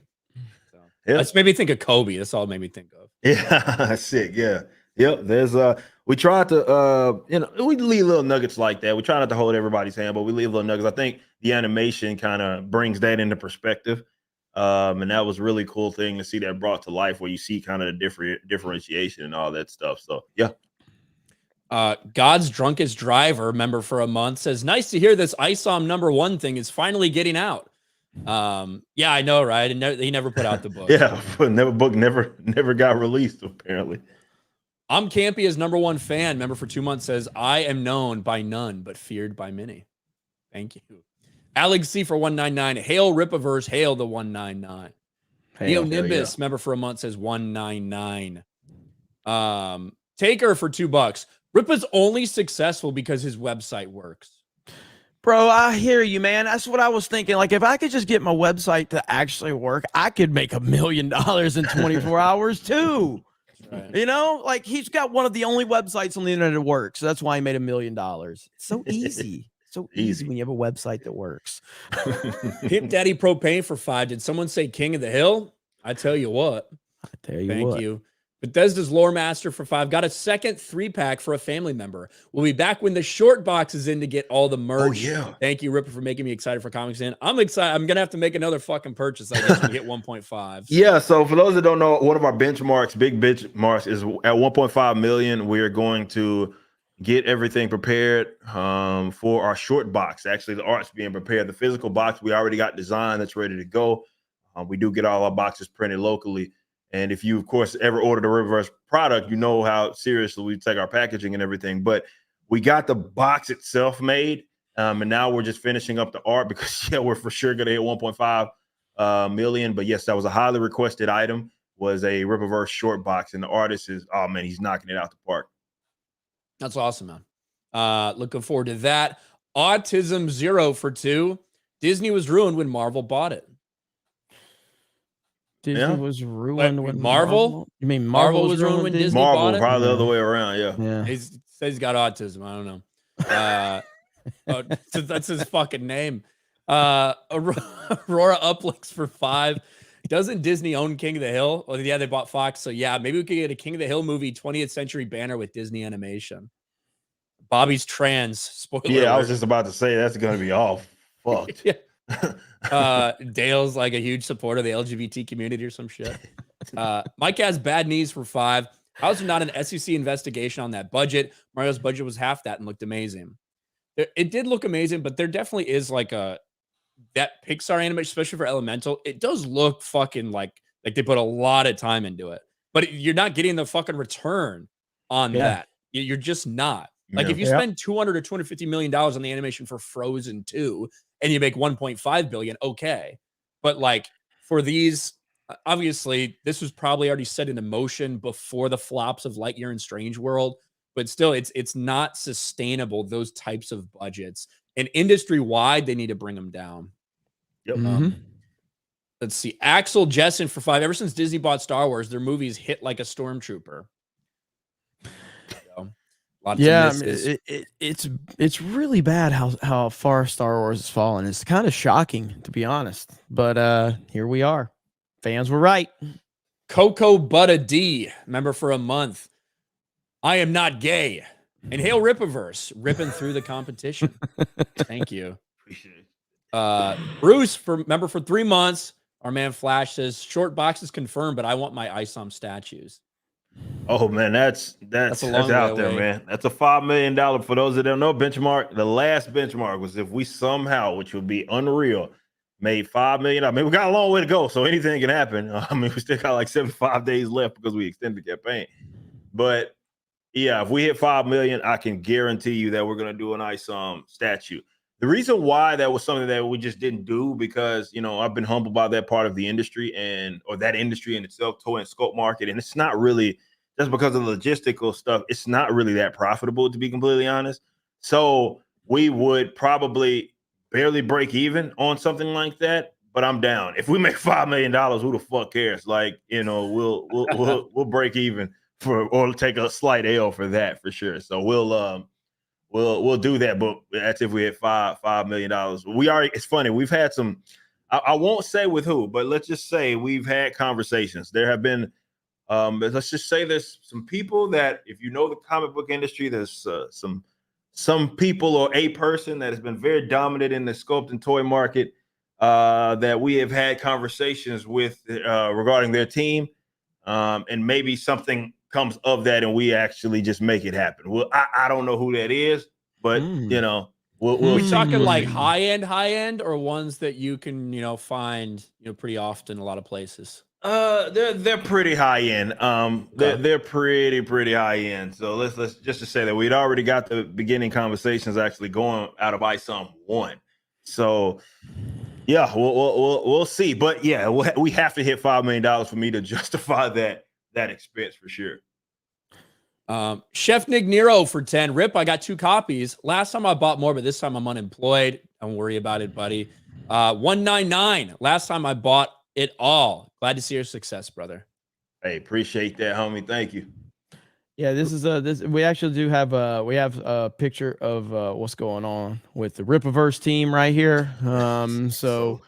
[SPEAKER 2] So that's made me think of Kobe. That's all it made me think of.
[SPEAKER 3] Yeah, sick. Yeah. Yep. There's we try to we leave little nuggets like that. We try not to hold everybody's hand, but we leave little nuggets. I think the animation kind of brings that into perspective. And that was a really cool thing to see that brought to life, where you see kind of the differentiation and all that stuff. So yeah.
[SPEAKER 2] God's drunkest driver, member for a month, says, nice to hear this Isom #1 thing is finally getting out. Yeah, I know, right? And he never put out the book.
[SPEAKER 3] Yeah, never got released, apparently.
[SPEAKER 2] I'm Campy as #1 fan, member for 2 months, says, I am known by none, but feared by many. Thank you. Alex C for 199. Hail Ripaverse, hail the 199. Neo Nimbus, member for a month, says 199. Taker for $2. Ripa's only successful because his website works.
[SPEAKER 1] Bro, I hear you, man. That's what I was thinking. Like, if I could just get my website to actually work, I could make $1 million in 24 hours too. Right. You know, like, he's got one of the only websites on the internet that works. So that's why he made $1 million. It's so easy. So easy when you have a website that works.
[SPEAKER 2] Pimp Daddy Propane for 5. Did someone say King of the Hill? I tell you what. Thank you. Bethesda's Lore Master for 5. Got a second 3-pack for a family member. We'll be back when the short box is in to get all the merch. Oh, yeah. Thank you, Ripper, for making me excited for Comics In. I'm excited. I'm going to have to make another fucking purchase, I guess, when we hit 1.5.
[SPEAKER 3] Yeah, so for those that don't know, one of our benchmarks, big benchmarks, is at 1.5 million. We're going to get everything prepared for our short box. Actually, the art's being prepared. The physical box, we already got designed. That's ready to go. We do get all our boxes printed locally. And if you, of course, ever ordered a Riververse product, you know how seriously we take our packaging and everything. But we got the box itself made, and now we're just finishing up the art because, yeah, we're for sure going to hit 1.5 million. But, yes, that was a highly requested item, was a Riververse short box. And the artist is, oh, man, he's knocking it out the park.
[SPEAKER 2] That's awesome, man. Looking forward to that. Autism 0 for 2. Disney was ruined when Marvel bought it.
[SPEAKER 1] Disney was ruined when
[SPEAKER 2] Marvel?
[SPEAKER 1] You mean
[SPEAKER 2] Marvel was ruined when Disney bought it?
[SPEAKER 3] Probably the other way around, yeah.
[SPEAKER 2] He says he's got autism. I don't know. That's his fucking name. Aurora Uplinks for 5. Doesn't Disney own King of the Hill? Well, yeah, they bought Fox. So, yeah, maybe we could get a King of the Hill movie, 20th century banner with Disney animation. Bobby's trans. Spoiler alert.
[SPEAKER 3] I was just about to say that's going to be all fucked.
[SPEAKER 2] Yeah. Dale's like a huge supporter of the LGBT community or some shit. Mike has bad knees for 5. How's there not an SEC investigation on that budget? Mario's budget was half that and looked amazing. It did look amazing, but there definitely is like that Pixar animation, especially for Elemental. It does look fucking like they put a lot of time into it, but you're not getting the fucking return on that. You're just not. Like if you spend $200 or $250 million on the animation for Frozen 2 and you make 1.5 billion, okay. But like for these, obviously this was probably already set into motion before the flops of Lightyear and Strange World, but still it's not sustainable, those types of budgets. And industry-wide, they need to bring them down.
[SPEAKER 3] Yep.
[SPEAKER 2] Let's see. Axel Jessen for 5. Ever since Disney bought Star Wars, their movies hit like a stormtrooper. Lots
[SPEAKER 1] Yeah, I
[SPEAKER 2] of
[SPEAKER 1] mean,
[SPEAKER 2] misses.
[SPEAKER 1] it's really bad how far Star Wars has fallen. It's kind of shocking, to be honest. But here we are. Fans were right.
[SPEAKER 2] Coco Butta D, member for a month. I am not gay. And Hail Ripiverse, ripping through the competition. Thank you.
[SPEAKER 3] Appreciate it.
[SPEAKER 2] Bruce, member for 3 months. Our man Flash says, short box is confirmed, but I want my Isom statues.
[SPEAKER 3] Oh man, that's
[SPEAKER 2] a long way
[SPEAKER 3] out there,
[SPEAKER 2] away.
[SPEAKER 3] man. That's a $5 million. For those that don't know, benchmark. The last benchmark was if we somehow, which would be unreal, made $5 million. I mean, we got a long way to go, so anything can happen. I mean, we still got like 75 days left because we extended the campaign. But yeah, if we hit 5 million, I can guarantee you that we're gonna do a nice statue. The reason why that was something that we just didn't do, because I've been humbled by that part of the industry or that industry in itself, toy and scope market, and it's not really just because of the logistical stuff. It's not really that profitable, to be completely honest. So we would probably barely break even on something like that. But I'm down. If we make $5 million, who the fuck cares? Like, we'll break even or take a slight L for that for sure. So we'll do that, but that's if we hit $5 million. It's funny, we've had some, I won't say with who, but let's just say we've had conversations. There have been let's just say there's some people that, if you know the comic book industry, there's some people or a person that has been very dominant in the sculpt and toy market that we have had conversations with regarding their team, and maybe something comes of that and we actually just make it happen. Well, I don't know who that is, but we'll
[SPEAKER 2] we talking like
[SPEAKER 3] see.
[SPEAKER 2] high end, or ones that you can find pretty often a lot of places?
[SPEAKER 3] They're pretty high end. They're pretty high end. So let's just to say that we'd already got the beginning conversations actually going out of Isom 1. So yeah, we'll see. But yeah, we have to hit $5 million for me to justify that expense for sure.
[SPEAKER 2] Chef Nick Nero for 10. Rip, I got 2 copies. Last time I bought more, but this time I'm unemployed. Don't worry about it, buddy. 199. Last time I bought it all. Glad to see your success, brother.
[SPEAKER 3] Hey, appreciate that, homie. Thank you.
[SPEAKER 1] Yeah, this is we actually do have a picture of what's going on with the Ripiverse team right here. So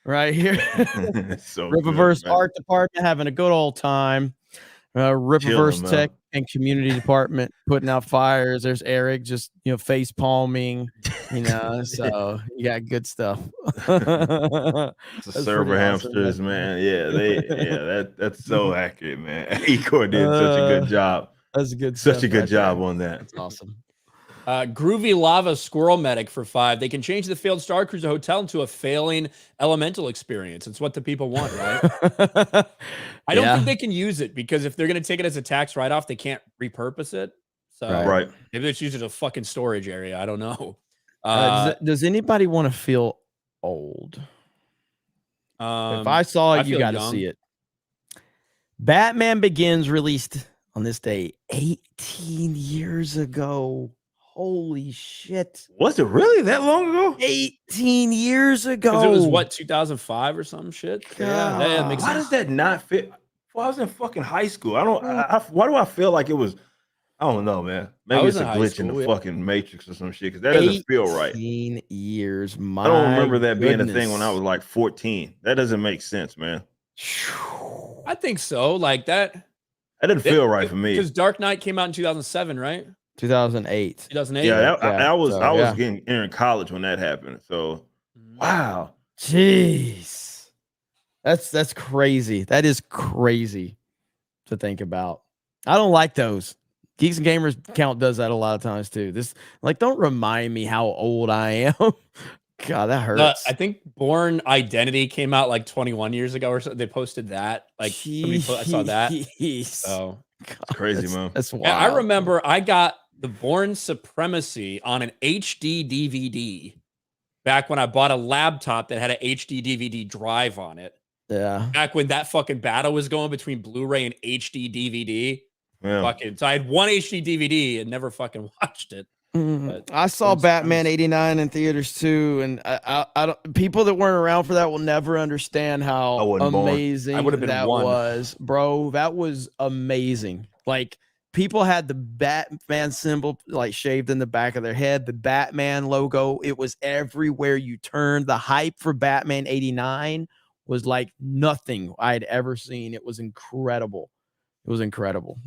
[SPEAKER 1] right here,
[SPEAKER 3] so
[SPEAKER 1] Ripiverse
[SPEAKER 3] good,
[SPEAKER 1] art department having a good old time. Ripiverse
[SPEAKER 3] Chilling,
[SPEAKER 1] tech and community department putting out fires. There's Eric just face palming, so you got good stuff.
[SPEAKER 3] The server hamsters, awesome, man. Yeah, that's so accurate, man. Ecor did such a good job.
[SPEAKER 1] That's a good
[SPEAKER 3] such a good job on that.
[SPEAKER 1] That's awesome.
[SPEAKER 2] Groovy Lava Squirrel Medic for 5. They can change the failed Star Cruiser Hotel into a failing elemental experience. It's what the people want, right? I don't think they can use it, because if they're going to take it as a tax write-off, they can't repurpose it. So
[SPEAKER 3] right.
[SPEAKER 2] Maybe they use it as a fucking storage area. I don't know.
[SPEAKER 1] Does anybody want to feel old? If I saw it, you got to see it. Batman Begins released on this day 18 years ago. Holy shit.
[SPEAKER 3] Was it really that long ago?
[SPEAKER 1] 18 years ago.
[SPEAKER 2] Because it was what, 2005 or some shit?
[SPEAKER 1] God.
[SPEAKER 2] Yeah, that makes sense.
[SPEAKER 3] Why does that not fit? Well, I was in fucking high school. Why do I feel like it was? I don't know, man. Maybe it's a glitch in the fucking Matrix or some shit, because that doesn't feel right.
[SPEAKER 1] 18 years.
[SPEAKER 3] I don't remember that being a thing when I was like 14. That doesn't make sense, man.
[SPEAKER 2] I think so. Like that.
[SPEAKER 3] That didn't feel right for me.
[SPEAKER 2] Because Dark Knight came out in 2007, right?
[SPEAKER 1] 2008.
[SPEAKER 2] 2008.
[SPEAKER 3] Yeah, I was in college when that happened. So, wow,
[SPEAKER 1] jeez, that's crazy. That is crazy to think about. I don't like those. Geeks and Gamers count does that a lot of times too. Don't remind me how old I am. God, that hurts.
[SPEAKER 2] I think Born Identity came out like 21 years ago or so. They posted that. Like I saw that. Oh,
[SPEAKER 3] it's crazy, man.
[SPEAKER 1] That's wild.
[SPEAKER 2] Yeah, I remember I got the Born Supremacy on an HD DVD back when I bought a laptop that had an HD DVD drive on it.
[SPEAKER 1] Yeah.
[SPEAKER 2] Back when that fucking battle was going between Blu-ray and HD DVD.
[SPEAKER 3] Yeah.
[SPEAKER 2] So I had one HD DVD and never fucking watched it.
[SPEAKER 1] I saw Batman 89 in theaters too, and I don't. People that weren't around for that will never understand how amazing that was, bro. That was amazing. Like people had the Batman symbol like shaved in the back of their head, the Batman logo. It was everywhere you turned. The hype for Batman 89 was like nothing I'd ever seen. It was incredible. It was incredible.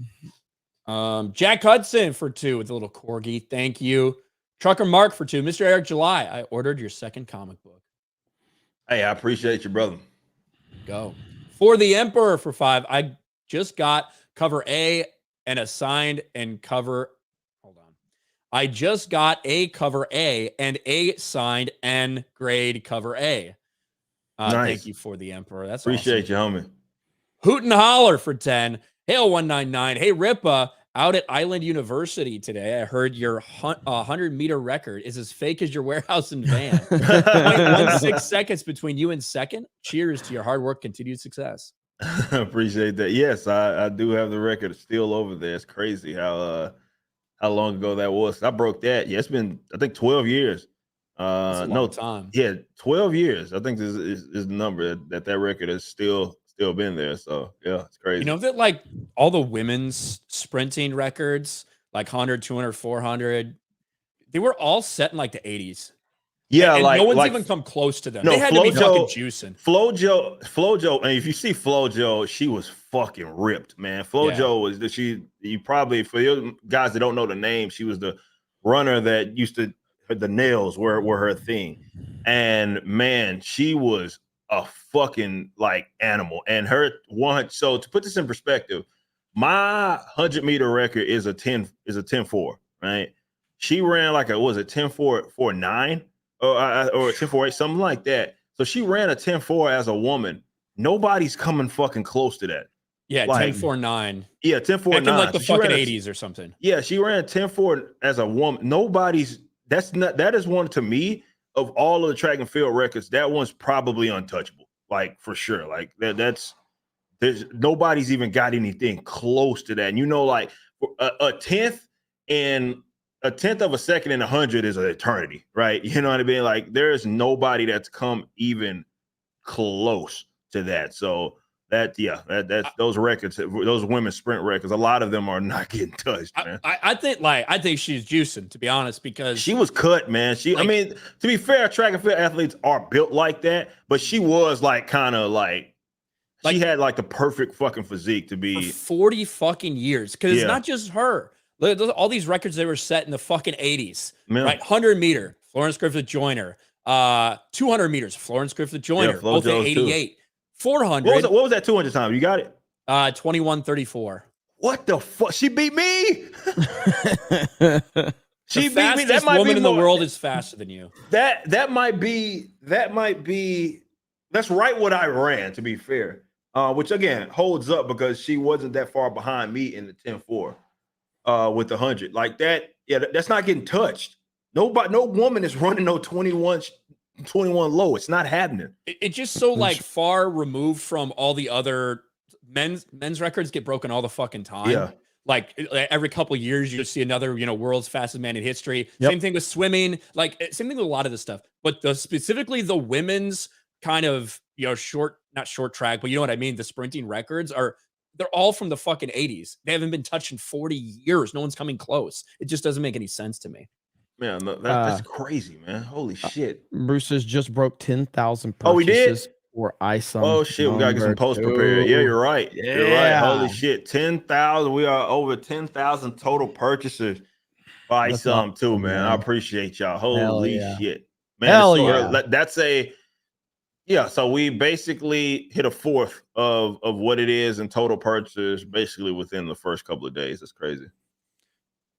[SPEAKER 2] Jack Hudson for 2 with a little corgi. Thank you. Trucker Mark for 2. Mr. Eric July, I ordered your second comic book.
[SPEAKER 3] Hey, I appreciate you, brother.
[SPEAKER 2] Go. For the Emperor for 5. I just got cover A and a signed and cover. Hold on. I just got a cover A and a signed and grade cover A.
[SPEAKER 3] Nice.
[SPEAKER 2] Thank you for the Emperor. That's
[SPEAKER 3] appreciate
[SPEAKER 2] awesome.
[SPEAKER 3] you, homie.
[SPEAKER 2] Hoot and Holler for 10. Hail 199. Hey, Ripa, out at Island University today. I heard your 100-meter record is as fake as your warehouse and van. 0.16 seconds between you and second. Cheers to your hard work, continued success.
[SPEAKER 3] Appreciate that. Yes, I do have the record still over there. It's crazy how long ago that was. I broke that. Yeah, it's been, I think, 12 years.
[SPEAKER 2] That's a long time.
[SPEAKER 3] Yeah, 12 years. I think this is the number that record has still been there. So yeah, it's crazy.
[SPEAKER 2] You know that like all the women's sprinting records, like 100, 200, 400, they were all set in like the 80s.
[SPEAKER 3] Yeah,
[SPEAKER 2] and
[SPEAKER 3] like
[SPEAKER 2] no one's
[SPEAKER 3] like,
[SPEAKER 2] even come close to them.
[SPEAKER 3] No,
[SPEAKER 2] they had to be fucking juicing.
[SPEAKER 3] FloJo, and if you see FloJo, she was fucking ripped, man. FloJo was you probably, for you guys that don't know the name, she was the runner that used to, the nails were her thing. And man, she was a fucking like animal. And her one, so to put this in perspective, my 100-meter record is a 10-4, right? She ran like a 10-4-9 or a 10-4-8, something like that. So she ran a 10-4 as a woman. Nobody's coming fucking close to that.
[SPEAKER 2] Yeah,
[SPEAKER 3] like,
[SPEAKER 2] 10-4-9.
[SPEAKER 3] Yeah, 10-4-9.
[SPEAKER 2] Like the
[SPEAKER 3] so
[SPEAKER 2] fucking 80s or something.
[SPEAKER 3] Yeah, she ran 10-4 as a woman. That is one to me of all of the track and field records. That one's probably untouchable, like for sure. Like there's nobody's even got anything close to that. And you know, like a tenth of a second in 100 is an eternity, right? You know what I mean? Like there is nobody that's come even close to that. So that's those records, those women's sprint records, a lot of them are not getting touched, man.
[SPEAKER 2] I think she's juicing, to be honest, because
[SPEAKER 3] she was cut, man. I mean, to be fair, track and field athletes are built like that, but she was like kind of like she had like the perfect fucking physique to be
[SPEAKER 2] for 40 fucking years. Because it's not just her. All these records they were set in the fucking 80s, right? 100-meter, Florence Griffith Joyner. 200 meters, Florence Griffith Joyner, both at 88. Too. 400.
[SPEAKER 3] What was that 200 time? You got it?
[SPEAKER 2] 21:34.
[SPEAKER 3] What the fuck? She beat me.
[SPEAKER 2] She beat me. That might woman be in the world is faster than you.
[SPEAKER 3] That might be. That's right what I ran, to be fair. Which again holds up because she wasn't that far behind me in the 10-4 with the 100. Like that, yeah, that's not getting touched. No woman is running no 21 low. It's not happening.
[SPEAKER 2] It's just so like far removed from all the other men's records get broken all the fucking time.
[SPEAKER 3] Yeah.
[SPEAKER 2] Like every couple of years, you just see another, world's fastest man in history. Yep. Same thing with swimming, like same thing with a lot of this stuff. But specifically the women's kind of, not short track, but you know what I mean? The sprinting records they're all from the fucking 80s. They haven't been touched in 40 years. No one's coming close. It just doesn't make any sense to me.
[SPEAKER 3] Man, that's crazy, man. Holy shit.
[SPEAKER 1] Bruce has just broke 10,000 purchases.
[SPEAKER 3] Oh, we did?
[SPEAKER 1] For Isom.
[SPEAKER 3] Oh shit, we gotta get some posts prepared. Yeah, you're right. Yeah. You're right. Holy shit. 10,000. We are over 10,000 total purchases by Isom too, man. I appreciate y'all. Holy shit. Man, so we basically hit a fourth of what it is in total purchases basically within the first couple of days. That's crazy.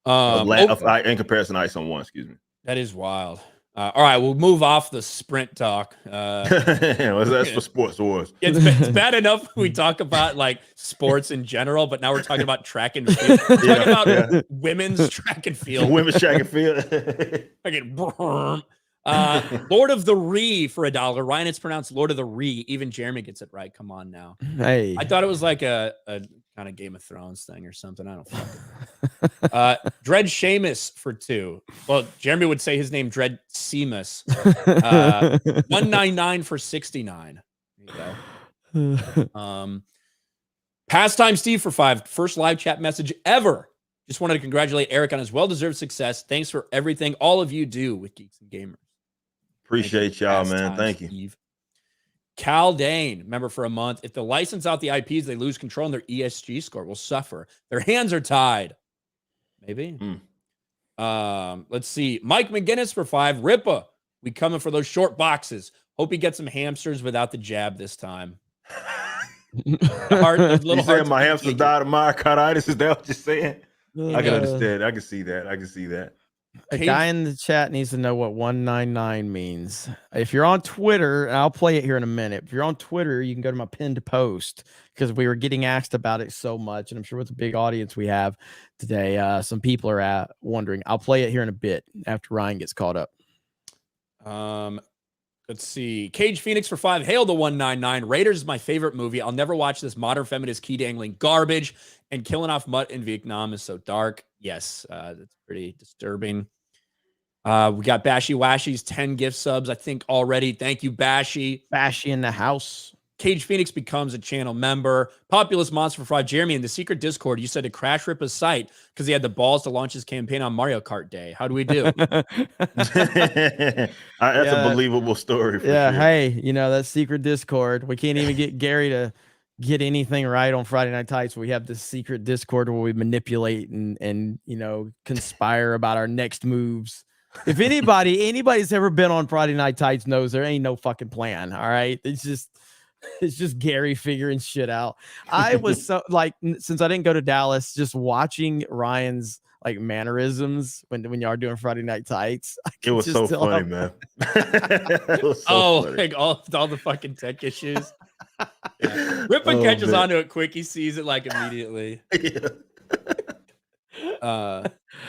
[SPEAKER 3] In comparison to Isom 1, excuse me.
[SPEAKER 2] That is wild. All right, we'll move off the sprint talk.
[SPEAKER 3] That's for sports wars.
[SPEAKER 2] It's bad enough we talk about like sports in general, but now we're talking about track and field. We're talking about women's track and field.
[SPEAKER 3] Women's track and field.
[SPEAKER 2] Lord of the Ree for $1. Ryan, it's pronounced Lord of the Ree. Even Jeremy gets it right. Come on now.
[SPEAKER 1] Hey,
[SPEAKER 2] I thought it was like a kind of Game of Thrones thing or something. I don't fucking Dread Seamus for $2. Well, Jeremy would say his name Dread Seamus. 199 for 69. There you go. Pastime Steve for $5. First live chat message ever Just wanted to congratulate Eric on his well-deserved success. Thanks for everything all of you do with Geeks and Gamers.
[SPEAKER 3] Appreciate y'all, man. Thank you.
[SPEAKER 2] Steve. Cal Dane, member for a month. If they license out the IPs, they lose control and their ESG score will suffer. Their hands are tied. Maybe. Let's see. Mike McGinnis for 5. Rippa, we coming for those short boxes. Hope he gets some hamsters without the jab this time.
[SPEAKER 3] You said my hamsters died of myocarditis. Is that what you're saying? I can understand. I can see that. I can see that.
[SPEAKER 1] A guy in the chat needs to know what 199 means. If you're on Twitter, and I'll play it here in a minute. If you're on Twitter, you can go to my pinned post because we were getting asked about it so much, and I'm sure with the big audience we have today, some people are wondering. I'll play it here in a bit after Ryan gets caught up.
[SPEAKER 2] Let's see. Cage Phoenix for 5. Hail the 199. Raiders is my favorite movie. I'll never watch this modern feminist key dangling garbage. And killing off Mutt in Vietnam is so dark. Yes, that's pretty disturbing. We got Bashy Washy's 10 gift subs, I think, already. Thank you, Bashy.
[SPEAKER 1] Bashy in the house.
[SPEAKER 2] Cage Phoenix becomes a channel member. Populous Monster for 5. Jeremy, in the secret Discord, you said to crash Rippa's site because he had the balls to launch his campaign on Mario Kart Day. How do we do?
[SPEAKER 3] That's a believable story. For sure.
[SPEAKER 1] Hey, you know, that secret Discord. We can't even get Gary to get anything right on Friday Night Tights. We have this secret Discord where we manipulate and you know, conspire about our next moves. If anybody's ever been on Friday Night Tights knows there ain't no fucking plan. All right. It's just Gary figuring shit out. I was so like, since I didn't go to Dallas, just watching Ryan's like mannerisms when y'all are doing Friday Night Tights.
[SPEAKER 3] It was so funny, man.
[SPEAKER 2] Funny. Like all the fucking tech issues. Rippa catches onto it quick. He sees it like immediately.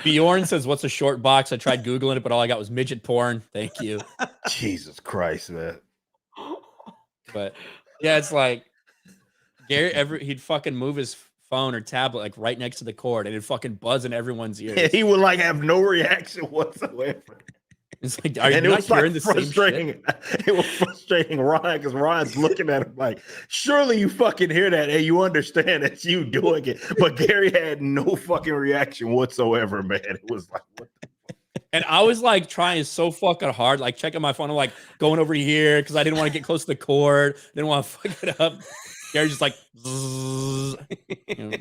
[SPEAKER 2] Bjorn says, "What's a short box?" I tried Googling it, but all I got was midget porn. Thank you.
[SPEAKER 3] Jesus Christ, man.
[SPEAKER 2] But yeah, it's like Gary. He'd fucking move his phone or tablet like right next to the cord, and it'd fucking buzz in everyone's ears.
[SPEAKER 3] Yeah, he would like have no reaction whatsoever.
[SPEAKER 2] It's like, are you not hearing the same shit?
[SPEAKER 3] It was frustrating Ryan because Ryan's looking at him like, surely you fucking hear that and you understand it's you doing it. But Gary had no fucking reaction whatsoever, man. It was like, what the fuck?
[SPEAKER 2] And I was like trying so fucking hard, like checking my phone. I'm like going over here because I didn't want to get close to the cord. Didn't want to fuck it up. Gary's just like, you know.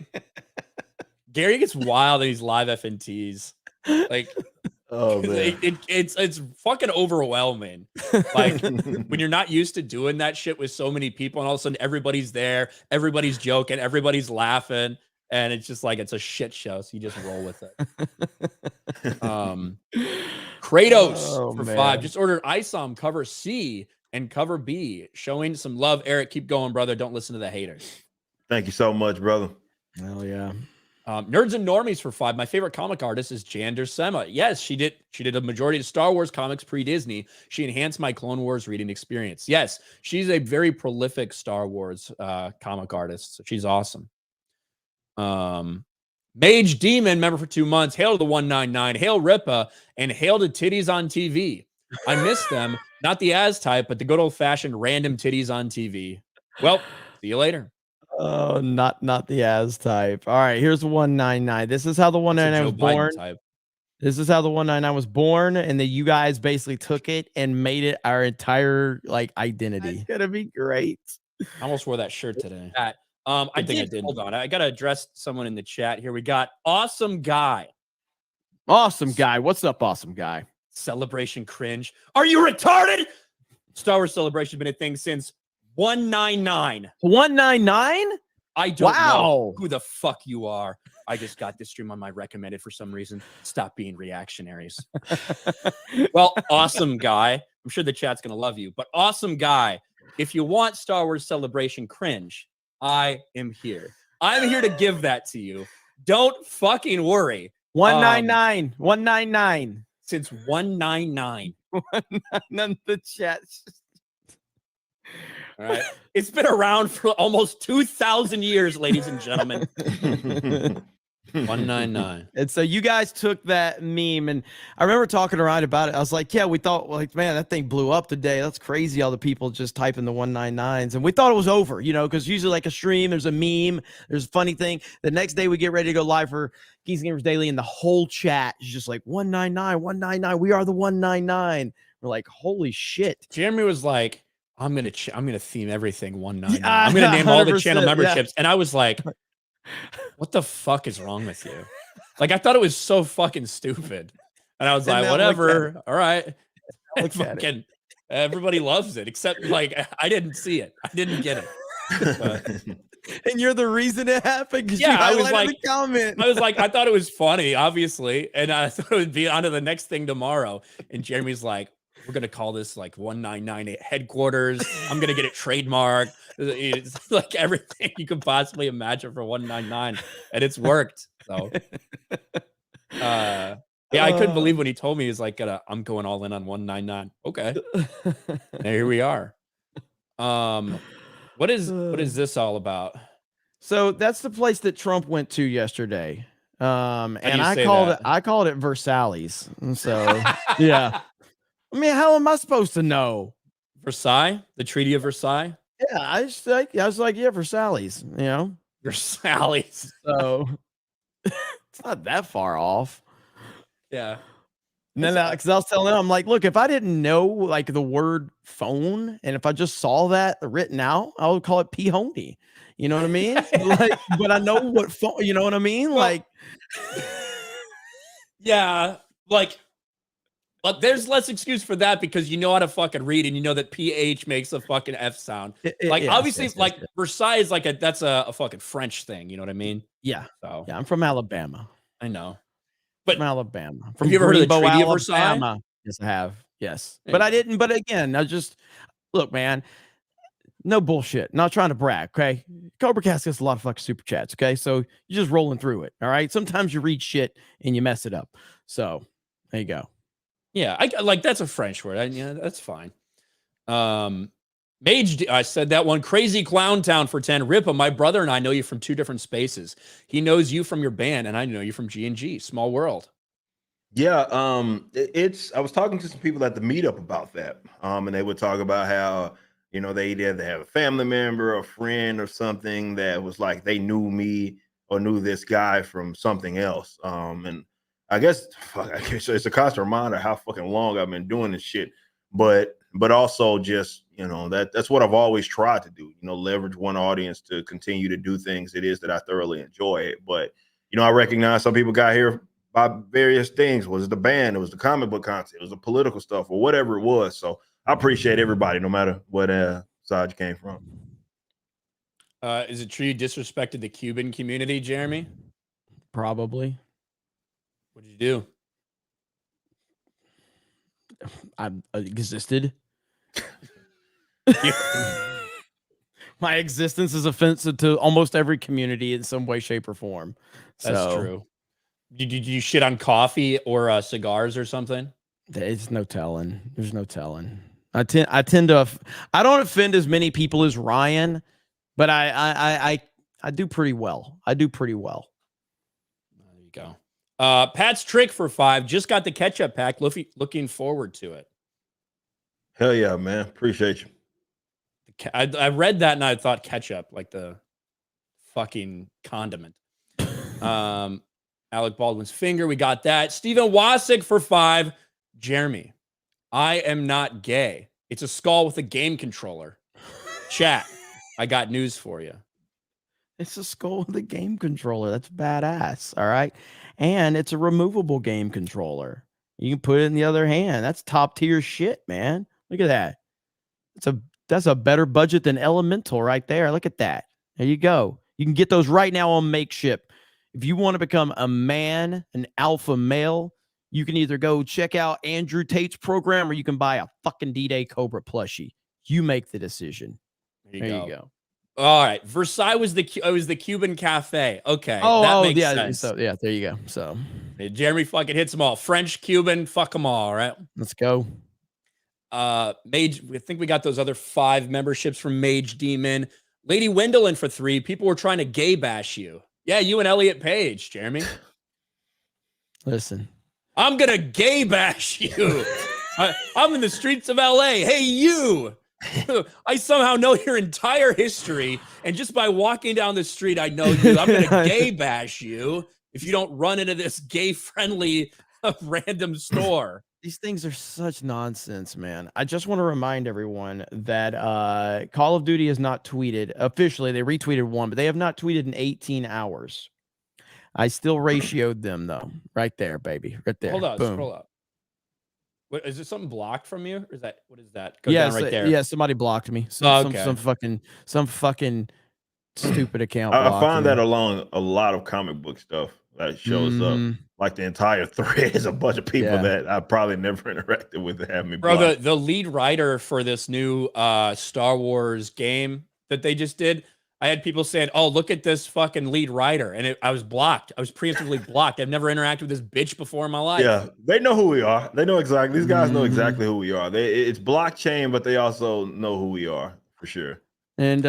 [SPEAKER 2] Gary gets wild in these live FNTs. Like,
[SPEAKER 3] oh man,
[SPEAKER 2] it's fucking overwhelming. Like when you're not used to doing that shit with so many people, and all of a sudden everybody's there, everybody's joking, everybody's laughing, and it's just like it's a shit show. So you just roll with it. Kratos for 5 just ordered Isom cover C and cover B, showing some love. Eric, keep going, brother. Don't listen to the haters.
[SPEAKER 3] Thank you so much, brother.
[SPEAKER 1] Hell yeah.
[SPEAKER 2] Nerds and Normies for 5. My favorite comic artist is Jan Dersema. Yes, she did a majority of Star Wars comics pre-Disney. She enhanced my Clone Wars reading experience. Yes, she's a very prolific Star Wars comic artist. So she's awesome. Mage Demon, member for 2 months. Hail to the 199. Hail Rippa, and hail to titties on TV. I miss them. Not the as type, but the good old-fashioned random titties on TV. Well, see you later.
[SPEAKER 1] Oh, not the as type. All right, here's the 199. This is how the 199 was born. Type. This is how the 199 was born, and then you guys basically took it and made it our entire like identity. It's gonna be great.
[SPEAKER 2] I almost wore that shirt today. I did. Hold on, I gotta address someone in the chat here. We got Awesome Guy.
[SPEAKER 1] Awesome Guy. What's up, Awesome Guy?
[SPEAKER 2] Celebration cringe. Are you retarded? Star Wars Celebration been a thing since 199.
[SPEAKER 1] 199?
[SPEAKER 2] I don't know who the fuck you are. I just got this stream on my recommended for some reason. Stop being reactionaries. Well, Awesome Guy. I'm sure the chat's going to love you. But Awesome Guy, if you want Star Wars Celebration cringe, I am here. I'm here to give that to you. Don't fucking worry.
[SPEAKER 1] 199. 199.
[SPEAKER 2] Since 199.
[SPEAKER 1] 199 the chat.
[SPEAKER 2] All right. It's been around for almost 2,000 years, ladies and gentlemen. 199.
[SPEAKER 1] And so you guys took that meme, and I remember talking to Ryan about it. I was like, yeah, we thought, like, man, that thing blew up today. That's crazy, all the people just typing the 199s. And we thought it was over, you know, because usually like a stream, there's a meme, there's a funny thing. The next day we get ready to go live for Geeks Gamers Daily, and the whole chat is just like 199, 199. We are the 199. We're like, holy shit.
[SPEAKER 2] Jeremy was like, I'm gonna theme everything 199.
[SPEAKER 1] Yeah,
[SPEAKER 2] I'm gonna name all the channel
[SPEAKER 1] 100%,
[SPEAKER 2] memberships. And I was like, what the fuck is wrong with you? Like, I thought it was so fucking stupid. And I was like, whatever. All right. And fucking everybody loves it, except like I didn't see it. I didn't get it. But,
[SPEAKER 1] and you're the reason it happened.
[SPEAKER 2] Yeah, I was like,
[SPEAKER 1] the comment.
[SPEAKER 2] I was like, I thought it was funny, obviously, and I thought it would be on to the next thing tomorrow. And Jeremy's like, we're gonna call this like 1998 headquarters. I'm gonna get it trademarked. It's like everything you could possibly imagine for 199, and it's worked. So, yeah, I couldn't believe when he told me he's like, I'm going all in on 199. Okay, and here we are. What is this all about?
[SPEAKER 1] So that's the place that Trump went to yesterday. And I called it Versailles. And so yeah. I mean, how am I supposed to know?
[SPEAKER 2] Versailles, the Treaty of Versailles.
[SPEAKER 1] Yeah, I was like, yeah, Versailles, you know,
[SPEAKER 2] Versailles.
[SPEAKER 1] So it's not that far off.
[SPEAKER 2] Yeah.
[SPEAKER 1] No, because I was telling them, I'm like, look, if I didn't know like the word phone, and if I just saw that written out, I would call it P-Honey. You know what I mean? Like, but I know what phone. You know what I mean? Well, like,
[SPEAKER 2] yeah, like. But there's less excuse for that because you know how to fucking read and you know that PH makes a fucking F sound. Obviously, Versailles is like that's a fucking French thing. You know what I mean?
[SPEAKER 1] Yeah.
[SPEAKER 2] So
[SPEAKER 1] yeah, I'm from Alabama.
[SPEAKER 2] I know. But
[SPEAKER 1] from Alabama.
[SPEAKER 2] Have you ever heard of the Treaty of Versailles?
[SPEAKER 1] Yes, I have. Yes. But I didn't. But again, I just look, man. No bullshit. Not trying to brag, okay? Cobra Cast gets a lot of fucking super chats, okay? So you're just rolling through it, all right? Sometimes you read shit and you mess it up. So there you go.
[SPEAKER 2] Yeah, I like that's a French word. Yeah, that's fine. Mage, I said that one. Crazy Clown Town for 10. Rippa, my brother and I know you from 2 different spaces. He knows you from your band, and I know you from G&G. Small world.
[SPEAKER 3] Yeah, I was talking to some people at the meetup about that. And they would talk about how, you know, they either have a family member, a friend, or something that was like they knew me or knew this guy from something else. And I guess it's a constant reminder how fucking long I've been doing this shit, but also just, you know, that's what I've always tried to do, you know, leverage one audience to continue to do things it is that I thoroughly enjoy. But, you know, I recognize some people got here by various things. Was it the band? It was the comic book content. It was the political stuff or whatever it was. So I appreciate everybody, no matter what side you came from.
[SPEAKER 2] Is it true you disrespected the Cuban community, Jeremy?
[SPEAKER 1] Probably.
[SPEAKER 2] What did you do?
[SPEAKER 1] I existed. My existence is offensive to almost every community in some way, shape, or form.
[SPEAKER 2] That's true. Did you shit on coffee or cigars or something?
[SPEAKER 1] There's no telling. There's no telling. I tend to. I don't offend as many people as Ryan, but I do pretty well. I do pretty well.
[SPEAKER 2] There you go. Pat's Trick for 5 just got the ketchup pack. Looking forward to it.
[SPEAKER 3] Hell yeah, man. Appreciate you.
[SPEAKER 2] I read that and I thought ketchup, like the fucking condiment. Alec Baldwin's finger. We got that. Stephen Wasick for 5. Jeremy, I am not gay. It's a skull with a game controller. Chat, I got news for you.
[SPEAKER 1] It's a skull with a game controller. That's badass. All right. And it's a removable game controller. You can put it in the other hand. That's top tier shit, man. Look at that. That's a better budget than Elemental right there. Look at that. There you go. You can get those right now on Makeship. If you want to become a man, an alpha male, you can either go check out Andrew Tate's program or you can buy a fucking DdayCobra plushie. You make the decision. There you go.
[SPEAKER 2] All right. Versailles was the Cuban cafe. Okay.
[SPEAKER 1] That
[SPEAKER 2] makes
[SPEAKER 1] yeah.
[SPEAKER 2] sense.
[SPEAKER 1] So yeah, there you go. So
[SPEAKER 2] Jeremy fucking hits them all. French, Cuban, fuck them all. All right.
[SPEAKER 1] Let's go.
[SPEAKER 2] Mage, I think we got those other 5 memberships from Mage Demon. Lady Wendelin for 3. People were trying to gay bash you. Yeah, you and Elliot Page, Jeremy.
[SPEAKER 1] Listen,
[SPEAKER 2] I'm gonna gay bash you. I'm in the streets of LA. Hey, you. I somehow know your entire history, and just by walking down the street, I know you. I'm gonna gay bash you if you don't run into this gay-friendly random store.
[SPEAKER 1] these things are such nonsense, man. I just want to remind everyone that Call of Duty has not tweeted officially. They retweeted one, but they have not tweeted in 18 hours. I still ratioed them though. Right there, baby. Right there.
[SPEAKER 2] Hold on,
[SPEAKER 1] Boom.
[SPEAKER 2] scroll up. What is there something blocked from you? Or is that what is that? Go down right there.
[SPEAKER 1] Yeah, somebody blocked me. Some fucking stupid account.
[SPEAKER 3] I find that along a lot of comic book stuff that shows up. Like the entire thread is a bunch of people that I probably never interacted with that have me blocked.
[SPEAKER 2] Bro, the lead writer for this new Star Wars game that they just did, I had people saying, "Oh, look at this fucking lead writer," and I was blocked. I was preemptively blocked. I've never interacted with this bitch before in my life.
[SPEAKER 3] Yeah, they know who we are. They know exactly. These guys know exactly who we are. It's blockchain, but they also know who we are for sure.
[SPEAKER 1] And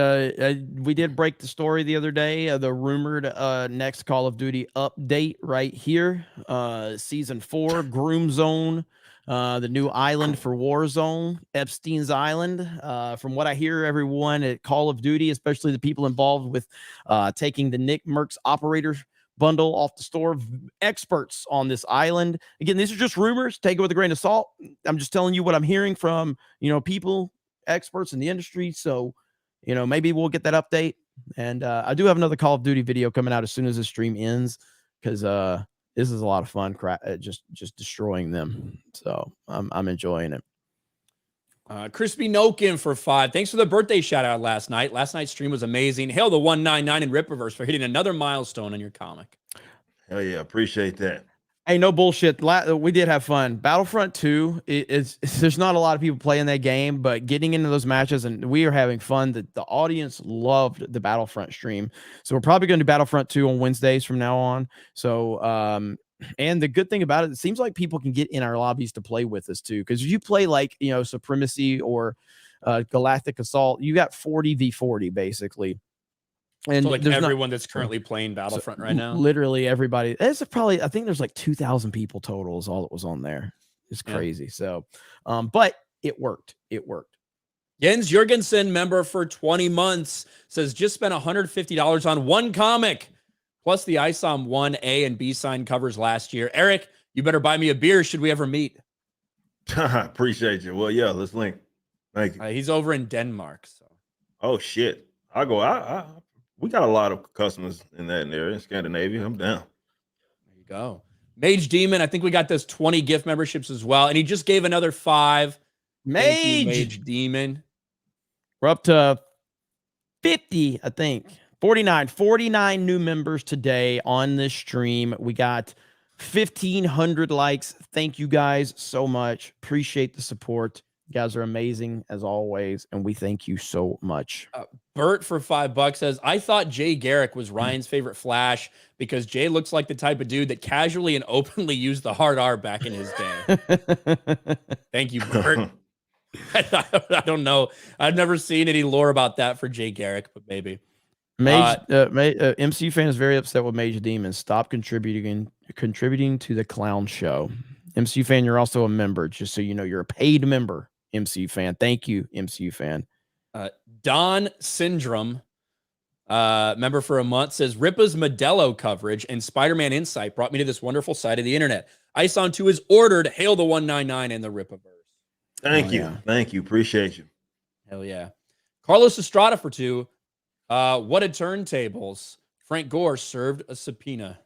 [SPEAKER 1] we did break the story the other day, the rumored next Call of Duty update right here. Season 4, Groom Zone, the new island for Warzone, Epstein's Island. From what I hear, everyone at Call of Duty, especially the people involved with taking the Nick Merckx operator bundle off the store, experts on this island. Again, these are just rumors. Take it with a grain of salt. I'm just telling you what I'm hearing from, people, experts in the industry. So, maybe we'll get that update. And I do have another Call of Duty video coming out as soon as the stream ends, because this is a lot of fun. Just destroying them. So I'm enjoying it.
[SPEAKER 2] Crispy Nokin for 5. Thanks for the birthday shout out last night. Last night's stream was amazing. Hail the 199 in Rippaverse for hitting another milestone in your comic.
[SPEAKER 3] Hell yeah, appreciate that.
[SPEAKER 1] Hey, no bullshit. We did have fun. Battlefront 2 there's not a lot of people playing that game, but getting into those matches, and we are having fun. The audience loved the Battlefront stream. So we're probably going to do Battlefront 2 on Wednesdays from now on. So, and the good thing about it seems like people can get in our lobbies to play with us too. Because if you play like, Supremacy or Galactic Assault, you got 40v40 basically. And
[SPEAKER 2] so like everyone that's currently playing Battlefront right now,
[SPEAKER 1] literally everybody. It's probably, I think there's like 2,000 people total is all that was on there. It's crazy. Yeah. So, but it worked.
[SPEAKER 2] Jens Jorgensen, member for 20 months, says just spent $150 on one comic, plus the Isom 1A and B sign covers last year. Eric, you better buy me a beer should we ever meet.
[SPEAKER 3] Appreciate you. Well, yeah, let's link. Thank you.
[SPEAKER 2] He's over in Denmark. So.
[SPEAKER 3] Oh shit, I'll go. We got a lot of customers in that area in Scandinavia. I'm down.
[SPEAKER 2] There you go. Mage Demon, I think we got those 20 gift memberships as well. And he just gave another 5. Mage Demon.
[SPEAKER 1] We're up to 50, I think. 49 new members today on this stream. We got 1,500 likes. Thank you guys so much. Appreciate the support. You guys are amazing as always, and we thank you so much.
[SPEAKER 2] Bert for $5 says, I thought Jay Garrick was Ryan's favorite Flash because Jay looks like the type of dude that casually and openly used the hard R back in his day. Thank you, Bert. I don't know. I've never seen any lore about that for Jay Garrick, but maybe.
[SPEAKER 1] MC fan is very upset with Mage Demon. Stop contributing to the clown show. MC fan, you're also a member, just so you know, you're a paid member. MC fan, thank you, MC fan.
[SPEAKER 2] Don Syndrome, member for a month, says Ripa's Modelo coverage and Spider-Man Insight brought me to this wonderful side of the internet. Ison 2 is ordered. Hail the 199 in the Ripaverse.
[SPEAKER 3] Thank you. Yeah. Thank you. Appreciate you.
[SPEAKER 2] Hell yeah. Carlos Estrada for 2. What a turntables. Frank Gore served a subpoena.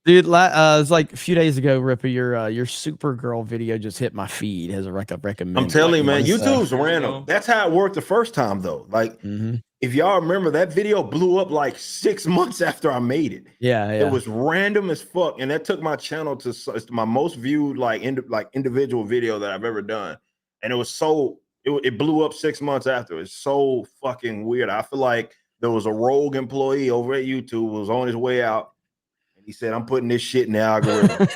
[SPEAKER 1] Dude, it's like a few days ago, Ripper, your Supergirl video just hit my feed as a recommend.
[SPEAKER 3] I'm telling you, man, YouTube's random. That's how it worked the first time, though. Like, if y'all remember, that video blew up like 6 months after I made it.
[SPEAKER 1] Yeah.
[SPEAKER 3] It was random as fuck, and that took my channel to my most viewed individual video that I've ever done. And it was it blew up 6 months after. It's so fucking weird. I feel like there was a rogue employee over at YouTube who was on his way out. He said, I'm putting this shit in the algorithm.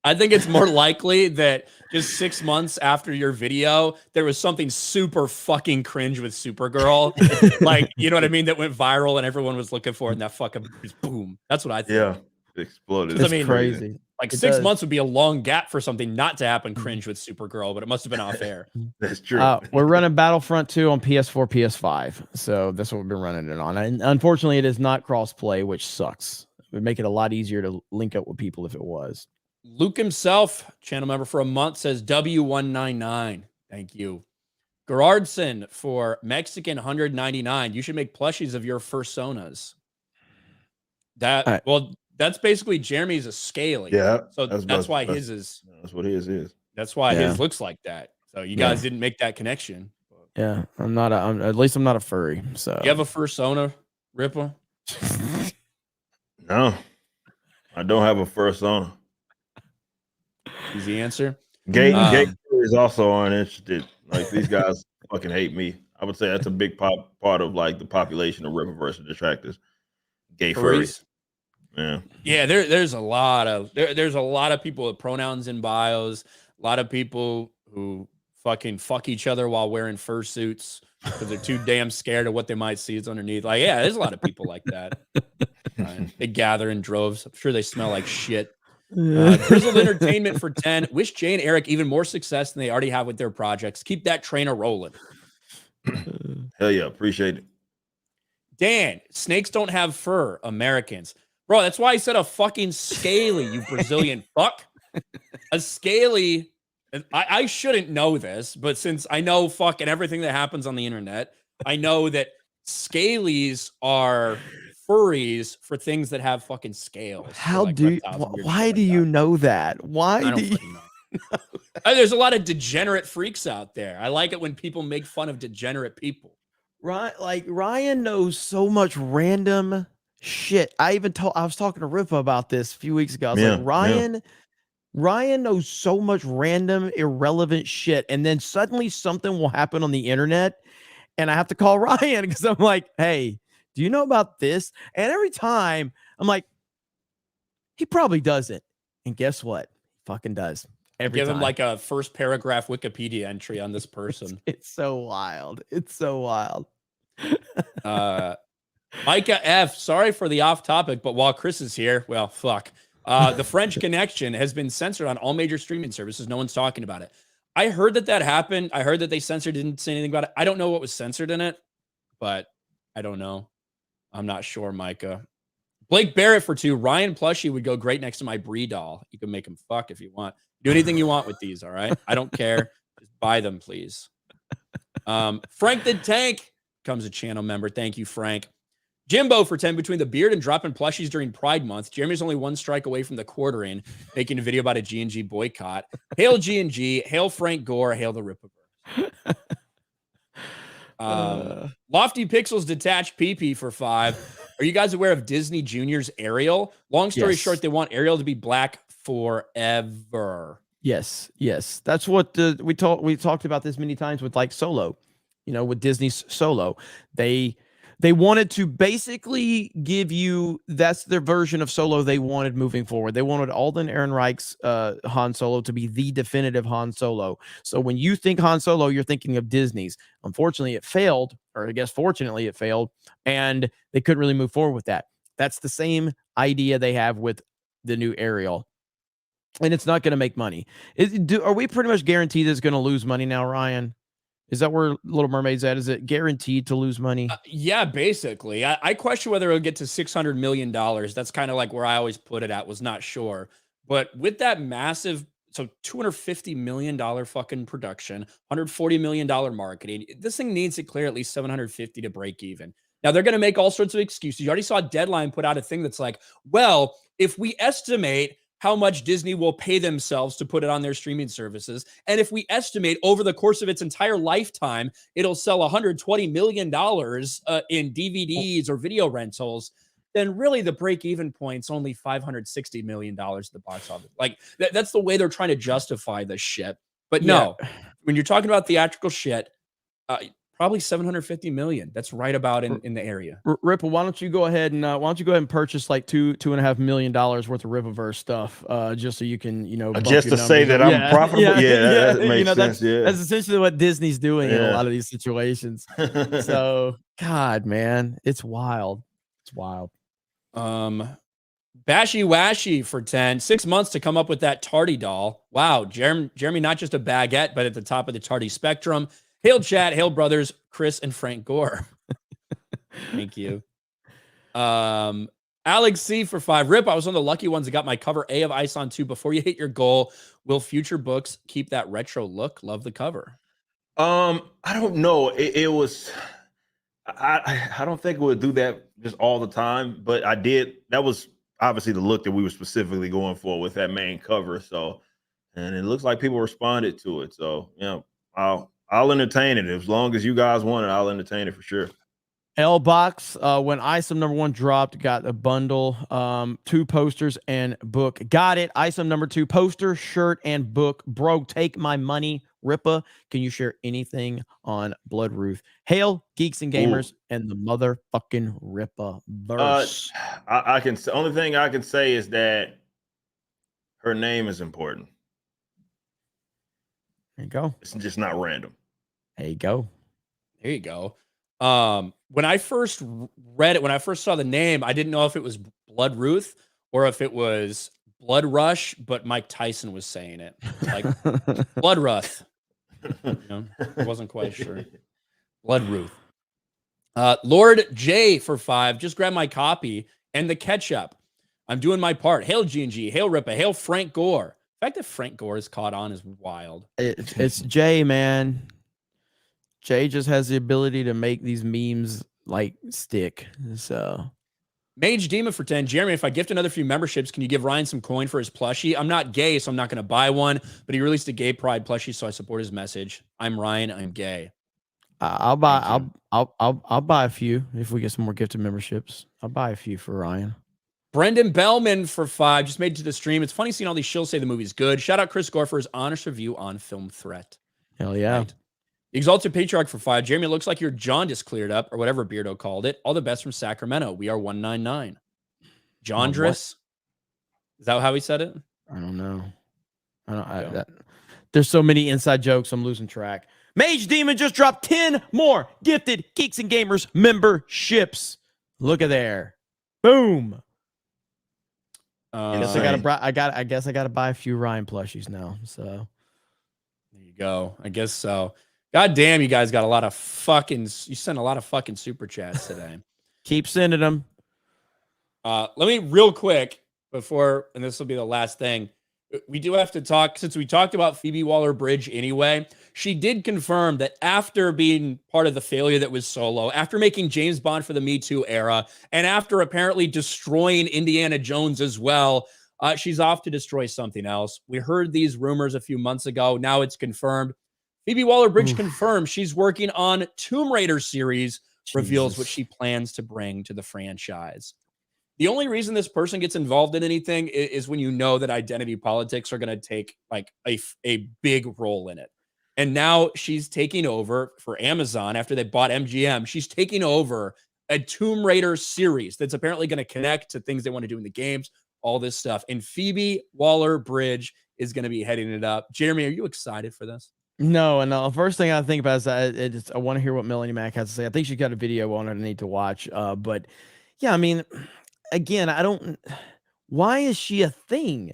[SPEAKER 2] I think it's more likely that just 6 months after your video, there was something super fucking cringe with Supergirl. Like, you know what I mean? That went viral and everyone was looking for it and that fucking just boom. That's what I think.
[SPEAKER 3] Yeah. Exploded.
[SPEAKER 1] It's
[SPEAKER 2] I mean,
[SPEAKER 1] crazy.
[SPEAKER 2] Like
[SPEAKER 1] It
[SPEAKER 2] 6
[SPEAKER 1] does.
[SPEAKER 2] months would be a long gap for something not to happen cringe with Supergirl, but it must have been off air.
[SPEAKER 3] That's true.
[SPEAKER 1] We're running Battlefront 2 on PS4, PS5. So that's what we've been running it on. And unfortunately, it is not cross-play, which sucks. It would make it a lot easier to link up with people if it was.
[SPEAKER 2] Luke himself, channel member for a month, says W199. Thank you. Gerardson for Mexican 199. You should make plushies of your fursonas. That well, that's basically Jeremy's a scaly.
[SPEAKER 3] Yeah.
[SPEAKER 2] So that's why his is.
[SPEAKER 3] That's what his is.
[SPEAKER 2] That's why his looks like that. So you guys didn't make that connection.
[SPEAKER 1] Yeah, at least I'm not a furry. So
[SPEAKER 2] you have a fursona, Ripple?
[SPEAKER 3] No, I don't have a fursona.
[SPEAKER 2] Easy answer.
[SPEAKER 3] Gay is also uninterested. Like these guys fucking hate me. I would say that's a big part of like the population of Ripple detractors. Gay furries. Yeah,
[SPEAKER 2] there's a lot of people with pronouns in bios, a lot of people who fucking fuck each other while wearing fursuits because they're too damn scared of what they might see is underneath. Like, yeah, there's a lot of people like that. They gather in droves. I'm sure they smell like shit. Grizzled Entertainment for 10. Wish Jay and Eric even more success than they already have with their projects. Keep that trainer rolling.
[SPEAKER 3] Hell yeah, appreciate it.
[SPEAKER 2] Dan, snakes don't have fur, Americans. Bro, that's why I said a fucking scaly, you Brazilian fuck. A scaly, I shouldn't know this, but since I know fucking everything that happens on the internet, I know that scalies are furries for things that have fucking scales.
[SPEAKER 1] How
[SPEAKER 2] like
[SPEAKER 1] do you, why do you know that? Why do you
[SPEAKER 2] know? There's a lot of degenerate freaks out there. I like it when people make fun of degenerate people.
[SPEAKER 1] Right, like Ryan knows so much random shit. I was talking to Ripa about this a few weeks ago. I was like, Ryan knows so much random, irrelevant shit, and then suddenly something will happen on the internet, and I have to call Ryan because I'm like, hey, do you know about this? And every time I'm like, he probably doesn't. And guess what? He fucking does.
[SPEAKER 2] Give him like a first paragraph Wikipedia entry on this person.
[SPEAKER 1] It's so wild. It's so wild.
[SPEAKER 2] Micah F, sorry for the off topic, but while Chris is here, well, fuck. The French Connection has been censored on all major streaming services. No one's talking about it. I heard that happened. I heard that they censored, didn't say anything about it. I don't know what was censored in it, but I don't know. I'm not sure, Micah. Blake Barrett for 2. Ryan Plushie would go great next to my Brie doll. You can make him fuck if you want. Do anything you want with these, all right? I don't care. Just buy them, please. Frank the Tank becomes a channel member. Thank you, Frank. Jimbo for 10. Between the beard and dropping plushies during Pride Month, Jeremy's only one strike away from the quartering, making a video about a G&G boycott. Hail G&G. Hail Frank Gore. Hail the Rippaverse. Lofty Pixels Detached PP for 5. Are you guys aware of Disney Junior's Ariel? Long story short, they want Ariel to be black forever.
[SPEAKER 1] Yes. That's what we talked about this many times with like Solo. You know, with Disney's Solo, they wanted to basically give you, that's their version of Solo they wanted moving forward. They wanted Alden Ehrenreich's Han Solo to be the definitive Han Solo. So when you think Han Solo, you're thinking of Disney's. Unfortunately, it failed, or I guess fortunately it failed, and they couldn't really move forward with that. That's the same idea they have with the new Ariel. And it's not going to make money. Are we pretty much guaranteed it's going to lose money now, Ryan? Is that where Little Mermaid's at? Is it guaranteed to lose money?
[SPEAKER 2] Yeah, basically. I question whether it'll get to $600 million. That's kind of like where I always put it at, was not sure. But with that massive, so $250 million fucking production, $140 million marketing, this thing needs to clear at least 750 to break even. Now, they're going to make all sorts of excuses. You already saw Deadline put out a thing that's like, well, if we estimate how much Disney will pay themselves to put it on their streaming services, and if we estimate over the course of its entire lifetime, it'll sell $120 million in DVDs or video rentals, then really the break-even point's only $560 million at the box office. Like, that's the way they're trying to justify this shit. But no, when you're talking about theatrical shit, probably 750 million. That's right about in the area.
[SPEAKER 1] Ripple, why don't you go ahead and purchase like $2.5 million worth of Riververse stuff, just so you can, bump
[SPEAKER 3] Just
[SPEAKER 1] your
[SPEAKER 3] to say
[SPEAKER 1] numbers
[SPEAKER 3] that
[SPEAKER 1] up.
[SPEAKER 3] I'm profitable. Yeah, that makes sense.
[SPEAKER 1] That's essentially what Disney's doing in a
[SPEAKER 3] Yeah.
[SPEAKER 1] lot of these situations. So, God, man, it's wild. It's wild.
[SPEAKER 2] Bashy Washy for 10. 6 months to come up with that tardy doll. Wow, Jeremy, not just a baguette, but at the top of the tardy spectrum. Hail chat, hail brothers, Chris and Frank Gore. Thank you. Alex C for 5. Rip, I was one of the lucky ones that got my cover A of Isom 2 before you hit your goal. Will future books keep that retro look? Love the cover.
[SPEAKER 3] I don't know. It was. I don't think it would do that just all the time, but I did. That was obviously the look that we were specifically going for with that main cover. So, and it looks like people responded to it. So, I'll entertain it as long as you guys want it. I'll entertain it for sure.
[SPEAKER 1] L box, when Isom #1 dropped, got a bundle, 2 posters and book. Got it. Isom #2 poster, shirt, and book. Bro, take my money. Rippa, can you share anything on Blood Ruth? Hail Geeks and Gamers and the motherfucking Rippa verse.
[SPEAKER 3] I can. The only thing I can say is that her name is important.
[SPEAKER 1] There you go.
[SPEAKER 3] It's just not random.
[SPEAKER 1] There you go.
[SPEAKER 2] There you go. When I first read it, when I first saw the name, I didn't know if it was Blood Ruth or if it was Blood Rush, but Mike Tyson was saying it like Blood Ruth. I wasn't quite sure. Blood Ruth. Lord J for 5. Just grab my copy and the ketchup. I'm doing my part. Hail G&G. Hail Rippa. Hail Frank Gore. The fact that Frank Gore is caught on is wild.
[SPEAKER 1] It's Jay, man. Jay just has the ability to make these memes like stick. So
[SPEAKER 2] Mage Demon for 10. Jeremy, if I gift another few memberships, can you give Ryan some coin for his plushie? I'm not gay, so I'm not going to buy one, but he released a gay pride plushie, so I support his message. I'm Ryan. I'm gay.
[SPEAKER 1] I'll buy a few if we get some more gifted memberships. I'll buy a few for Ryan.
[SPEAKER 2] Brendan Bellman for 5. Just made it to the stream. It's funny seeing all these shills say the movie's good. Shout out Chris Gore for his honest review on Film Threat.
[SPEAKER 1] Hell yeah. Right.
[SPEAKER 2] Exalted Patriarch for 5. Jeremy, it looks like your jaundice cleared up, or whatever Beardo called it. All the best from Sacramento. We are 199. Jaundress? Is that how he said it?
[SPEAKER 1] I don't know. There's so many inside jokes, I'm losing track. Mage Demon just dropped 10 more gifted Geeks and Gamers memberships. Look at there. Boom. I guess I gotta buy a few Ryan plushies now. So
[SPEAKER 2] there you go. I guess so. God damn, you guys got a lot of you sent a lot of fucking super chats today.
[SPEAKER 1] Keep sending them.
[SPEAKER 2] Let me real quick before, and this will be the last thing. We do have to talk, since we talked about Phoebe Waller-Bridge anyway. She did confirm that after being part of the failure that was Solo, after making James Bond for the Me Too era, and after apparently destroying Indiana Jones as well, she's off to destroy something else. We heard these rumors a few months ago. Now it's confirmed. Phoebe Waller-Bridge confirmed she's working on Tomb Raider series, reveals what she plans to bring to the franchise. The only reason this person gets involved in anything is when you know that identity politics are going to take like a big role in it. And now she's taking over for Amazon after they bought MGM. She's taking over a Tomb Raider series that's apparently going to connect to things they want to do in the games, all this stuff. And Phoebe Waller-Bridge is going to be heading it up. Jeremy, are you excited for this?
[SPEAKER 1] No, and the first thing I think about is I want to hear what Melanie Mack has to say. I think she's got a video on it I need to watch. But yeah, I mean, again, why is she a thing?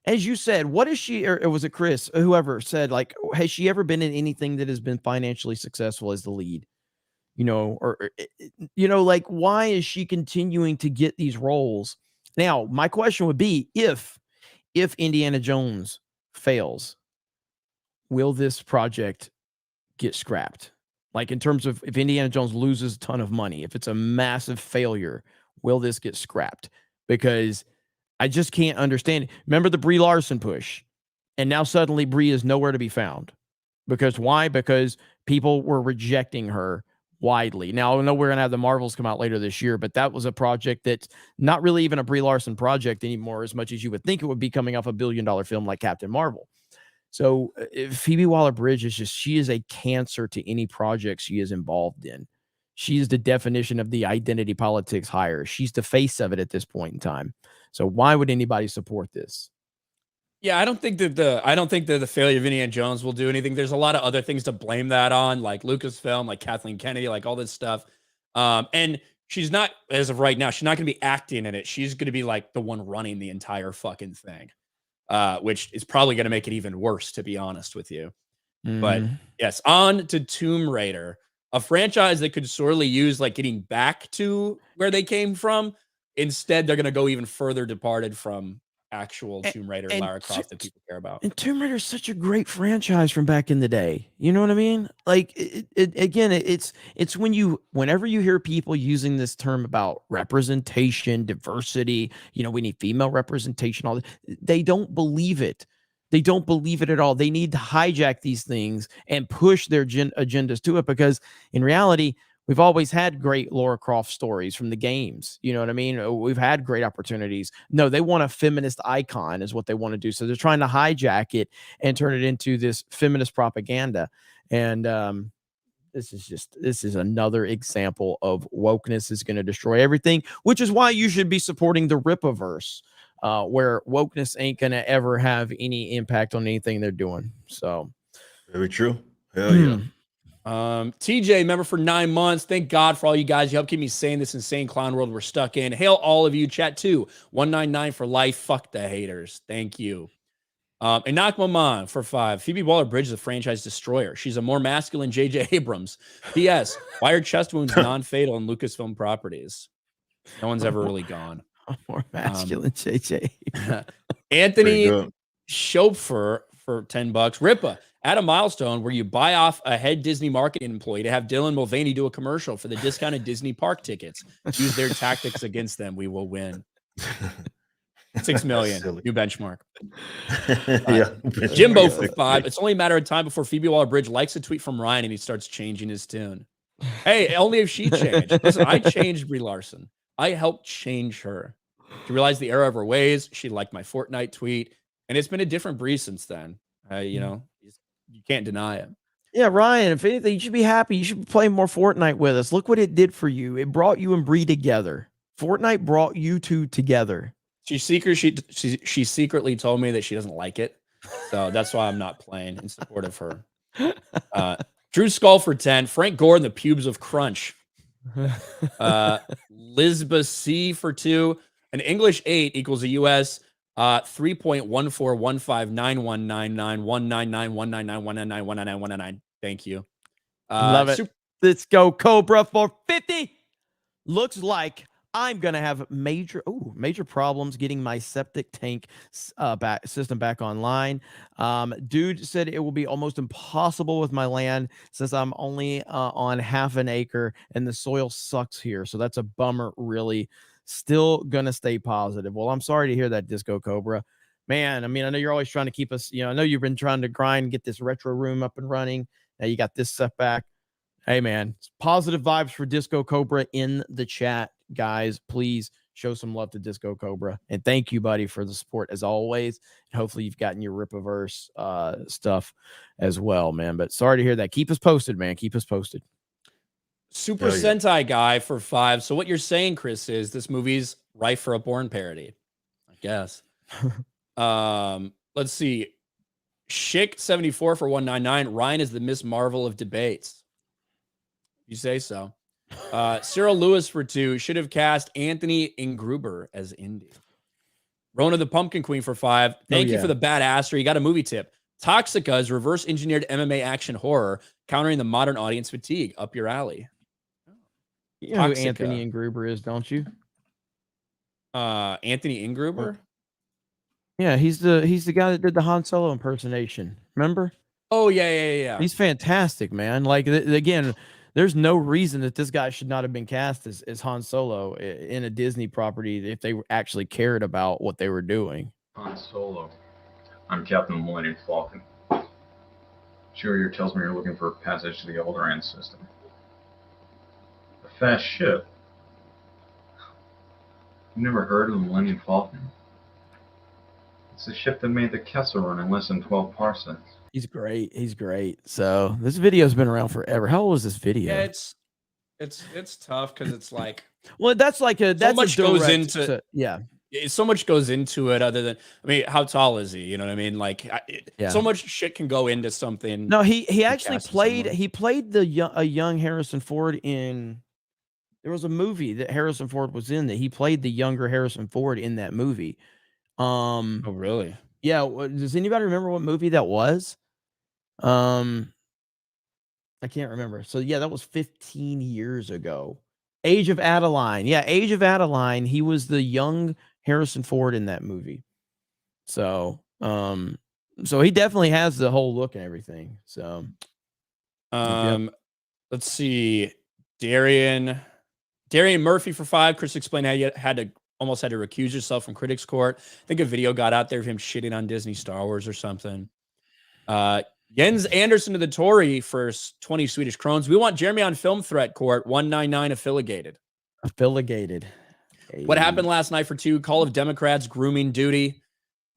[SPEAKER 1] As you said, what is she, or was it Chris, or whoever said, like, has she ever been in anything that has been financially successful as the lead? Like, why is she continuing to get these roles? Now, my question would be, if Indiana Jones fails, will this project get scrapped? Like, in terms of if Indiana Jones loses a ton of money, if it's a massive failure, will this get scrapped? Because I just can't understand it. Remember the Brie Larson push, and now suddenly Brie is nowhere to be found. Because why? Because people were rejecting her widely. Now, I know we're going to have the Marvels come out later this year, but that was a project that's not really even a Brie Larson project anymore, as much as you would think it would be coming off a $1 billion film like Captain Marvel. So Phoebe Waller-Bridge is she is a cancer to any project she is involved in. She is the definition of the identity politics hire. She's the face of it at this point in time. So why would anybody support this?
[SPEAKER 2] Yeah, I don't think that the failure of Indiana Jones will do anything. There's a lot of other things to blame that on, like Lucasfilm, like Kathleen Kennedy, like all this stuff. And she's not, as of right now, she's not going to be acting in it. She's going to be like the one running the entire fucking thing, which is probably going to make it even worse, to be honest with you. But yes, on to Tomb Raider, a franchise that could sorely use like getting back to where they came from. Instead, they're going to go even further departed from actual Tomb Raider and Lara Croft that people care about.
[SPEAKER 1] And Tomb Raider is such a great franchise from back in the day. You know what I mean? Like it's whenever you hear people using this term about representation, diversity, we need female representation, all that, they don't believe it. They don't believe it at all. They need to hijack these things and push their agendas to it, because in reality, we've always had great Lara Croft stories from the games. You know what I mean? We've had great opportunities. No, they want a feminist icon is what they want to do. So they're trying to hijack it and turn it into this feminist propaganda. And this is another example of wokeness is going to destroy everything, which is why you should be supporting the Rippaverse, where wokeness ain't going to ever have any impact on anything they're doing. So
[SPEAKER 3] very true. Hell yeah.
[SPEAKER 2] TJ, member for 9 months. Thank God for all you guys. You help keep me sane. This insane clown world we're stuck in. Hail all of you. Chat 2 199 for life. Fuck the haters. Thank you. Enoch Maman for 5. Phoebe Waller-Bridge is a franchise destroyer. She's a more masculine J.J. Abrams. P.S. Why are chest wounds non-fatal in Lucasfilm properties? No one's ever really gone.
[SPEAKER 1] More masculine J.J.
[SPEAKER 2] Anthony Schoepfer for $10. Ripa, at a milestone where you buy off a head Disney marketing employee to have Dylan Mulvaney do a commercial for the discounted Disney park tickets. Use their tactics against them. We will win. 6 million. New benchmark. Jimbo for 5. It's only a matter of time before Phoebe Waller-Bridge likes a tweet from Ryan and he starts changing his tune. Hey, only if she changed. Listen, I changed Brie Larson. I helped change her. She realized the error of her ways. She liked my Fortnite tweet. And it's been a different Brie since then. You can't deny it.
[SPEAKER 1] Yeah, Ryan, if anything, you should be happy. You should play more Fortnite with us. Look what it did for you. It brought you and Brie together. Fortnite brought you two together.
[SPEAKER 2] She secretly told me that she doesn't like it. So that's why I'm not playing in support of her. Drew Skull for 10. Frank Gore and the pubes of Crunch. Lisba C for 2. An English 8 equals a US 3.141599199199199199199199199. Thank you.
[SPEAKER 1] Love it. Let's go Cobra for 50. Looks like I'm gonna have major problems getting my septic tank system back online. Dude said it will be almost impossible with my land since I'm only on half an acre and the soil sucks here. So that's a bummer, really. Still gonna stay positive. Well, I'm sorry to hear that, Disco Cobra. Man, I mean, I know you're always trying to keep us, I know you've been trying to grind, get this retro room up and running. Now you got this setback. Hey, man, positive vibes for Disco Cobra in the chat. Guys, please show some love to Disco Cobra. And thank you, buddy, for the support as always. And hopefully you've gotten your Rippaverse stuff as well, man. But sorry to hear that. Keep us posted, man. Keep us posted.
[SPEAKER 2] Super Sentai guy for 5. So what you're saying, Chris, is this movie's rife for a porn parody, I guess. Let's see. Schick 74 for 199. Ryan is the Miss Marvel of debates. You say so. Cyril Lewis for 2. Should have cast Anthony Ingruber as Indy. Rona the Pumpkin Queen for 5. Thank you for the badassery. You got a movie tip. Toxica is reverse engineered MMA action horror, countering the modern audience fatigue. Up your alley.
[SPEAKER 1] You know who Anthony Ingruber is, don't you?
[SPEAKER 2] Anthony Ingruber?
[SPEAKER 1] Yeah, he's the guy that did the Han Solo impersonation. Remember?
[SPEAKER 2] Oh, yeah.
[SPEAKER 1] He's fantastic, man. Like, again, there's no reason that this guy should not have been cast as Han Solo in a Disney property if they actually cared about what they were doing.
[SPEAKER 5] Han Solo. I'm Captain Millennium Falcon. Cheerier tells me you're looking for a passage to the Alderaan system. A fast ship? You never heard of the Millennium Falcon? It's the ship that made the Kessel run in less than 12 parsecs.
[SPEAKER 1] He's great. He's great. So this video's been around forever. How old is this video?
[SPEAKER 2] Yeah, it's tough because it's like
[SPEAKER 1] well, that's like a that's
[SPEAKER 2] much
[SPEAKER 1] a
[SPEAKER 2] goes
[SPEAKER 1] direct
[SPEAKER 2] into
[SPEAKER 1] yeah.
[SPEAKER 2] So much goes into it other than, I mean, how tall is he? You know what I mean? Like, so much shit can go into something.
[SPEAKER 1] No, he actually played, he played a young Harrison Ford in, there was a movie that Harrison Ford was in that he played the younger Harrison Ford in that movie.
[SPEAKER 2] Oh, really?
[SPEAKER 1] Yeah. Does anybody remember what movie that was? I can't remember. So yeah, that was 15 years ago. Age of Adeline. Yeah, Age of Adeline. He was the young Harrison Ford in that movie. So, so he definitely has the whole look and everything. So,
[SPEAKER 2] let's see. Darian Murphy for 5. Chris explained how you almost had to recuse yourself from Critics Court. I think a video got out there of him shitting on Disney Star Wars or something. Jens Anderson to the Tory for 20 Swedish krones. We want Jeremy on film threat court, 199 affiliated. What happened last night for 2? Call of Democrats grooming duty.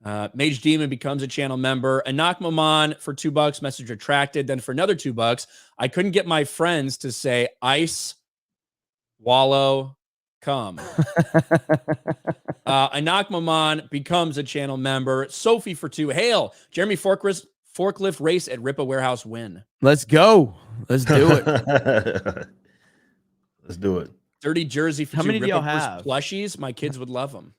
[SPEAKER 2] Mage Demon becomes a channel member. Anak Maman for $2, message retracted. Then for another $2, I couldn't get my friends to say ice, wallow, come. Anak Maman becomes a channel member. Sophie for 2. Hail, Jeremy forklift race at Ripa Warehouse win.
[SPEAKER 1] Let's go. Let's do it.
[SPEAKER 3] Let's do it.
[SPEAKER 2] Dirty Jersey for 2.
[SPEAKER 1] How many do y'all have?
[SPEAKER 2] Plushies. My kids would love them.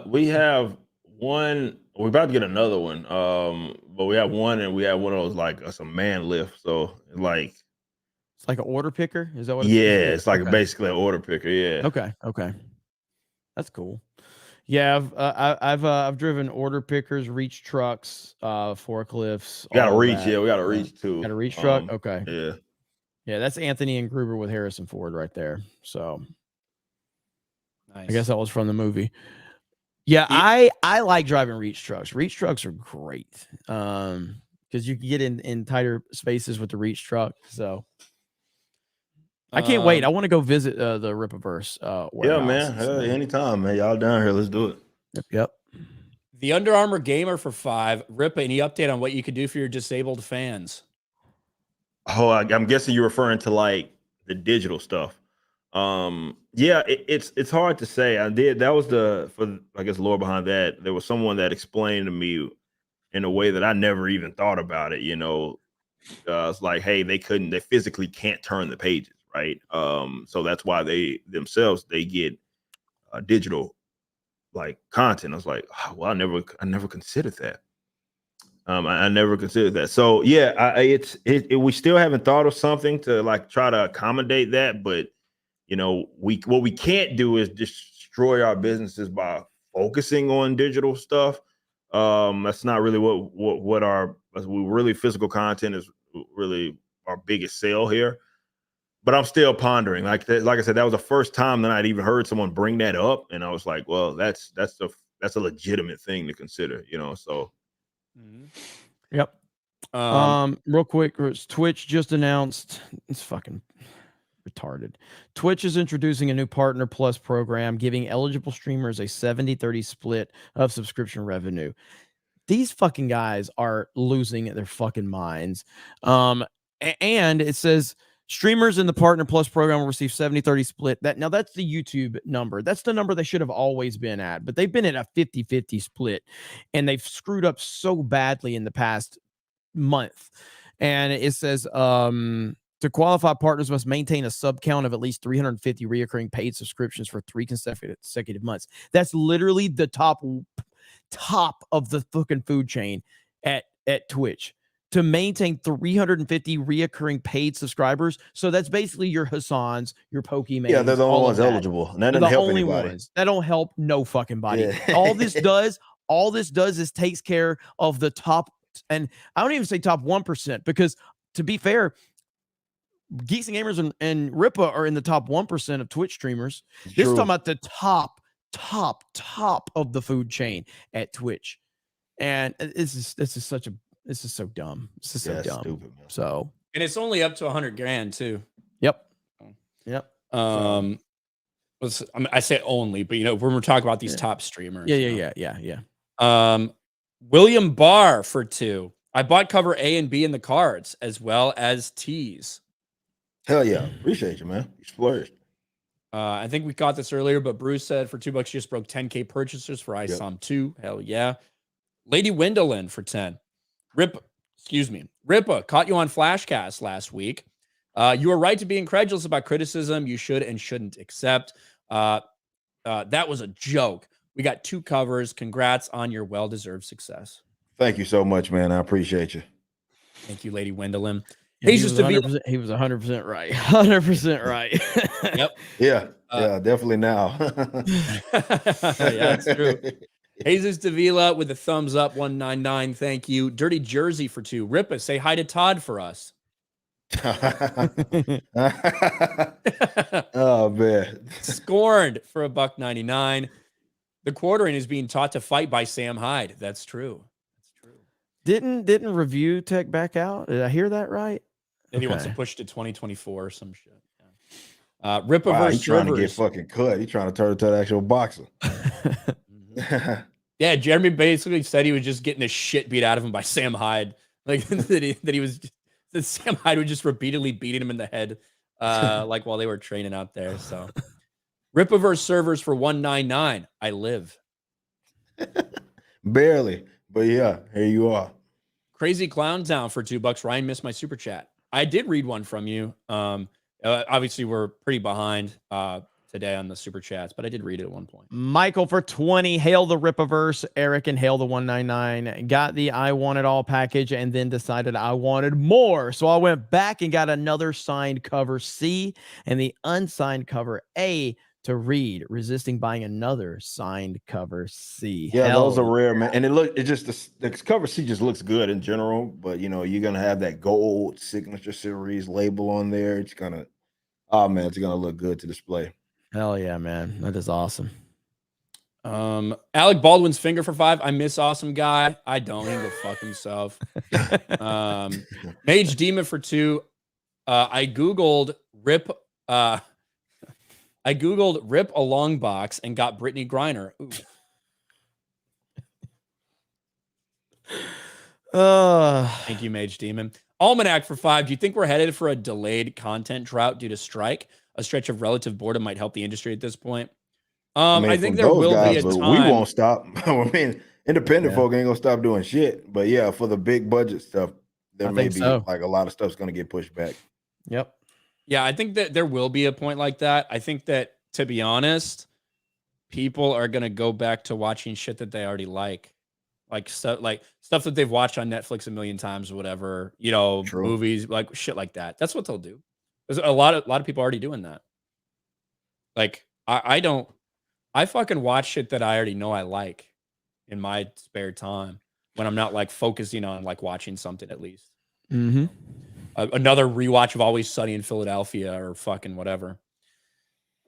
[SPEAKER 3] We have one. We're about to get another one. But we have one, and we have one of those like a man lift. So like,
[SPEAKER 1] it's like an order picker. Is that what?
[SPEAKER 3] It's like basically an order picker. Yeah.
[SPEAKER 1] Okay. That's cool. Yeah, I've driven order pickers, reach trucks, forklifts.
[SPEAKER 3] We got a reach. Yeah, we got a reach too.
[SPEAKER 1] Got a reach truck. Okay.
[SPEAKER 3] Yeah.
[SPEAKER 1] That's Anthony and Gruber with Harrison Ford right there. So
[SPEAKER 2] nice.
[SPEAKER 1] I guess that was from the movie. Yeah, I like driving reach trucks. Reach trucks are great because you can get in tighter spaces with the reach truck. So I can't wait. I want to go visit the Ripaverse.
[SPEAKER 3] Yeah, man. Hey, anytime, man. Y'all down here. Let's do it.
[SPEAKER 1] Yep.
[SPEAKER 2] The Under Armour Gamer for 5. Ripa, any update on what you could do for your disabled fans?
[SPEAKER 3] Oh, I'm guessing you're referring to like the digital stuff. Yeah, it's hard to say. That was I guess lore behind that. There was someone that explained to me in a way that I never even thought about it. It's like, hey, they physically can't turn the pages. Right. So that's why they get digital like content. I was like, oh, well, I never considered that. I never considered that. So yeah, we still haven't thought of something to like try to accommodate that. But what we can't do is destroy our businesses by focusing on digital stuff. That's not really really physical content is really our biggest sale here. But I'm still pondering. Like I said, that was the first time that I'd even heard someone bring that up, and I was like, "Well, that's a legitimate thing to consider," So,
[SPEAKER 1] Yep. Real quick, Twitch just announced. It's fucking retarded. Twitch is introducing a new Partner Plus program, giving eligible streamers a 70-30 split of subscription revenue. These fucking guys are losing their fucking minds. And it says streamers in the Partner Plus program will receive 70-30 split. Now that's the YouTube number. That's the number they should have always been at, but they've been at a 50-50 split, and they've screwed up so badly in the past month. And it says, to qualify, partners must maintain a sub count of at least 350 reoccurring paid subscriptions for 3 consecutive months. That's literally the top of the fucking food chain at Twitch. To maintain 350 reoccurring paid subscribers. So that's basically your Hassans, your Pokemon.
[SPEAKER 3] Yeah, they're the only ones eligible. And that doesn't help anybody.
[SPEAKER 1] That don't help no fucking body. Yeah. All this does is takes care of the top, and I don't even say top 1%, because to be fair, Geeks and Gamers and Ripa are in the top 1% of Twitch streamers. This is talking about the top of the food chain at Twitch. And this is so dumb. This is so dumb. Stupid, man. So,
[SPEAKER 2] and it's only up to $100,000 too.
[SPEAKER 1] Yep.
[SPEAKER 2] I say only, but when we're talking about these top streamers.
[SPEAKER 1] Yeah.
[SPEAKER 2] William Barr for 2. I bought cover A and B in the cards as well as T's.
[SPEAKER 3] Hell yeah. Appreciate you, man. You splurged.
[SPEAKER 2] I think we got this earlier, but Bruce said for $2 just broke 10K purchasers for Isom 2. Hell yeah. Lady Wendelin for 10. Ripa caught you on Flashcast last week. You were right to be incredulous about criticism you should and shouldn't accept. That was a joke. We got 2 covers. Congrats on your well-deserved success.
[SPEAKER 3] Thank you so much, man. I appreciate you.
[SPEAKER 2] Thank you, Lady Wendelin.
[SPEAKER 1] Yeah, he was 100% right. 100% right.
[SPEAKER 2] Yep.
[SPEAKER 3] Yeah. Yeah, definitely now.
[SPEAKER 2] Yeah, it's true. Jesus Davila with a thumbs up, 199. Thank you. Dirty Jersey for 2. Ripa, say hi to Todd for us.
[SPEAKER 3] Oh man.
[SPEAKER 2] Scorned for $1.99. The quartering is being taught to fight by Sam Hyde. That's true. That's true.
[SPEAKER 1] Didn't Review Tech back out? Did I hear that right?
[SPEAKER 2] And he wants to push to 2024 or some shit. Yeah. Ripa
[SPEAKER 3] Wow,
[SPEAKER 2] versus
[SPEAKER 3] he's trying to
[SPEAKER 2] servers.
[SPEAKER 3] get fucking cut. He's trying to turn into an actual boxer.
[SPEAKER 2] Yeah, Jeremy basically said he was just getting the shit beat out of him by Sam Hyde. Like that Sam Hyde was just repeatedly beating him in the head, like while they were training out there. So Ripa versus servers for 199. I live.
[SPEAKER 3] Barely, but yeah, here you are.
[SPEAKER 2] Crazy Clown Town for $2. Ryan missed my super chat. I did read one from you. Obviously, we're pretty behind today on the super chats, but I did read it at one point.
[SPEAKER 1] Michael for 20. Hail the Ripaverse. Eric and Hail the 199. Got the I Want It All package and then decided I wanted more. So I went back and got another signed cover C and the unsigned cover A to read, resisting buying another signed cover C.
[SPEAKER 3] Yeah, those are rare, man. And the cover C just looks good in general, but you know, you're gonna have that gold signature series label on there. It's gonna look good to display.
[SPEAKER 1] Hell yeah, man. That is awesome.
[SPEAKER 2] Alec Baldwin's finger for 5. I miss Awesome Guy. I don't. He can go fuck himself. Mage Demon for 2. I googled Rip a long box and got Brittany Griner. Thank you, Mage Demon. Almanac for 5. Do you think we're headed for a delayed content drought due to strike? A stretch of relative boredom might help the industry at this point. I think there will be a time.
[SPEAKER 3] We won't stop. I mean, independent folk ain't gonna stop doing shit. But yeah, for the big budget stuff, there may be like a lot of stuff's gonna get pushed back.
[SPEAKER 1] Yep.
[SPEAKER 2] Yeah, I think that there will be a point like that. I think that, to be honest, people are gonna go back to watching shit that they already like stuff that they've watched on Netflix a million times or whatever. You know, movies, like shit like that. That's what they'll do. There's a lot of people already doing that. Like I fucking watch shit that I already know I like in my spare time when I'm not like focusing on like watching something at least.
[SPEAKER 1] Mm-hmm.
[SPEAKER 2] Another rewatch of Always Sunny in Philadelphia or fucking whatever.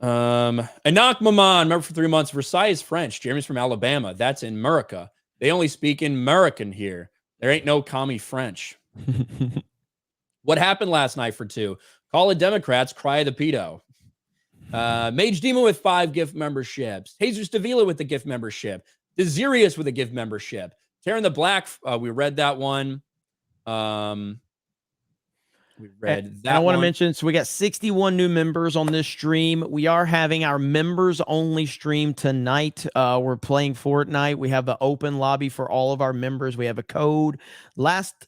[SPEAKER 2] Anak Maman, remember for 3 months, Versailles is French. Jeremy's from Alabama. That's in America. They only speak in American here. There ain't no commie French. What happened last night for 2? Call the Democrats, cry the pedo. Mage Demon with 5 gift memberships. Jesus Davila with the gift membership. Desirius with a gift membership. Tearing the Black, we read that one.
[SPEAKER 1] I want to mention, so we got 61 new members on this stream. We are having our members only stream tonight. We're playing Fortnite. We have the open lobby for all of our members. We have a code. Last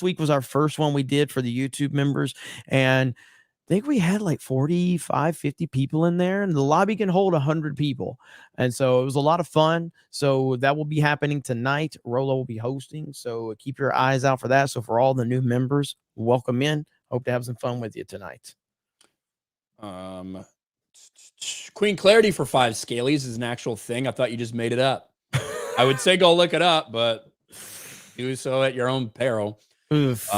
[SPEAKER 1] week was our first one we did for the YouTube members, and I think we had like 45, 50 people in there, and the lobby can hold 100 people. And so it was a lot of fun. So that will be happening tonight. Rolo will be hosting. So keep your eyes out for that. So for all the new members, welcome in. Hope to have some fun with you tonight.
[SPEAKER 2] Queen Clarity for 5 Scalies is an actual thing. I thought you just made it up. I would say go look it up, but do so at your own peril.
[SPEAKER 1] Oof.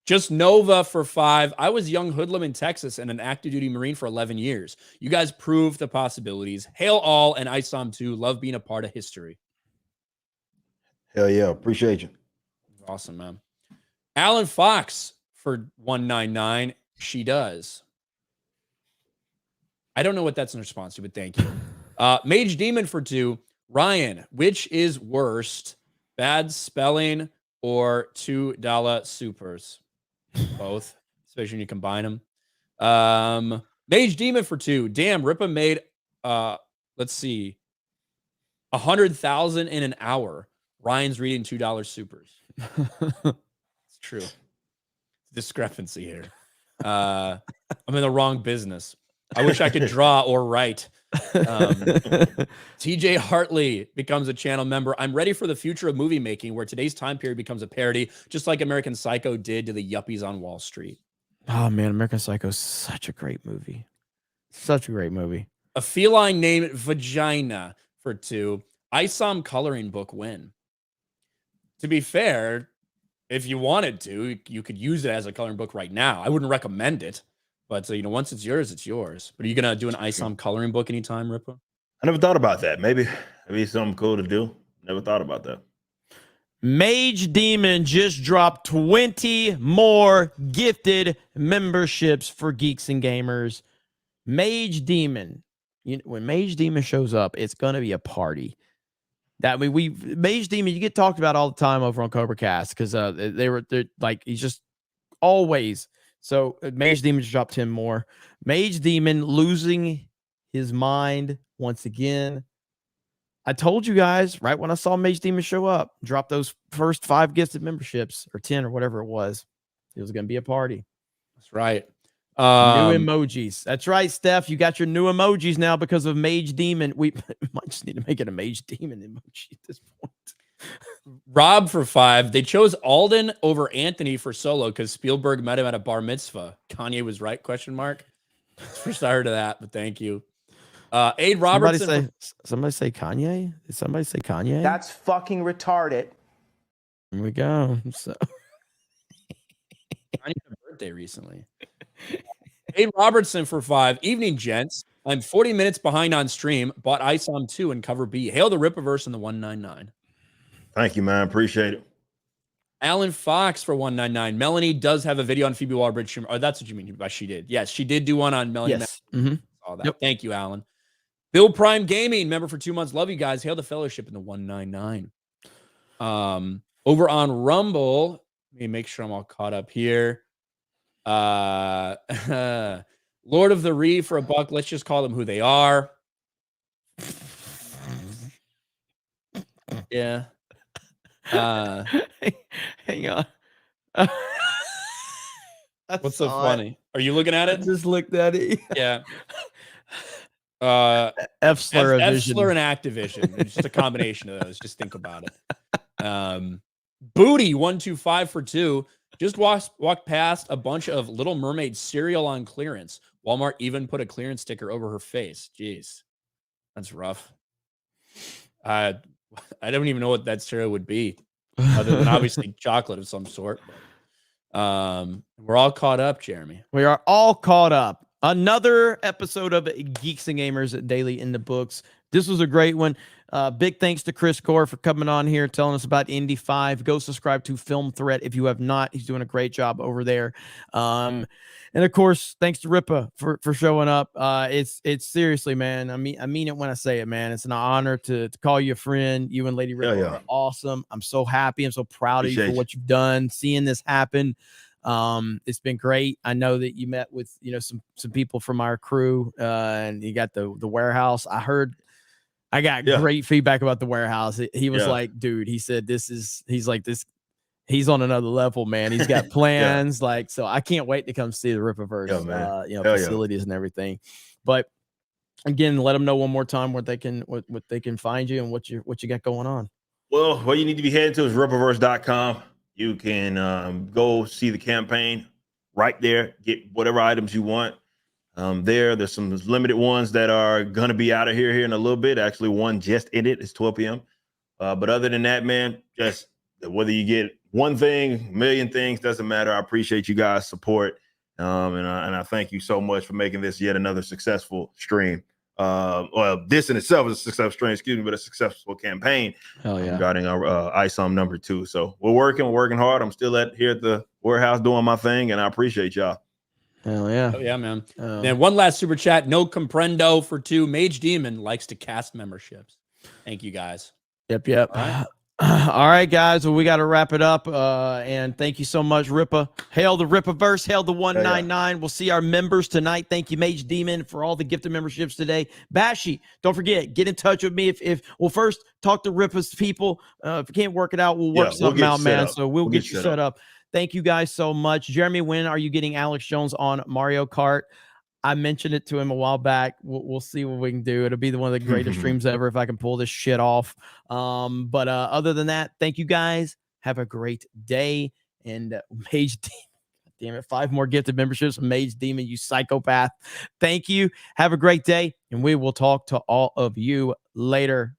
[SPEAKER 2] Just Nova for 5. I was young hoodlum in Texas and an active duty Marine for 11 years. You guys prove the possibilities. Hail all, and Isom too. Love being a part of history.
[SPEAKER 3] Hell yeah. Appreciate you.
[SPEAKER 2] Awesome, man. Alan Fox for 199. She does. I don't know what that's in response to, but thank you. Mage Demon for 2. Ryan, which is worst, bad spelling or $2 supers? Both, especially when you combine them. Mage Demon for 2. Damn, Ripa made let's see, 100,000 in an hour. Ryan's reading $2 supers. It's true. Discrepancy here. I'm in the wrong business. I wish I could draw or write. TJ Hartley becomes a channel member. I'm ready for the future of movie making where today's time period becomes a parody, just like American Psycho did to the yuppies on Wall Street.
[SPEAKER 1] Oh man, American Psycho is such a great movie. Such a great movie.
[SPEAKER 2] A feline named Vagina for 2. Isom coloring book win. To be fair, if you wanted to, you could use it as a coloring book right now. I wouldn't recommend it, but you know, once it's yours, it's yours. But are you gonna do an Isom coloring book anytime, Ripa?
[SPEAKER 3] I never thought about that. Maybe something cool to do. Never thought about that.
[SPEAKER 1] Mage Demon just dropped 20 more gifted memberships for Geeks and Gamers. Mage Demon, when Mage Demon shows up, it's gonna be a party. That Mage Demon, you get talked about all the time over on Cobra Cast because they're like he's just always. So Mage Demon just dropped 10 more. Mage Demon losing his mind once again. I told you guys right when I saw Mage Demon show up, drop those first 5 gifted memberships or 10 or whatever it was. It was gonna be a party.
[SPEAKER 2] That's right.
[SPEAKER 1] New emojis. That's right, Steph. You got your new emojis now because of Mage Demon. We might just need to make it a Mage Demon emoji at this point.
[SPEAKER 2] Rob for 5. They chose Alden over Anthony for Solo because Spielberg met him at a bar mitzvah. Kanye was right? ? First I heard of that, but thank you. Aid Robertson.
[SPEAKER 1] Somebody say Kanye. Did somebody say Kanye?
[SPEAKER 6] That's fucking retarded.
[SPEAKER 1] Here we go. So
[SPEAKER 2] Kanye had a birthday recently. Aid Robertson for 5. Evening, gents. I'm 40 minutes behind on stream. Bought Isom 2 and cover B. Hail the Ripaverse in the 199.
[SPEAKER 3] Thank you, man. Appreciate it.
[SPEAKER 2] Alan Fox for 199. Melanie does have a video on Phoebe Waller-Bridge. Oh, that's what you mean by she did. Yes, she did do one on Melanie.
[SPEAKER 1] Yes. Mm-hmm.
[SPEAKER 2] All that. Yep. Thank you, Alan. Bill Prime Gaming, member for 2 months. Love you guys. Hail the fellowship in the 199. Over on Rumble, let me make sure I'm all caught up here. Lord of the Ree for $1. Let's just call them who they are. Yeah.
[SPEAKER 1] Hang on.
[SPEAKER 2] What's so funny? Are you looking at it?
[SPEAKER 1] I just looked at it.
[SPEAKER 2] Yeah.
[SPEAKER 1] F slur
[SPEAKER 2] and Activision. It's just a combination of those. Just think about it. Booty 125 for 2. Just walked past a bunch of Little Mermaid cereal on clearance. Walmart even put a clearance sticker over her face. Jeez, that's rough. I don't even know what that cereal would be, other than obviously chocolate of some sort. We're all caught up, Jeremy.
[SPEAKER 1] We are all caught up. Another episode of Geeks and Gamers Daily in the books. This was a great one. Big thanks to Chris Core for coming on here, telling us about Indy 5. Go subscribe to Film Threat if you have not. He's doing a great job over there. And of course, thanks to Ripa for showing up. It's seriously, man. I mean it when I say it, man. It's an honor to call you a friend. You and Lady Ripa are awesome. I'm so happy. I'm so proud of you for what you've done. Seeing this happen. It's been great. I know that you met with, some people from our crew, and you got the warehouse. I got great feedback about the warehouse. He was like, dude, he said, he's on another level, man. He's got plans. So I can't wait to come see the Ripaverse, facilities and everything. But again, let them know one more time what they can find you and what you got going on.
[SPEAKER 3] Well, what you need to be heading to is ripaverse.com. You can go see the campaign right there, get whatever items you want. There's some limited ones that are going to be out of here in a little bit. Actually, one just ended. It's 12 p.m. But other than that, man, just whether you get one thing, a million things, doesn't matter. I appreciate you guys' support. And I thank you so much for making this yet another successful stream. Well, this in itself is a successful stream, but a successful campaign regarding our Isom number 2. So we're working hard. I'm still here at the warehouse doing my thing, and I appreciate y'all.
[SPEAKER 1] Hell yeah.
[SPEAKER 2] Oh, yeah, man. And one last super chat. No comprendo for 2. Mage Demon likes to cast memberships. Thank you, guys.
[SPEAKER 1] Yep. All right. All right, guys. Well, we got to wrap it up. And thank you so much, Rippa. Hail the Rippaverse. Hail the 199. We'll see our members tonight. Thank you, Mage Demon, for all the gifted memberships today. Bashi, don't forget, get in touch with me. If we'll first talk to Rippa's people. If we can't work it out, we'll work something out, man. So we'll get you set up. Thank you guys so much. Jeremy, when are you getting Alex Jones on Mario Kart? I mentioned it to him a while back. We'll see what we can do. It'll be one of the greatest streams ever if I can pull this shit off. But other than that, thank you guys. Have a great day. And Mage Demon, damn it, 5 more gifted memberships. Mage Demon, you psychopath. Thank you. Have a great day. And we will talk to all of you later.